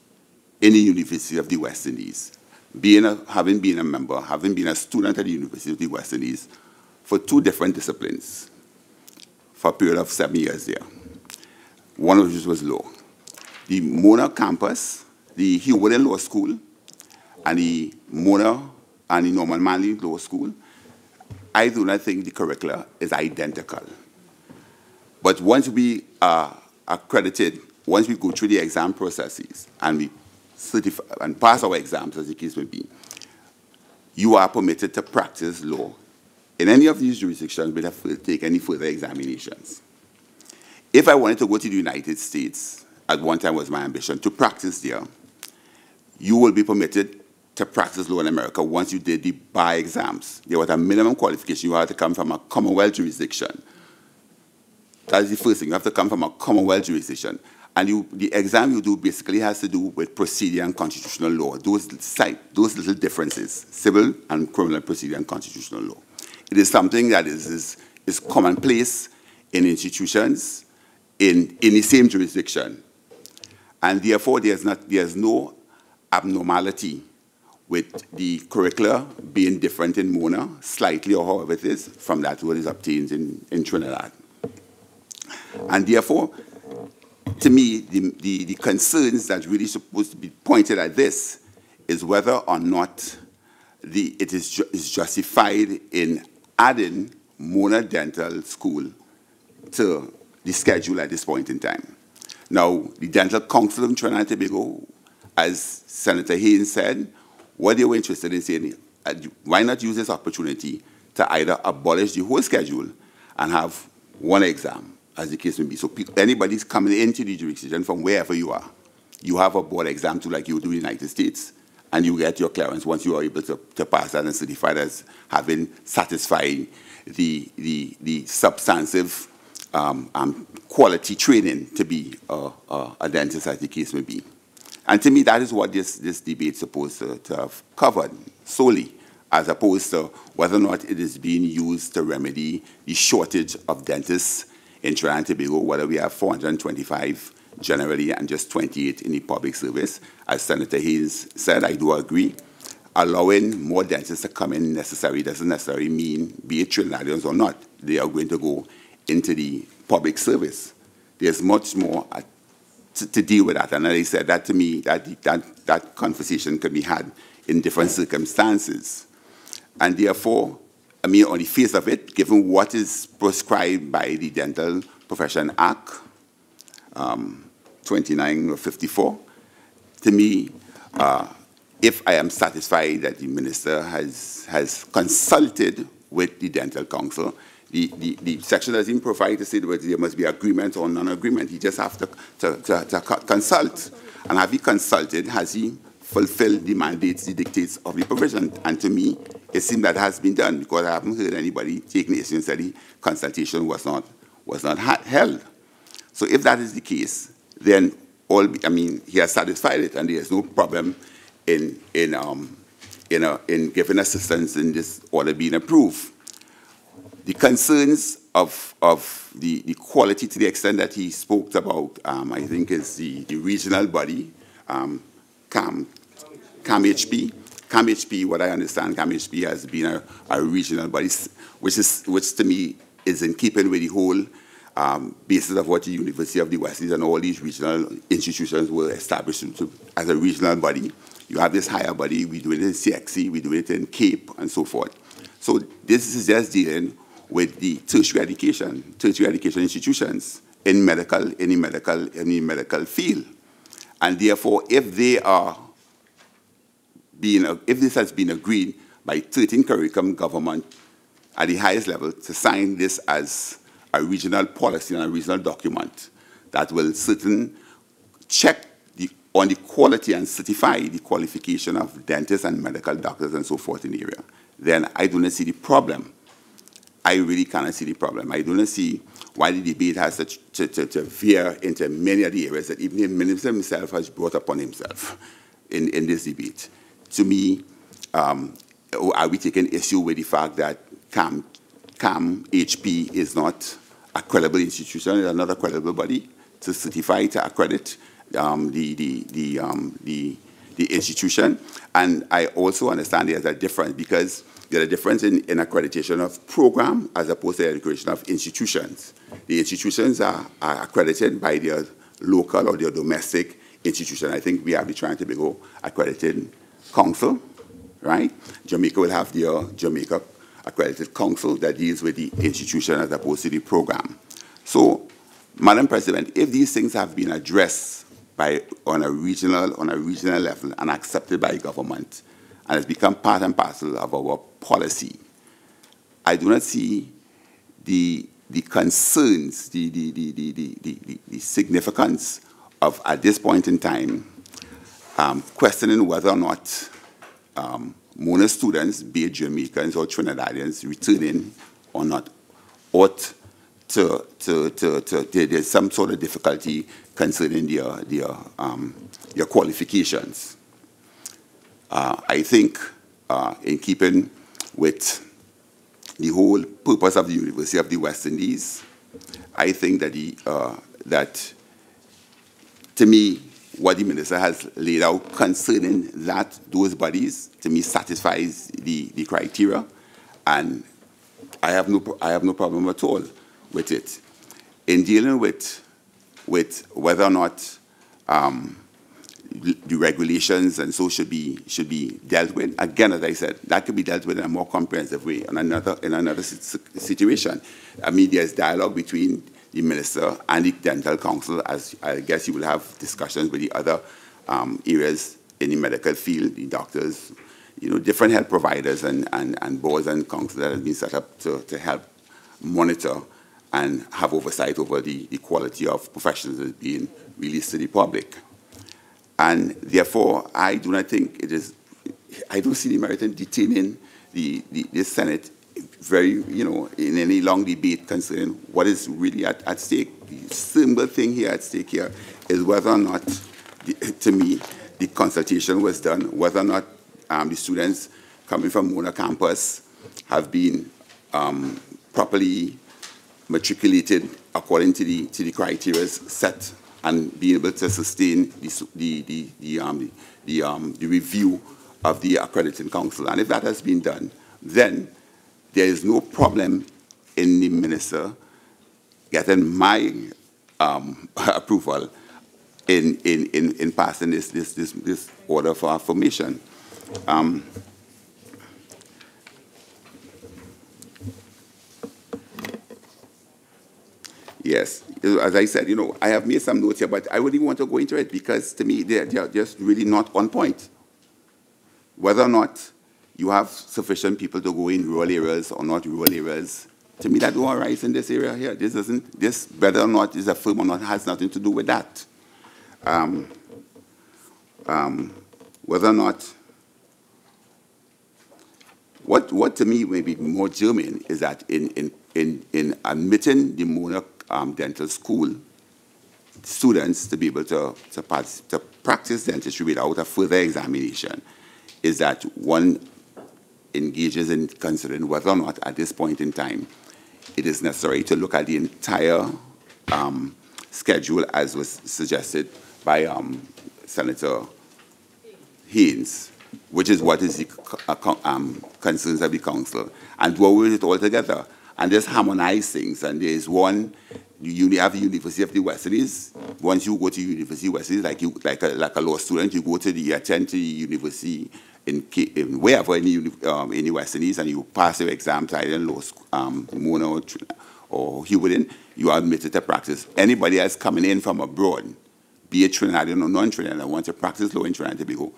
in the University of the West Indies. Having been a member, having been a student at the University of the West Indies for 2 different disciplines for a period of 7 years there. One of which was law. The Mona campus, the Heward Law School, and the Mona and the Norman Manley Law School, I do not think the curricula is identical. But once we are accredited, once we go through the exam processes and we certify and pass our exams, as the case may be, you are permitted to practice law in any of these jurisdictions without take any further examinations. If I wanted to go to the United States, at one time was my ambition, to practice there, you will be permitted to practice law in America once you did the bar exams. There was a minimum qualification. You had to come from a Commonwealth jurisdiction. That is the first thing. You have to come from a Commonwealth jurisdiction. And the exam you do basically has to do with procedure and constitutional law, those little differences, civil and criminal procedure and constitutional law. It is something that is commonplace in institutions in the same jurisdiction. And therefore, there's no abnormality with the curricula being different in Mona, slightly or however it is, from that what is obtained in Trinidad. And therefore, to me, the concerns that really supposed to be pointed at this is whether or not it is justified in adding Mona Dental School to the schedule at this point in time. Now, the Dental Council of Trinidad and Tobago, as Senator Haynes said, what they were interested in saying, why not use this opportunity to either abolish the whole schedule and have one exam, as the case may be. So anybody's coming into the jurisdiction from wherever you are, you have a board exam too, like you do in the United States, and you get your clearance once you are able to pass that and certified as having satisfied the substantive quality training to be a dentist, as the case may be. And to me, that is what this debate is supposed to have covered solely, as opposed to whether or not it is being used to remedy the shortage of dentists in Trinidad and Tobago, whether we have 425 generally and just 28 in the public service. As Senator Haynes said, I do agree. Allowing more dentists to come in doesn't necessarily mean, be it Trinidadians or not, they are going to go into the public service. There's much more to deal with that. And as I said, that to me, that conversation can be had in different circumstances. And therefore, I mean, on the face of it, given what is prescribed by the Dental Profession Act, 29 or 54, to me, if I am satisfied that the minister has consulted with the Dental Council, the section doesn't provide to say that there must be agreement or non-agreement. He just has to consult. And have he consulted, has he fulfilled the mandates, the dictates of the provision? And to me, it seems that has been done, because I haven't heard anybody taking issue and say the consultation was not held. So if that is the case, then he has satisfied it, and there is no problem in giving assistance in this order being approved. The concerns of the quality, to the extent that he spoke about, I think is the regional body, CAMHP. CAMHP, what I understand, CAMHP has been a regional body, which to me is in keeping with the whole basis of what the University of the West Indies and all these regional institutions were established as a regional body. You have this higher body, we do it in CXC, we do it in Cape, and so forth. So this is just dealing with the tertiary education institutions in the medical field. And therefore, if this has been agreed by 13 curriculum government at the highest level to sign this as a regional policy and a regional document that will certainly check on the quality and certify the qualification of dentists and medical doctors and so forth in the area, then I do not see the problem. I really cannot see the problem. I do not see why the debate has to veer into many of the areas that even the minister himself has brought upon himself in this debate. To me, are we taking issue with the fact that CAMHP is not a credible institution, it's not a credible body to certify, to accredit the institution? And I also understand there's a difference, because there's a difference in accreditation of program as opposed to accreditation of institutions. The institutions are accredited by their local or their domestic institution. I think we have the Trinidad and Tobago Accredited Council, right? Jamaica will have their Jamaica Accredited Council that deals with the institution as opposed to the program. So, Madam President, if these things have been addressed on a regional level and accepted by government, and has become part and parcel of our policy, I do not see the concerns, the significance of, at this point in time, questioning whether or not Mona students, be it Jamaicans or Trinidadians, returning or not, ought there's some sort of difficulty concerning their qualifications. I think in keeping with the whole purpose of the University of the West Indies, I think that that to me, what the minister has laid out concerning those bodies, to me, satisfies the criteria, and I have no problem at all with it. In dealing with whether or not the regulations and so should be dealt with, again, as I said, that could be dealt with in a more comprehensive way in another situation. I mean, there's dialogue between the minister and the Dental Council, as I guess you will have discussions with the other areas in the medical field, the doctors, different health providers and boards and councils that have been set up to help monitor and have oversight over the quality of professions that are being released to the public. And therefore, I do not think I don't see the merit in detaining the Senate in any long debate concerning what is really at stake. The simple thing here at stake here is whether or not, to me, the consultation was done, whether or not the students coming from Mona campus have been properly matriculated according to the criteria set and being able to sustain the review of the accrediting council. And if that has been done, then there is no problem in the minister getting my approval in passing this order for affirmation. Yes, as I said, I have made some notes here, but I wouldn't even want to go into it because to me, they're just really not on point. Whether or not you have sufficient people to go in rural areas or not rural areas, to me, that don't arise in this area here. This whether or not is a firm or not has nothing to do with that. Whether or not, what to me may be more germane is that in admitting the Mona Dental School students to be able to practice dentistry without a further examination, is that one engages in considering whether or not at this point in time it is necessary to look at the entire schedule as was suggested by Senator Haynes, which is what is the concerns of the council, and do away with it altogether and just harmonize things. And there is one, you have the University of the West Indies. Once you go to University of the West Indies, like a law student, you go to attend to the university in wherever in the West Indies, and you pass your exams either in law school, Mona or Hewitton, you are admitted to practice. Anybody else coming in from abroad, be it Trinidadian or non-Trinidadian, that wants to practice law in Trinidad and Tobago,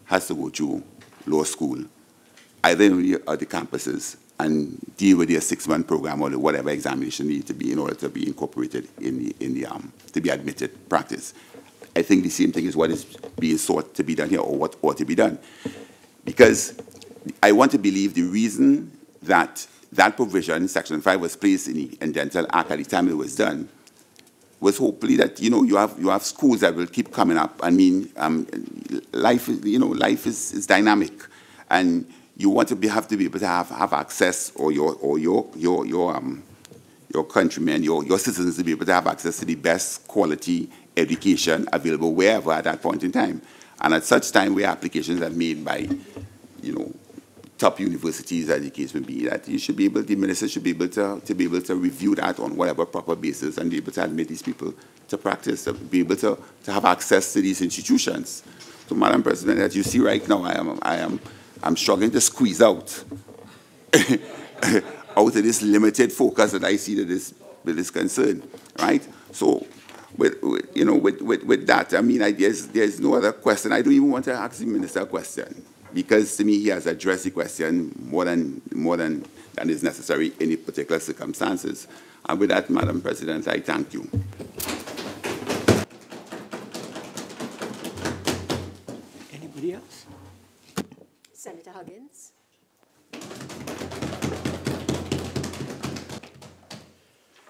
has to go to law school, either in the campuses, and deal with their 6-month program or whatever examination needs to be in order to be incorporated in the to be admitted practice. I think the same thing is what is being sought to be done here, or what ought to be done. Because I want to believe the reason that that provision, Section 5, was placed in the Dental Act at the time it was done, was hopefully that you have schools that will keep coming up. I mean, life is dynamic, and you want to have to be able to have access, or your countrymen, your citizens to be able to have access to the best quality education available wherever at that point in time. And at such time where applications are made by, top universities, as the case may be, that you should be able, the minister should be able to review that on whatever proper basis and be able to admit these people to practice, to be able to have access to these institutions. So, Madam President, as you see right now, I'm struggling to squeeze out out of this limited focus that I see to this concern, right? So, with that, I mean, there's no other question. I don't even want to ask the minister a question, because to me he has addressed the question more than is necessary in any particular circumstances. And with that, Madam President, I thank you. Anybody else? Senator Huggins.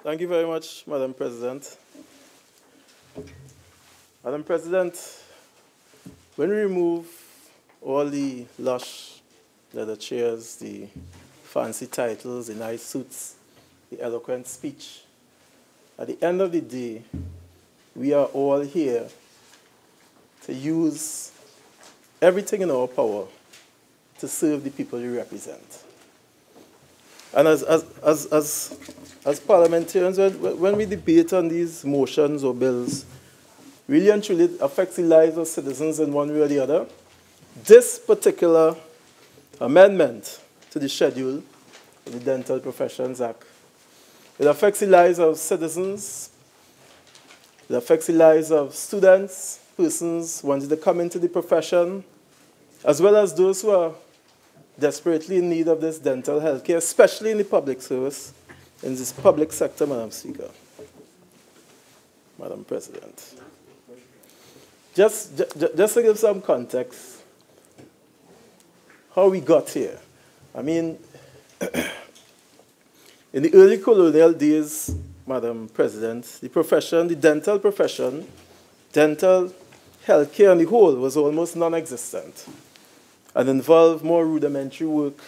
Thank you very much, Madam President. Madam President, when we remove all the lush leather chairs, the fancy titles, the nice suits, the eloquent speech, at the end of the day, we are all here to use everything in our power to serve the people we represent. And as parliamentarians, when we debate on these motions or bills, really and truly it affects the lives of citizens in one way or the other. This particular amendment to the schedule of the Dental Professions Act, it affects the lives of citizens, it affects the lives of students, persons wanting to come into the profession, as well as those who are desperately in need of this dental health care, especially in the public service, in this public sector, Madam Speaker. Madam President. Just to give some context, how we got here. I mean, in the early colonial days, Madam President, the profession, the dental profession, dental healthcare on the whole was almost non-existent and involved more rudimentary work,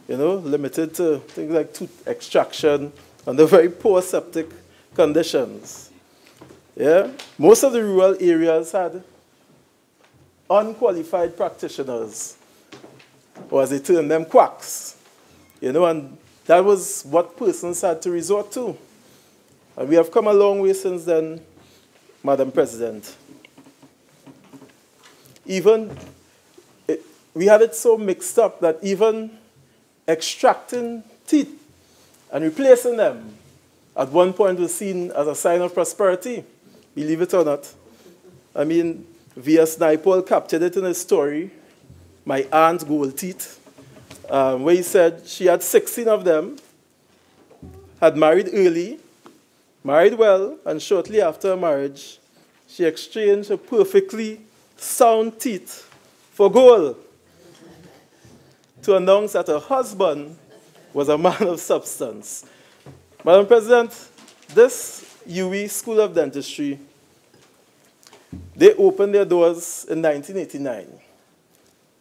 limited to things like tooth extraction under very poor septic conditions. Yeah? Most of the rural areas had unqualified practitioners, or as they term them, quacks. You know, and that was what persons had to resort to. And we have come a long way since then, Madam President. Even, we had it so mixed up that even extracting teeth and replacing them at one point was seen as a sign of prosperity, believe it or not. I mean, V.S. Naipaul captured it in his story, My Aunt's Gold Teeth, where he said she had 16 of them, had married early, married well, and shortly after her marriage, she exchanged her perfectly sound teeth for gold to announce that her husband was a man of substance. Madam President, this UE School of Dentistry, they opened their doors in 1989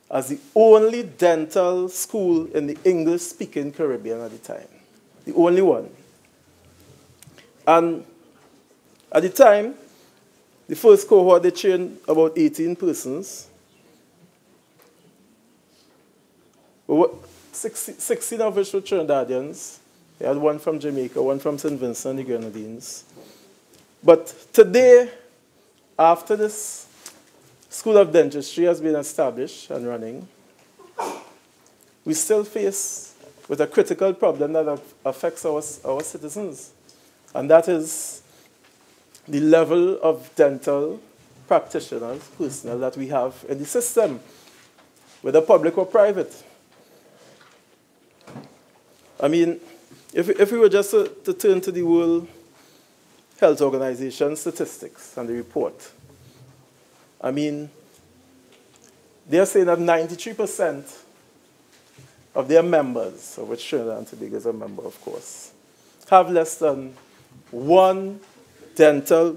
as the only dental school in the English-speaking Caribbean at the time, the only one. And at the time, the first cohort, they trained about 18 persons. 16 of which were Trinidadians. They had one from Jamaica, one from St. Vincent and the Grenadines. But today, after this School of Dentistry has been established and running, we still face with a critical problem that affects our citizens. And that is the level of dental practitioners, personnel that we have in the system, whether public or private. I mean, if we were just to turn to the World Health Organization statistics and the report, I mean, they're saying that 93% of their members, of which Trinidad and Tobago is a member, of course, have less than one dentistry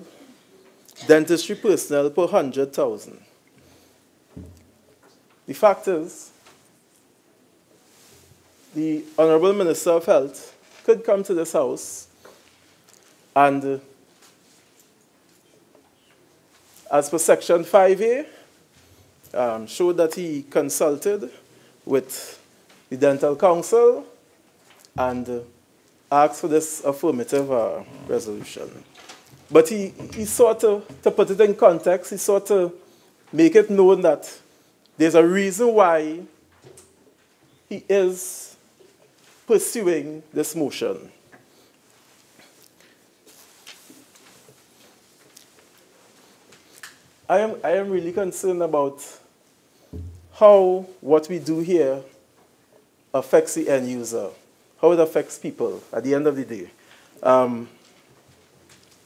personnel per 100,000. The fact is, the Honorable Minister of Health could come to this House and, as per Section 5A, showed that he consulted with the Dental Council and asked for this affirmative resolution. But he sought to put it in context. He sought to make it known that there's a reason why he is pursuing this motion. I am really concerned about how what we do here affects the end user, how it affects people at the end of the day.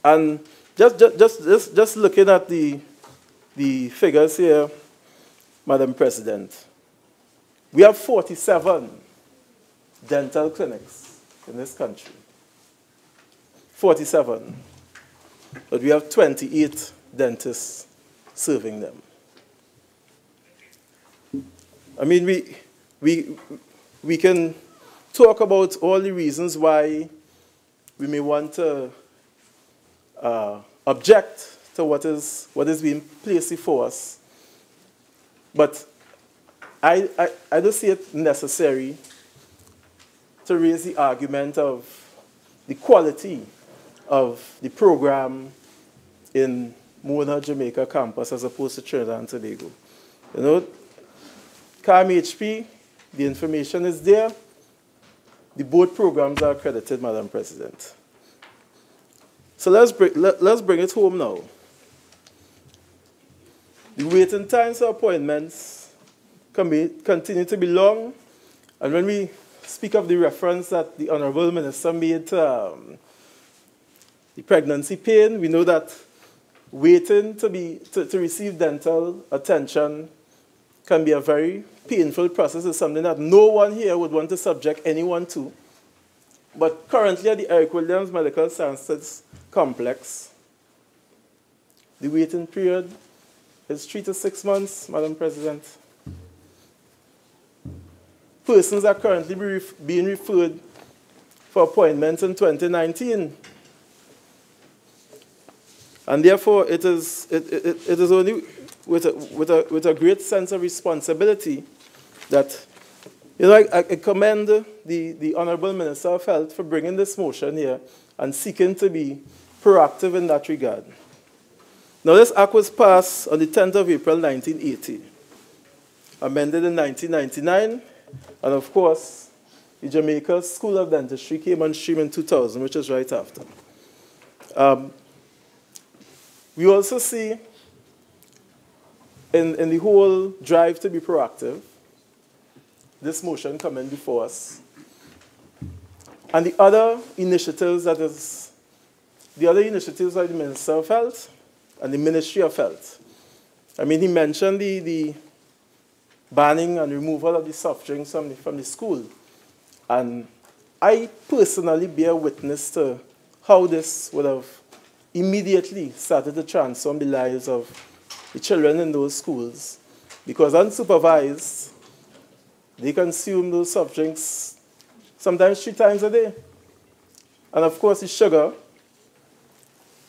And just looking at the figures here, Madam President, we have 47 dental clinics in this country. 47. But we have 28 dentists serving them. I mean, we can talk about all the reasons why we may want to object to what is being placed before us. But I don't see it necessary to raise the argument of the quality of the program in Mona, Jamaica campus as opposed to Trinidad and Tobago. You know, CAMHP, the information is there. The both programs are accredited, Madam President. So let's bring it home now. The waiting times for appointments continue to be long. And when we speak of the reference that the Honorable Minister made to the pregnancy pain, we know that waiting to receive dental attention can be a very painful process. It's something that no one here would want to subject anyone to. But currently at the Eric Williams Medical Sciences Complex, the waiting period is 3 to 6 months, Madam President. Persons are currently being referred for appointments in 2019. And therefore, it is only with a great sense of responsibility that, you know, I commend the Honorable Minister of Health for bringing this motion here and seeking to be proactive in that regard. Now, this act was passed on the 10th of April, 1980, amended in 1999, and of course, the Jamaica School of Dentistry came on stream in 2000, which is right after. We also see in the whole drive to be proactive, this motion coming before us. And the other initiatives are the Minister of Health and the Ministry of Health. I mean, he mentioned the banning and removal of the soft drinks from the school. And I personally bear witness to how this would have immediately started to transform the lives of the children in those schools. Because unsupervised, they consume those soft drinks sometimes 3 times a day. And of course, the sugar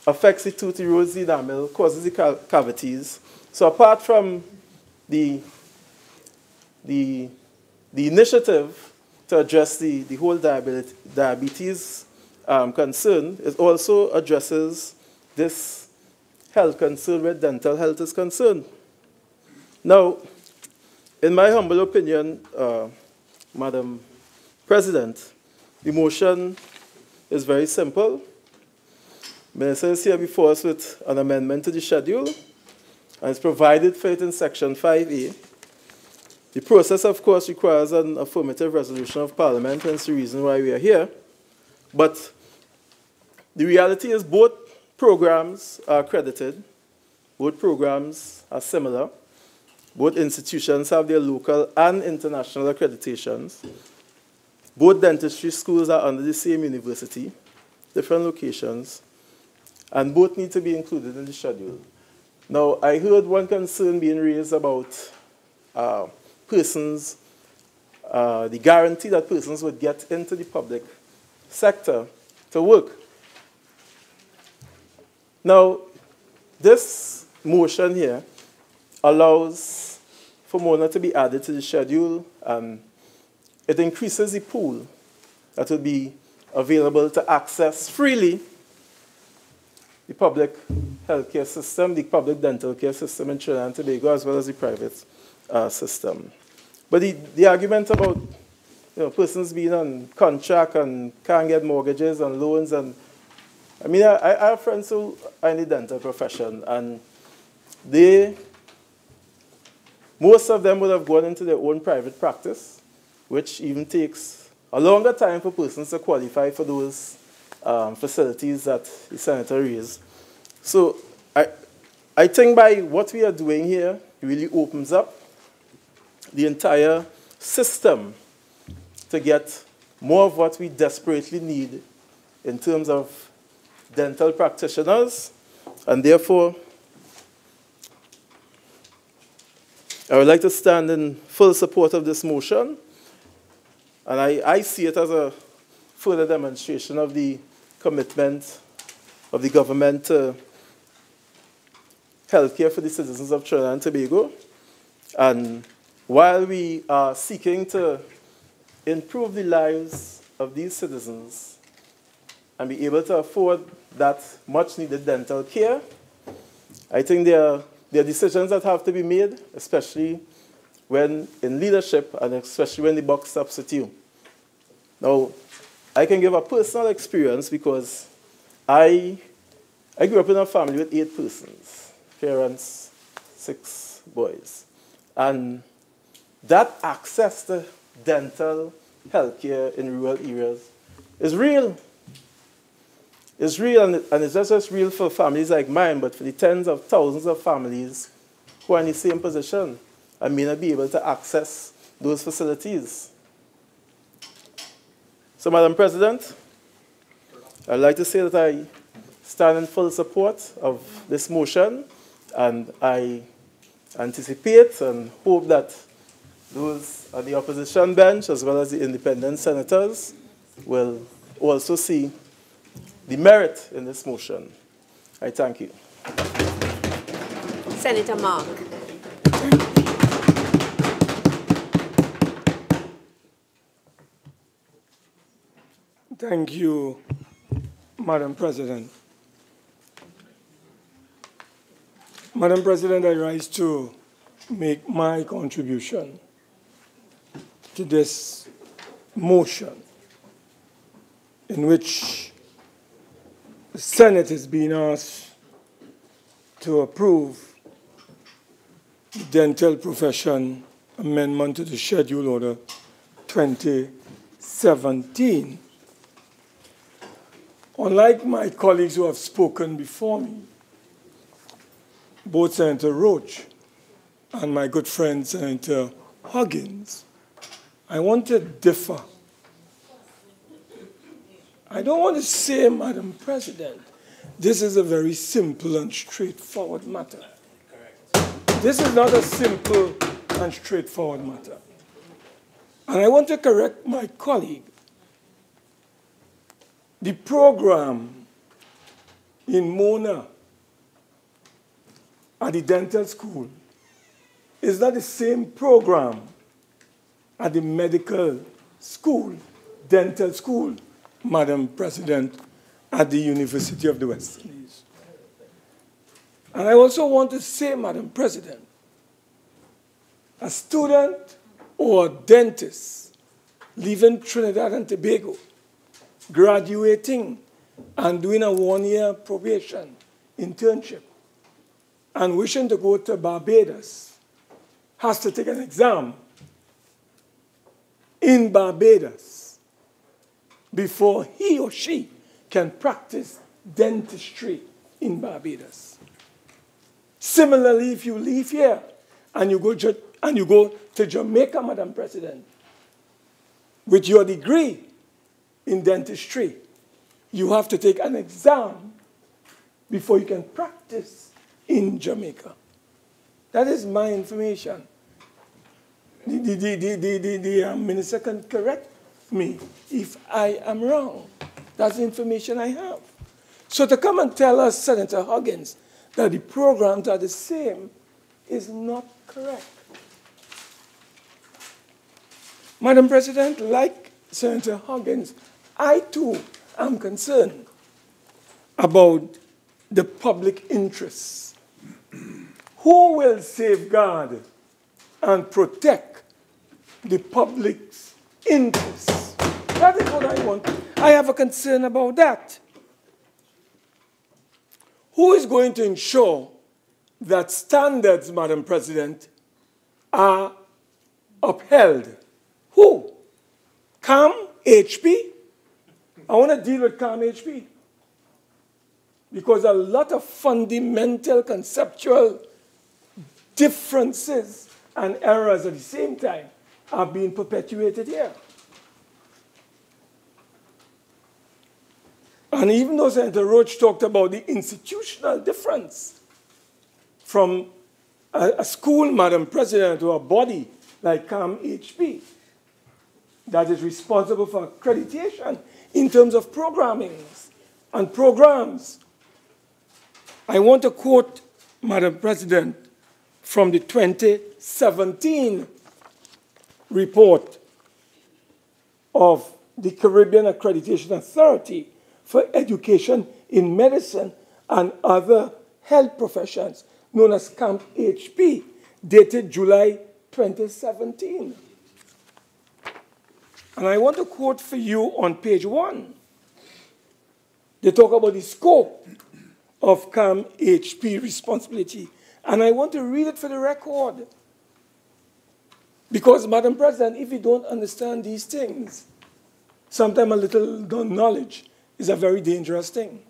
affects the tooth, erodes the enamel, causes the cavities. So apart from the initiative to address the whole diabetes concern, it also addresses this health concern where dental health is concerned. Now, in my humble opinion, Madam President, the motion is very simple. The Minister is here before us with an amendment to the schedule, and it's provided for it in Section 5A. The process, of course, requires an affirmative resolution of Parliament, and it's the reason why we are here. But the reality is both programs are accredited, both programs are similar, both institutions have their local and international accreditations, both dentistry schools are under the same university, different locations, and both need to be included in the schedule. Now, I heard one concern being raised about persons, the guarantee that persons would get into the public sector to work. Now, this motion here allows for MONA to be added to the schedule, and it increases the pool that would be available to access freely the public healthcare system, the public dental care system in Trinidad and Tobago, as well as the private system. But the argument about persons being on contract and can't get mortgages and loans, and I mean, I have friends who are in the dental profession, and most of them would have gone into their own private practice, which even takes a longer time for persons to qualify for those facilities that the Senator raised. So I think by what we are doing here, it really opens up the entire system to get more of what we desperately need in terms of dental practitioners, and therefore I would like to stand in full support of this motion, and I see it as a further demonstration of the commitment of the government to healthcare for the citizens of Trinidad and Tobago. And while we are seeking to improve the lives of these citizens and be able to afford that much-needed dental care, I think there are decisions that have to be made, especially when in leadership and especially when the buck stops at you. Now, I can give a personal experience because I grew up in a family with 8 persons, parents, 6 boys. And that access to dental healthcare in rural areas is real. It's real, and it's not just real for families like mine, but for the tens of thousands of families who are in the same position and may not be able to access those facilities. So, Madam President, I'd like to say that I stand in full support of this motion, and I anticipate and hope that those on the opposition bench, as well as the independent senators, will also see the merit in this motion. I thank you. Senator Mark. Thank you, Madam President. Madam President, I rise to make my contribution to this motion in which the Senate is being asked to approve the Dental Profession Amendment to the Schedule Order 2017. Unlike my colleagues who have spoken before me, both Senator Roach and my good friend Senator Huggins, I want to differ. I don't want to say, Madam President, this is a very simple and straightforward matter. This is not a simple and straightforward matter. And I want to correct my colleague. The program in Mona at the dental school is not the same program at the medical school, dental school, Madam President, at the University of the West Indies. And I also want to say, Madam President, a student or a dentist leaving Trinidad and Tobago, graduating and doing a one-year probation internship and wishing to go to Barbados has to take an exam in Barbados before he or she can practice dentistry in Barbados. Similarly, if you leave here and you go to Jamaica, Madam President, with your degree in dentistry, you have to take an exam before you can practice in Jamaica. That is my information. The minister can correct me if I am wrong. That's the information I have. So to come and tell us, Senator Huggins, that the programs are the same is not correct. Madam President, like Senator Huggins, I too am concerned about the public interest. Who will safeguard and protect the public's interests? That is what I want. I have a concern about that. Who is going to ensure that standards, Madam President, are upheld? Who? CAM HP? I want to deal with CAM HP. Because a lot of fundamental conceptual differences and errors at the same time are being perpetuated here. And even though Senator Roach talked about the institutional difference from a school, Madam President, to a body like CAM HP that is responsible for accreditation in terms of programmings and programs. I want to quote, Madam President, from the 2017 report of the Caribbean Accreditation Authority for Education in Medicine and Other Health Professions, known as CAMP HP, dated July 2017. And I want to quote for you on page 1. They talk about the scope of CAM HP responsibility. And I want to read it for the record. Because, Madam President, if you don't understand these things, sometimes a little knowledge is a very dangerous thing.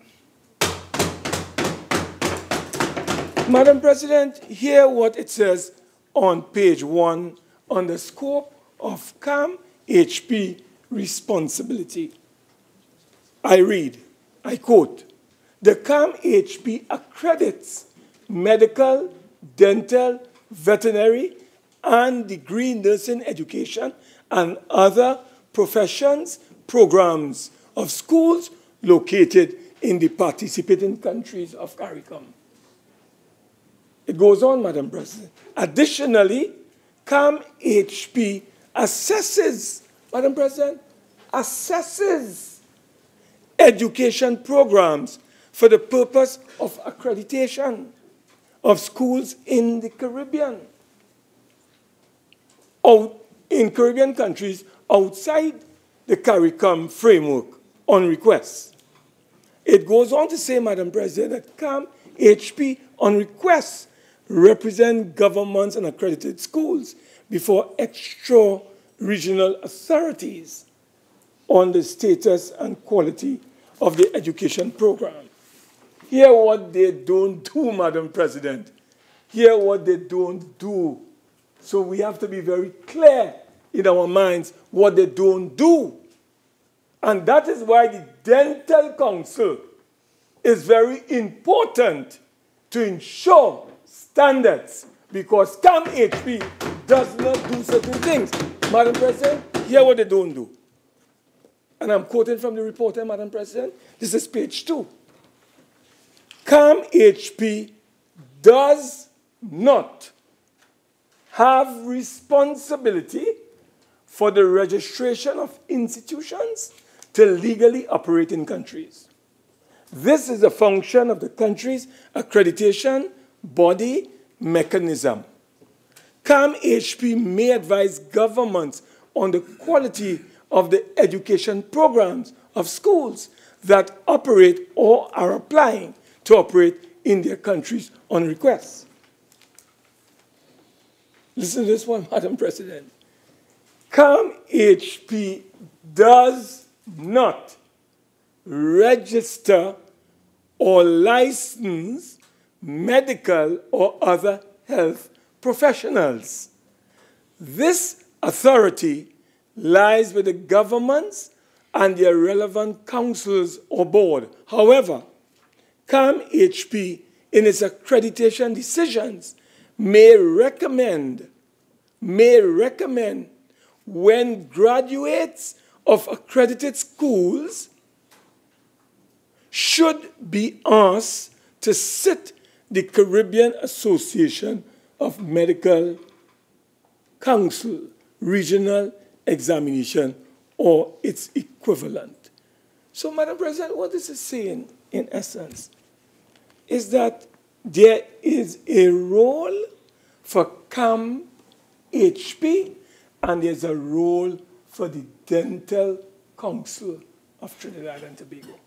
Madam President, hear what it says on page 1 on the scope of CAM HP responsibility. I read, I quote, the CAM HP accredits medical, dental, veterinary, and degree nursing education and other professions programs of schools located in the participating countries of CARICOM. It goes on, Madam President. Additionally, CAM-HP assesses, Madam President, assesses education programs for the purpose of accreditation of schools in the Caribbean, in Caribbean countries outside the CARICOM framework on request. It goes on to say, Madam President, that CAM-HP on request represent governments and accredited schools before extra-regional authorities on the status and quality of the education program. Hear what they don't do, Madam President. Hear what they don't do. So we have to be very clear in our minds what they don't do. And that is why the Dental Council is very important to ensure standards, because CAM-HP does not do certain things. Madam President, hear what they don't do. And I'm quoting from the reporter, Madam President. This is page 2. CAM-HP does not have responsibility for the registration of institutions to legally operate in countries. This is a function of the country's accreditation body mechanism. CAM-HP may advise governments on the quality of the education programs of schools that operate or are applying to operate in their countries on request. Listen to this one, Madam President. CAM-HP does not register or license medical or other health professionals. This authority lies with the governments and their relevant councils or board. However, CAM-HP, in its accreditation decisions, may recommend when graduates of accredited schools should be asked to sit the Caribbean Association of Medical Council regional examination or its equivalent. So, Madam President, what this is saying, in essence, is that there is a role for CAM-HP and there's a role for the Dental Council of Trinidad and Tobago.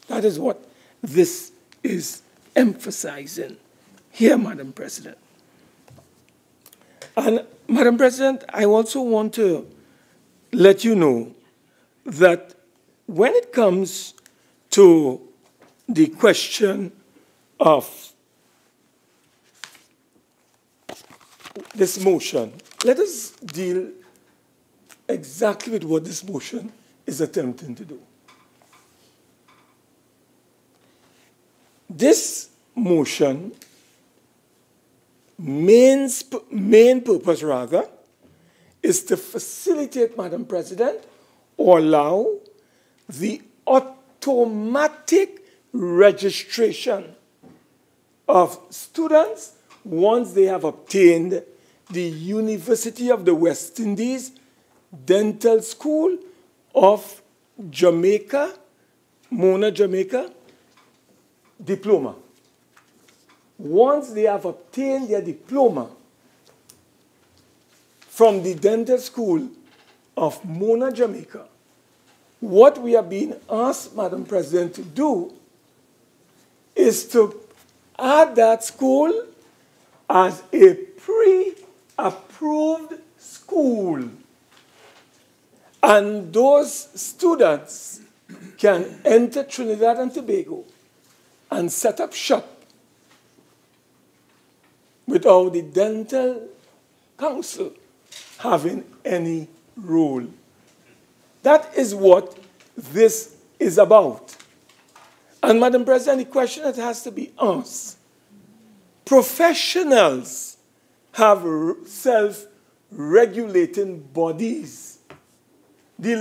That is what this is emphasizing here, Madam President. And, Madam President, I also want to let you know that when it comes to the question of this motion, let us deal exactly with what this motion is attempting to do. This motion, main purpose rather, is to facilitate, Madam President, or allow the automatic registration of students once they have obtained the University of the West Indies Dental School of Jamaica, Mona, Jamaica, diploma. Once they have obtained their diploma from the Dental School of Mona, Jamaica, what we are being asked, Madam President, to do is to add that school as a pre-approved school. And those students can enter Trinidad and Tobago and set up shop without the Dental Council having any role. That is what this is about. And, Madam President, the question that has to be asked, professionals have self-regulating bodies. The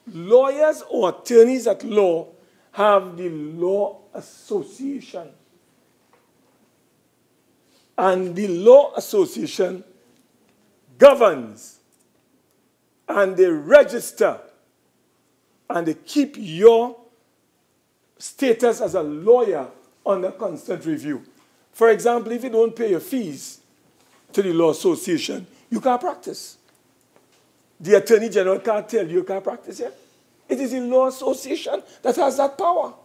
lawyers or attorneys at law have the Law Association. And the Law Association governs, and they register, and they keep your status as a lawyer under constant review. For example, if you don't pay your fees to the Law Association, you can't practice. The Attorney General can't tell you can't practice yet. It is the Law Association that has that power.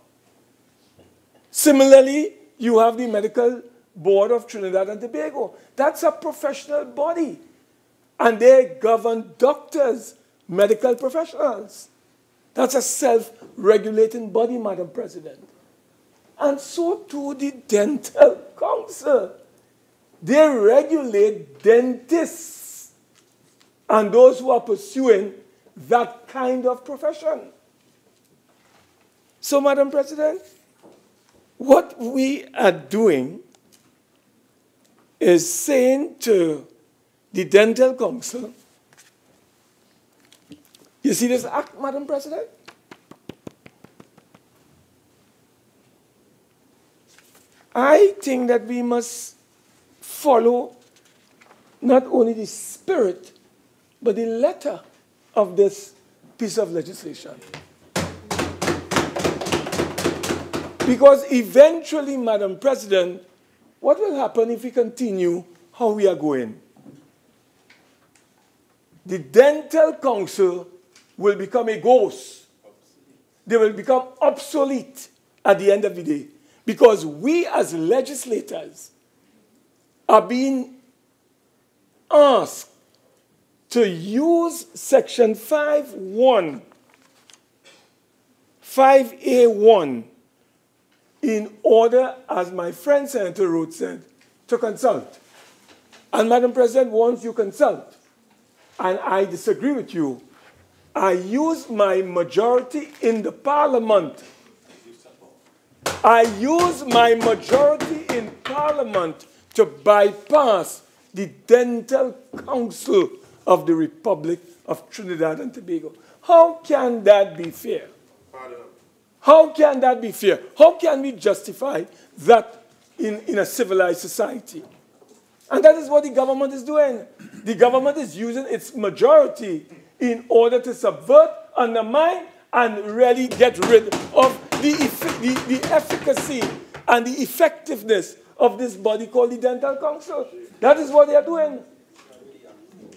Similarly, you have the Medical Board of Trinidad and Tobago. That's a professional body. And they govern doctors, medical professionals. That's a self-regulating body, Madam President. And so too the Dental Council. They regulate dentists and those who are pursuing that kind of profession. So, Madam President, what we are doing is saying to the Dental Council, you see this act, Madam President? I think that we must follow not only the spirit, but the letter of this piece of legislation. Because eventually, Madam President, what will happen if we continue how we are going? The Dental Council will become a ghost. They will become obsolete at the end of the day. Because we as legislators are being asked to use Section 5A1 in order, as my friend Senator Roach said, to consult. And Madam President, once you consult, and I disagree with you, I use my majority in the Parliament. I use my majority in Parliament to bypass the Dental Council of the Republic of Trinidad and Tobago. How can that be fair? How can that be fair? How can we justify that in a civilized society? And that is what the government is doing. The government is using its majority in order to subvert, undermine, and really get rid of the efficacy and the effectiveness of this body called the Dental Council. That is what they are doing.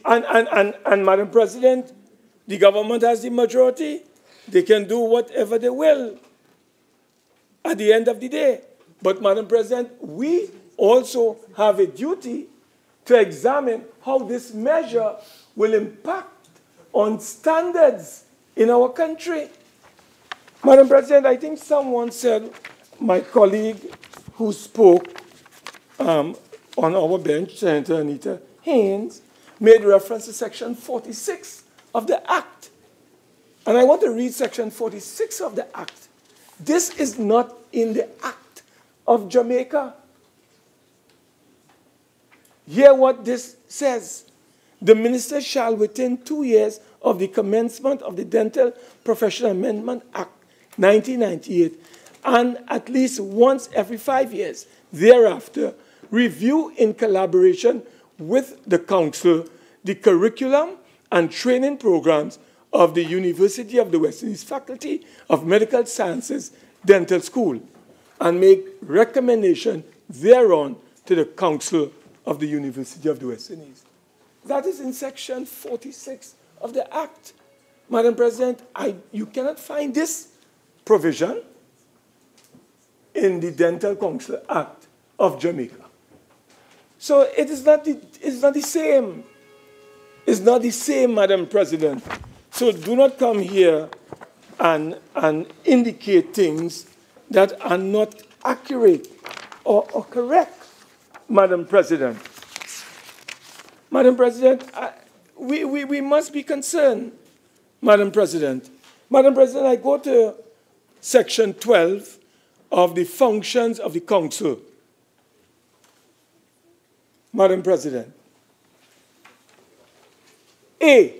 And Madam President, the government has the majority. They can do whatever they will at the end of the day. But Madam President, we also have a duty to examine how this measure will impact on standards in our country. Madam President, I think someone said, my colleague who spoke on our bench, Senator Anita Haynes, made reference to Section 46 of the Act. And I want to read Section 46 of the Act. This is not in the Act of Jamaica. Hear what this says. The minister shall, within 2 years of the commencement of the Dental Professional Amendment Act 1998, and at least once every 5 years thereafter, review in collaboration with the Council the curriculum and training programs of the University of the West Indies Faculty of Medical Sciences Dental School, and make recommendation thereon to the Council of the University of the West Indies. That is in Section 46 of the Act. Madam President, you cannot find this provision in the Dental Council Act of Jamaica. So it is not the same. It's not the same, Madam President. So do not come here and indicate things that are not accurate or correct, Madam President. Madam President, we must be concerned, Madam President. Madam President, I go to Section 12 of the functions of the Council. Madam President. A,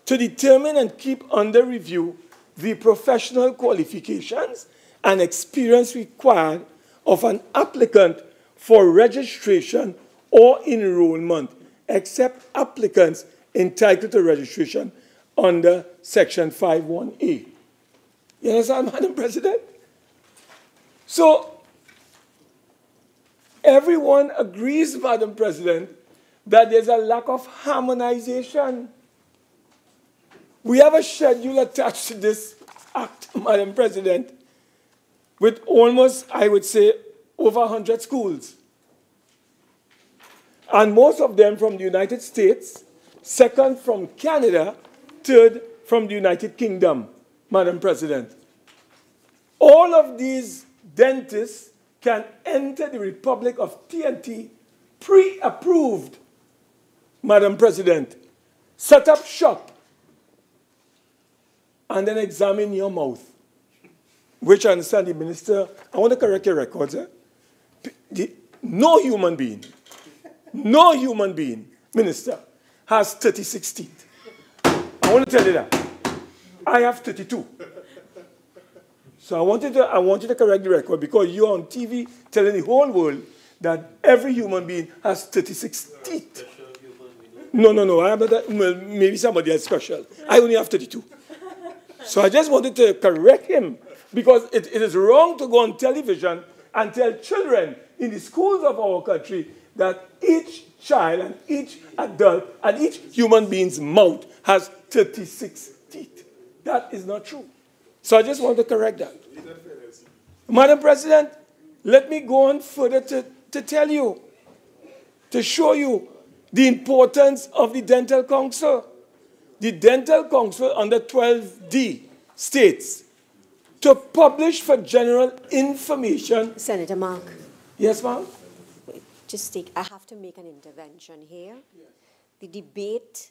to determine and keep under review the professional qualifications and experience required of an applicant for registration or enrollment, except applicants entitled to registration under Section 51A. You understand, Madam President? So, everyone agrees, Madam President, that there's a lack of harmonization. We have a schedule attached to this act, Madam President, with almost, I would say, over 100 schools. And most of them from the United States, second from Canada, third from the United Kingdom, Madam President. All of these dentists can enter the Republic of TNT pre-approved, Madam President. Set up shop and then examine your mouth, which I understand the minister, I want to correct your records. No human being, minister, has 36 teeth. I want to tell you that. I have 32. So I want you to correct the record because you're on TV telling the whole world that every human being has 36 teeth. No, I have not, well, maybe somebody else special. I only have 32. So I just wanted to correct him because it is wrong to go on television and tell children in the schools of our country that each child and each adult and each human being's mouth has 36 teeth. That is not true. So I just want to correct that. Madam President, let me go on further to tell you, to show you the importance of the Dental Council. The Dental Council under 12D states to publish for general information. Senator Mark. Yes, ma'am? I have to make an intervention here. Yes. The debate,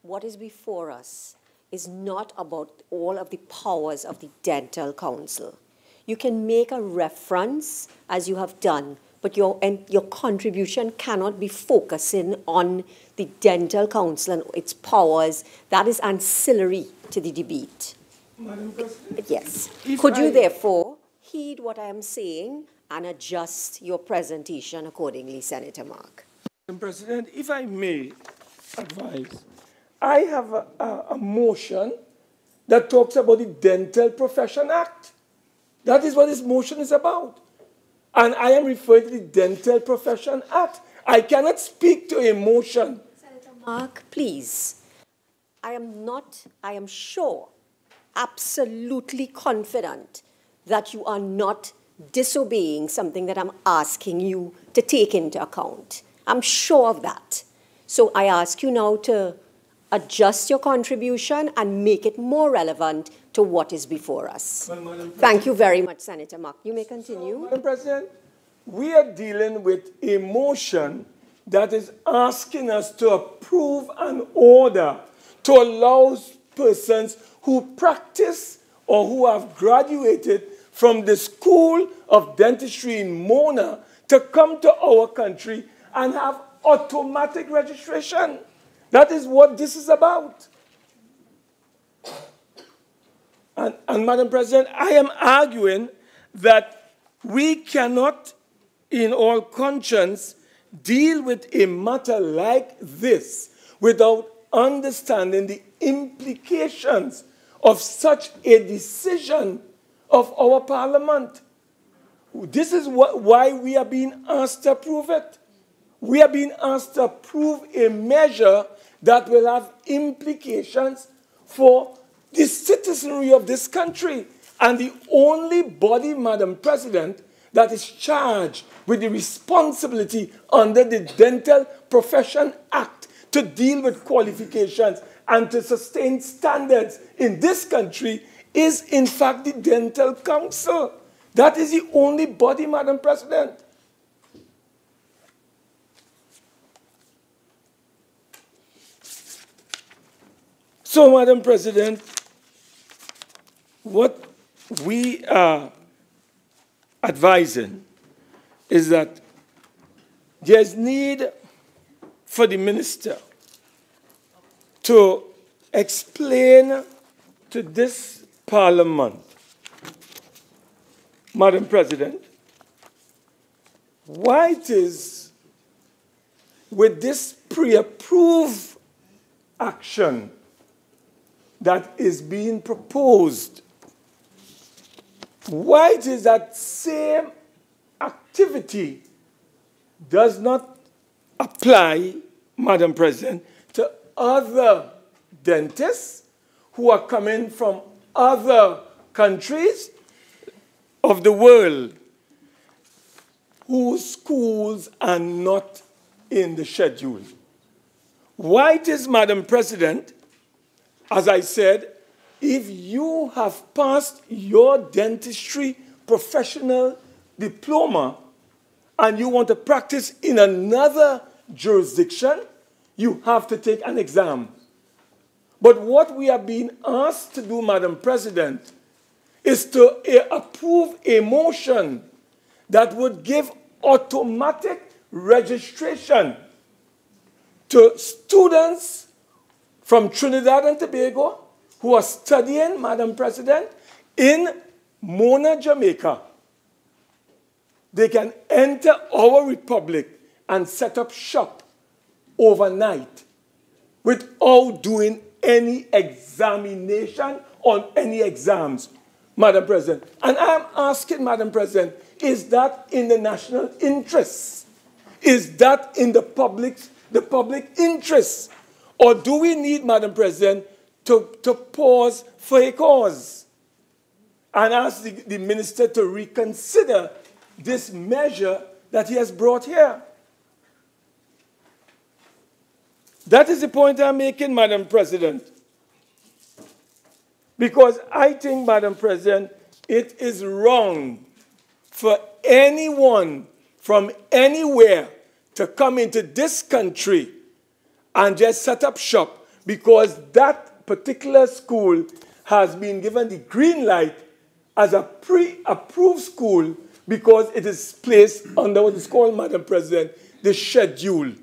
what is before us, is not about all of the powers of the Dental Council. You can make a reference, as you have done, but your contribution cannot be focusing on the Dental Council and its powers. That is ancillary to the debate. Madam President? Yes. Could you therefore heed what I am saying and adjust your presentation accordingly, Senator Mark? Madam President, if I may advise, I have a motion that talks about the Dental Profession Act. That is what this motion is about. And I am referring to the Dental Profession Act. I cannot speak to a motion. Senator Mark, please. I am sure, absolutely confident that you are not disobeying something that I'm asking you to take into account. I'm sure of that. So I ask you now to adjust your contribution and make it more relevant to what is before us. Thank you very much, Senator Mark. You may continue. So, Madam President, we are dealing with a motion that is asking us to approve an order to allow persons who practice or who have graduated from the School of Dentistry in Mona to come to our country and have automatic registration. That is what this is about. And Madam President, I am arguing that we cannot, in all conscience, deal with a matter like this without understanding the implications of such a decision of our Parliament. This is why we are being asked to approve it. We are being asked to approve a measure that will have implications for the citizenry of this country. And the only body, Madam President, that is charged with the responsibility under the Dental Profession Act to deal with qualifications and to sustain standards in this country is, in fact, the Dental Council. That is the only body, Madam President. So, Madam President, what we are advising is that there's need for the minister to explain to this Parliament, Madam President, why it is with this pre-approved action that is being proposed, why it is that same activity does not apply, Madam President, to other dentists who are coming from other countries of the world whose schools are not in the schedule. Why it is, Madam President, as I said, if you have passed your dentistry professional diploma and you want to practice in another jurisdiction, you have to take an exam. But what we are being asked to do, Madam President, is to approve a motion that would give automatic registration to students from Trinidad and Tobago who are studying, Madam President, in Mona, Jamaica. They can enter our republic and set up shop overnight without doing any examination on any exams, Madam President. And I'm asking, Madam President, is that in the national interest? Is that in the public interest? Or do we need, Madam President, to pause for a cause and ask the minister to reconsider this measure that he has brought here? That is the point I'm making, Madam President. Because I think, Madam President, it is wrong for anyone from anywhere to come into this country and just set up shop because that particular school has been given the green light as a pre-approved school because it is placed under what is called, Madam President, the schedule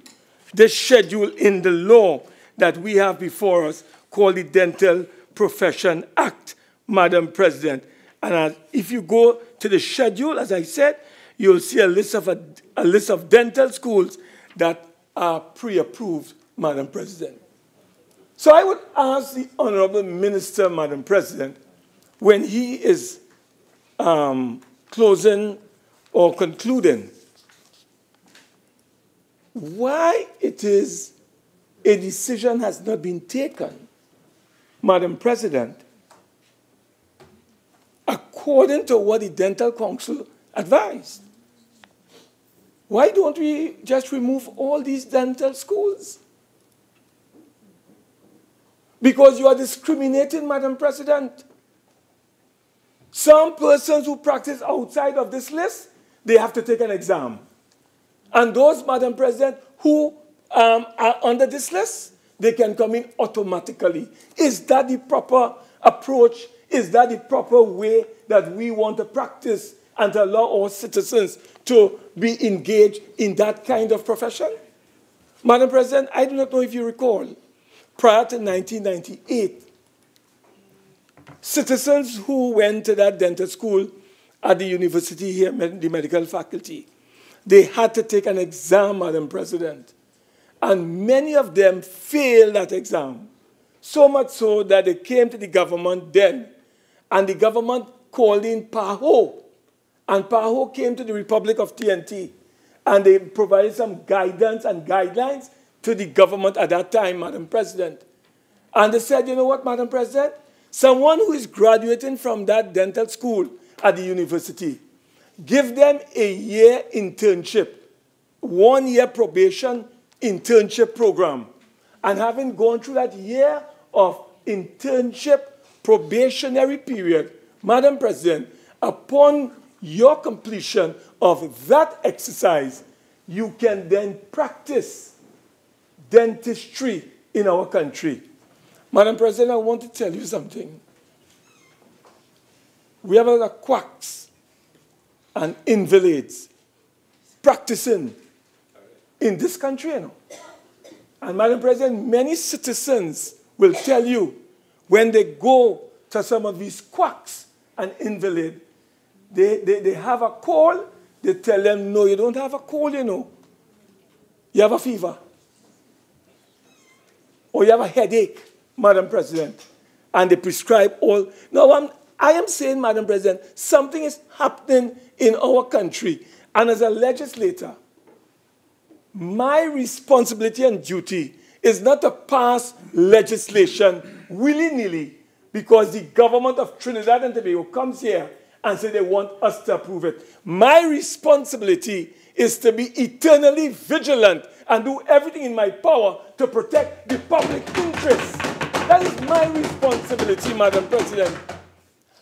in the law that we have before us called the Dental Profession Act, Madam President. And if you go to the schedule, as I said, you'll see a list of dental schools that are pre-approved, Madam President. So I would ask the Honorable Minister, Madam President, when he is closing or concluding, why it is a decision has not been taken, Madam President, according to what the Dental Council advised. Why don't we just remove all these dental schools? Because you are discriminating, Madam President. Some persons who practice outside of this list, they have to take an exam. And those, Madam President, who are under this list, they can come in automatically. Is that the proper approach? Is that the proper way that we want to practice and to allow our citizens to be engaged in that kind of profession? Madam President, I do not know if you recall, prior to 1998, citizens who went to that dental school at the university here, the medical faculty, they had to take an exam, Madam President. And many of them failed that exam. So much so that they came to the government then. And the government called in PAHO. And PAHO came to the Republic of TNT. And they provided some guidance and guidelines to the government at that time, Madam President. And they said, you know what, Madam President? Someone who is graduating from that dental school at the university, give them a year internship, 1 year probation internship program. And having gone through that year of internship probationary period, Madam President, upon your completion of that exercise, you can then practice dentistry in our country. Madam President, I want to tell you something. We have a lot of quacks and invalids practicing in this country, you know. And Madam President, many citizens will tell you when they go to some of these quacks and invalids, they have a call, they tell them, no, you don't have a cold, you know. You have a fever. Or you have a headache, Madam President. And they prescribe all. Now, I am saying, Madam President, something is happening in our country. And as a legislator, my responsibility and duty is not to pass legislation willy-nilly because the government of Trinidad and Tobago comes here and say they want us to approve it. My responsibility is to be eternally vigilant and do everything in my power to protect the public interest. That is my responsibility, Madam President.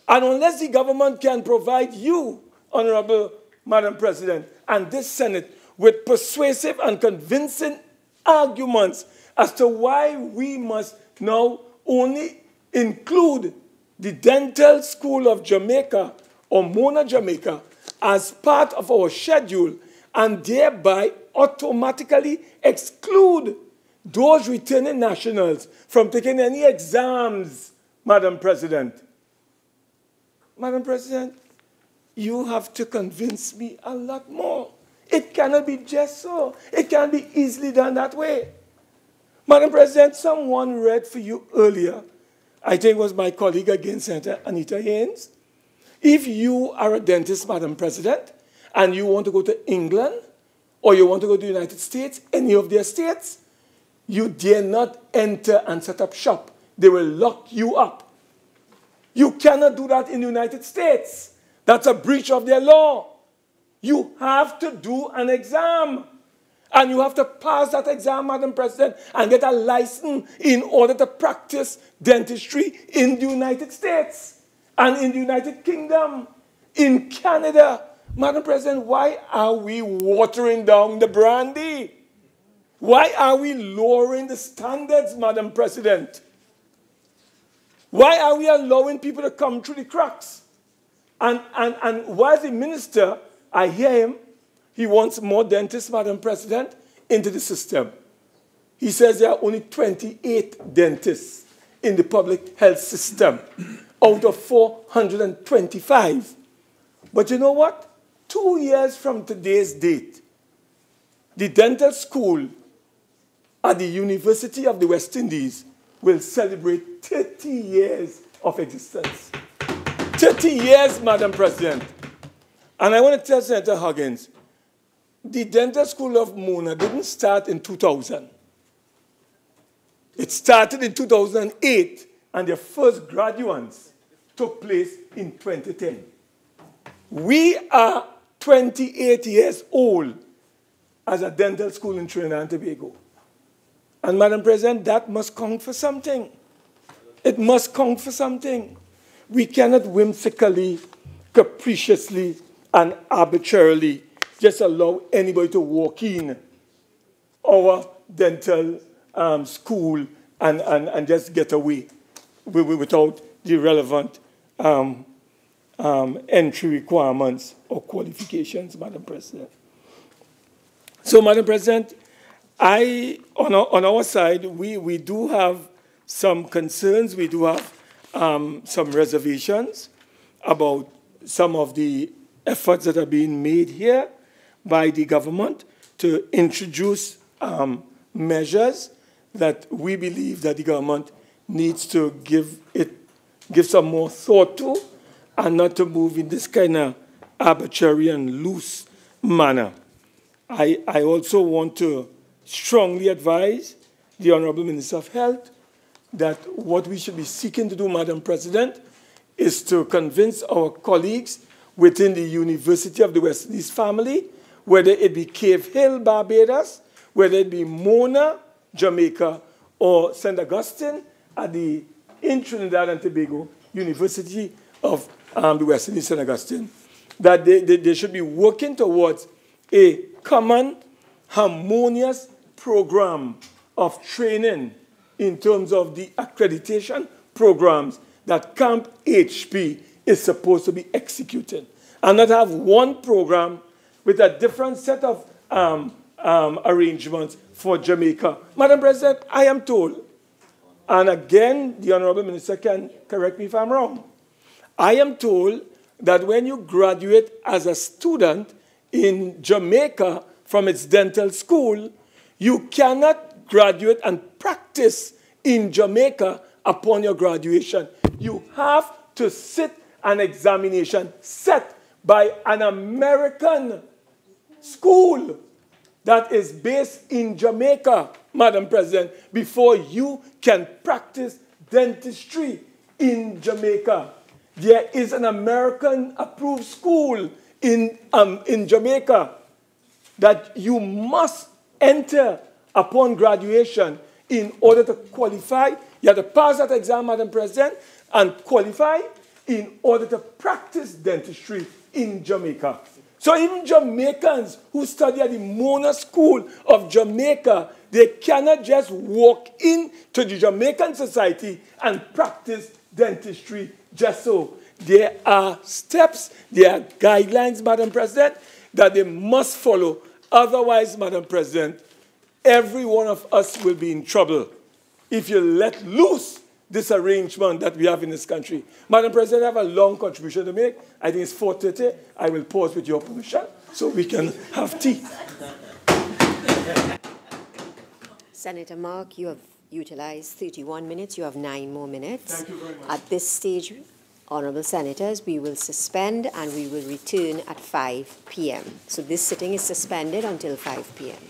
And unless the government can provide you, Honorable Madam President, and this Senate with persuasive and convincing arguments as to why we must now only include the Dental School of Jamaica or Mona Jamaica as part of our schedule and thereby automatically exclude those returning nationals from taking any exams, Madam President. Madam President, you have to convince me a lot more. It cannot be just so. It can't be easily done that way. Madam President, someone read for you earlier, I think it was my colleague again, Senator Anita Haynes. If you are a dentist, Madam President, and you want to go to England, or you want to go to the United States, any of their states, you dare not enter and set up shop. They will lock you up. You cannot do that in the United States. That's a breach of their law. You have to do an exam. And you have to pass that exam, Madam President, and get a license in order to practice dentistry in the United States and in the United Kingdom, in Canada. Madam President, why are we watering down the brandy? Why are we lowering the standards, Madam President? Why are we allowing people to come through the cracks? And while the minister, I hear him, he wants more dentists, Madam President, into the system. He says there are only 28 dentists in the public health system out of 425. But you know what? 2 years from today's date, the dental school at the University of the West Indies will celebrate 30 years of existence. 30 years, Madam President. And I want to tell Senator Huggins, the Dental School of Mona didn't start in 2000. It started in 2008, and their first graduates took place in 2010. We are 28 years old as a dental school in Trinidad and Tobago. And, Madam President, that must count for something. It must count for something. We cannot whimsically, capriciously, and arbitrarily just allow anybody to walk in our dental school and just get away without the relevant entry requirements or qualifications, Madam President. So, Madam President, on our side, we do have some concerns. We do have some reservations about some of the efforts that are being made here by the government to introduce measures that we believe that the government needs to give some more thought to and not to move in this kind of arbitrary and loose manner. I also want to strongly advise the Honorable Minister of Health that what we should be seeking to do, Madam President, is to convince our colleagues within the University of the West Indies family, whether it be Cave Hill, Barbados, whether it be Mona, Jamaica, or St. Augustine in Trinidad and Tobago, University of the West Indies, St. Augustine, that they should be working towards a common, harmonious program of training in terms of the accreditation programs that Camp HP is supposed to be executing, and not have one program with a different set of arrangements for Jamaica. Madam President, I am told, and again, the Honorable Minister can correct me if I'm wrong, I am told that when you graduate as a student in Jamaica from its dental school, you cannot graduate and practice in Jamaica upon your graduation. You have to sit an examination set by an American school that is based in Jamaica, Madam President, before you can practice dentistry in Jamaica. There is an American-approved school in Jamaica that you must enter upon graduation in order to qualify. You have to pass that exam, Madam President, and qualify in order to practice dentistry in Jamaica. So even Jamaicans who study at the Mona School of Jamaica, they cannot just walk into the Jamaican society and practice dentistry just so. There are steps, there are guidelines, Madam President, that they must follow. Otherwise, Madam President, every one of us will be in trouble if you let loose this arrangement that we have in this country. Madam President, I have a long contribution to make. I think it's 4:30. I will pause with your permission so we can have tea. Senator Mark, you have utilized 31 minutes. You have 9 more minutes. Thank you very much. At this stage, honorable senators, we will suspend and we will return at 5 p.m. So this sitting is suspended until 5 p.m.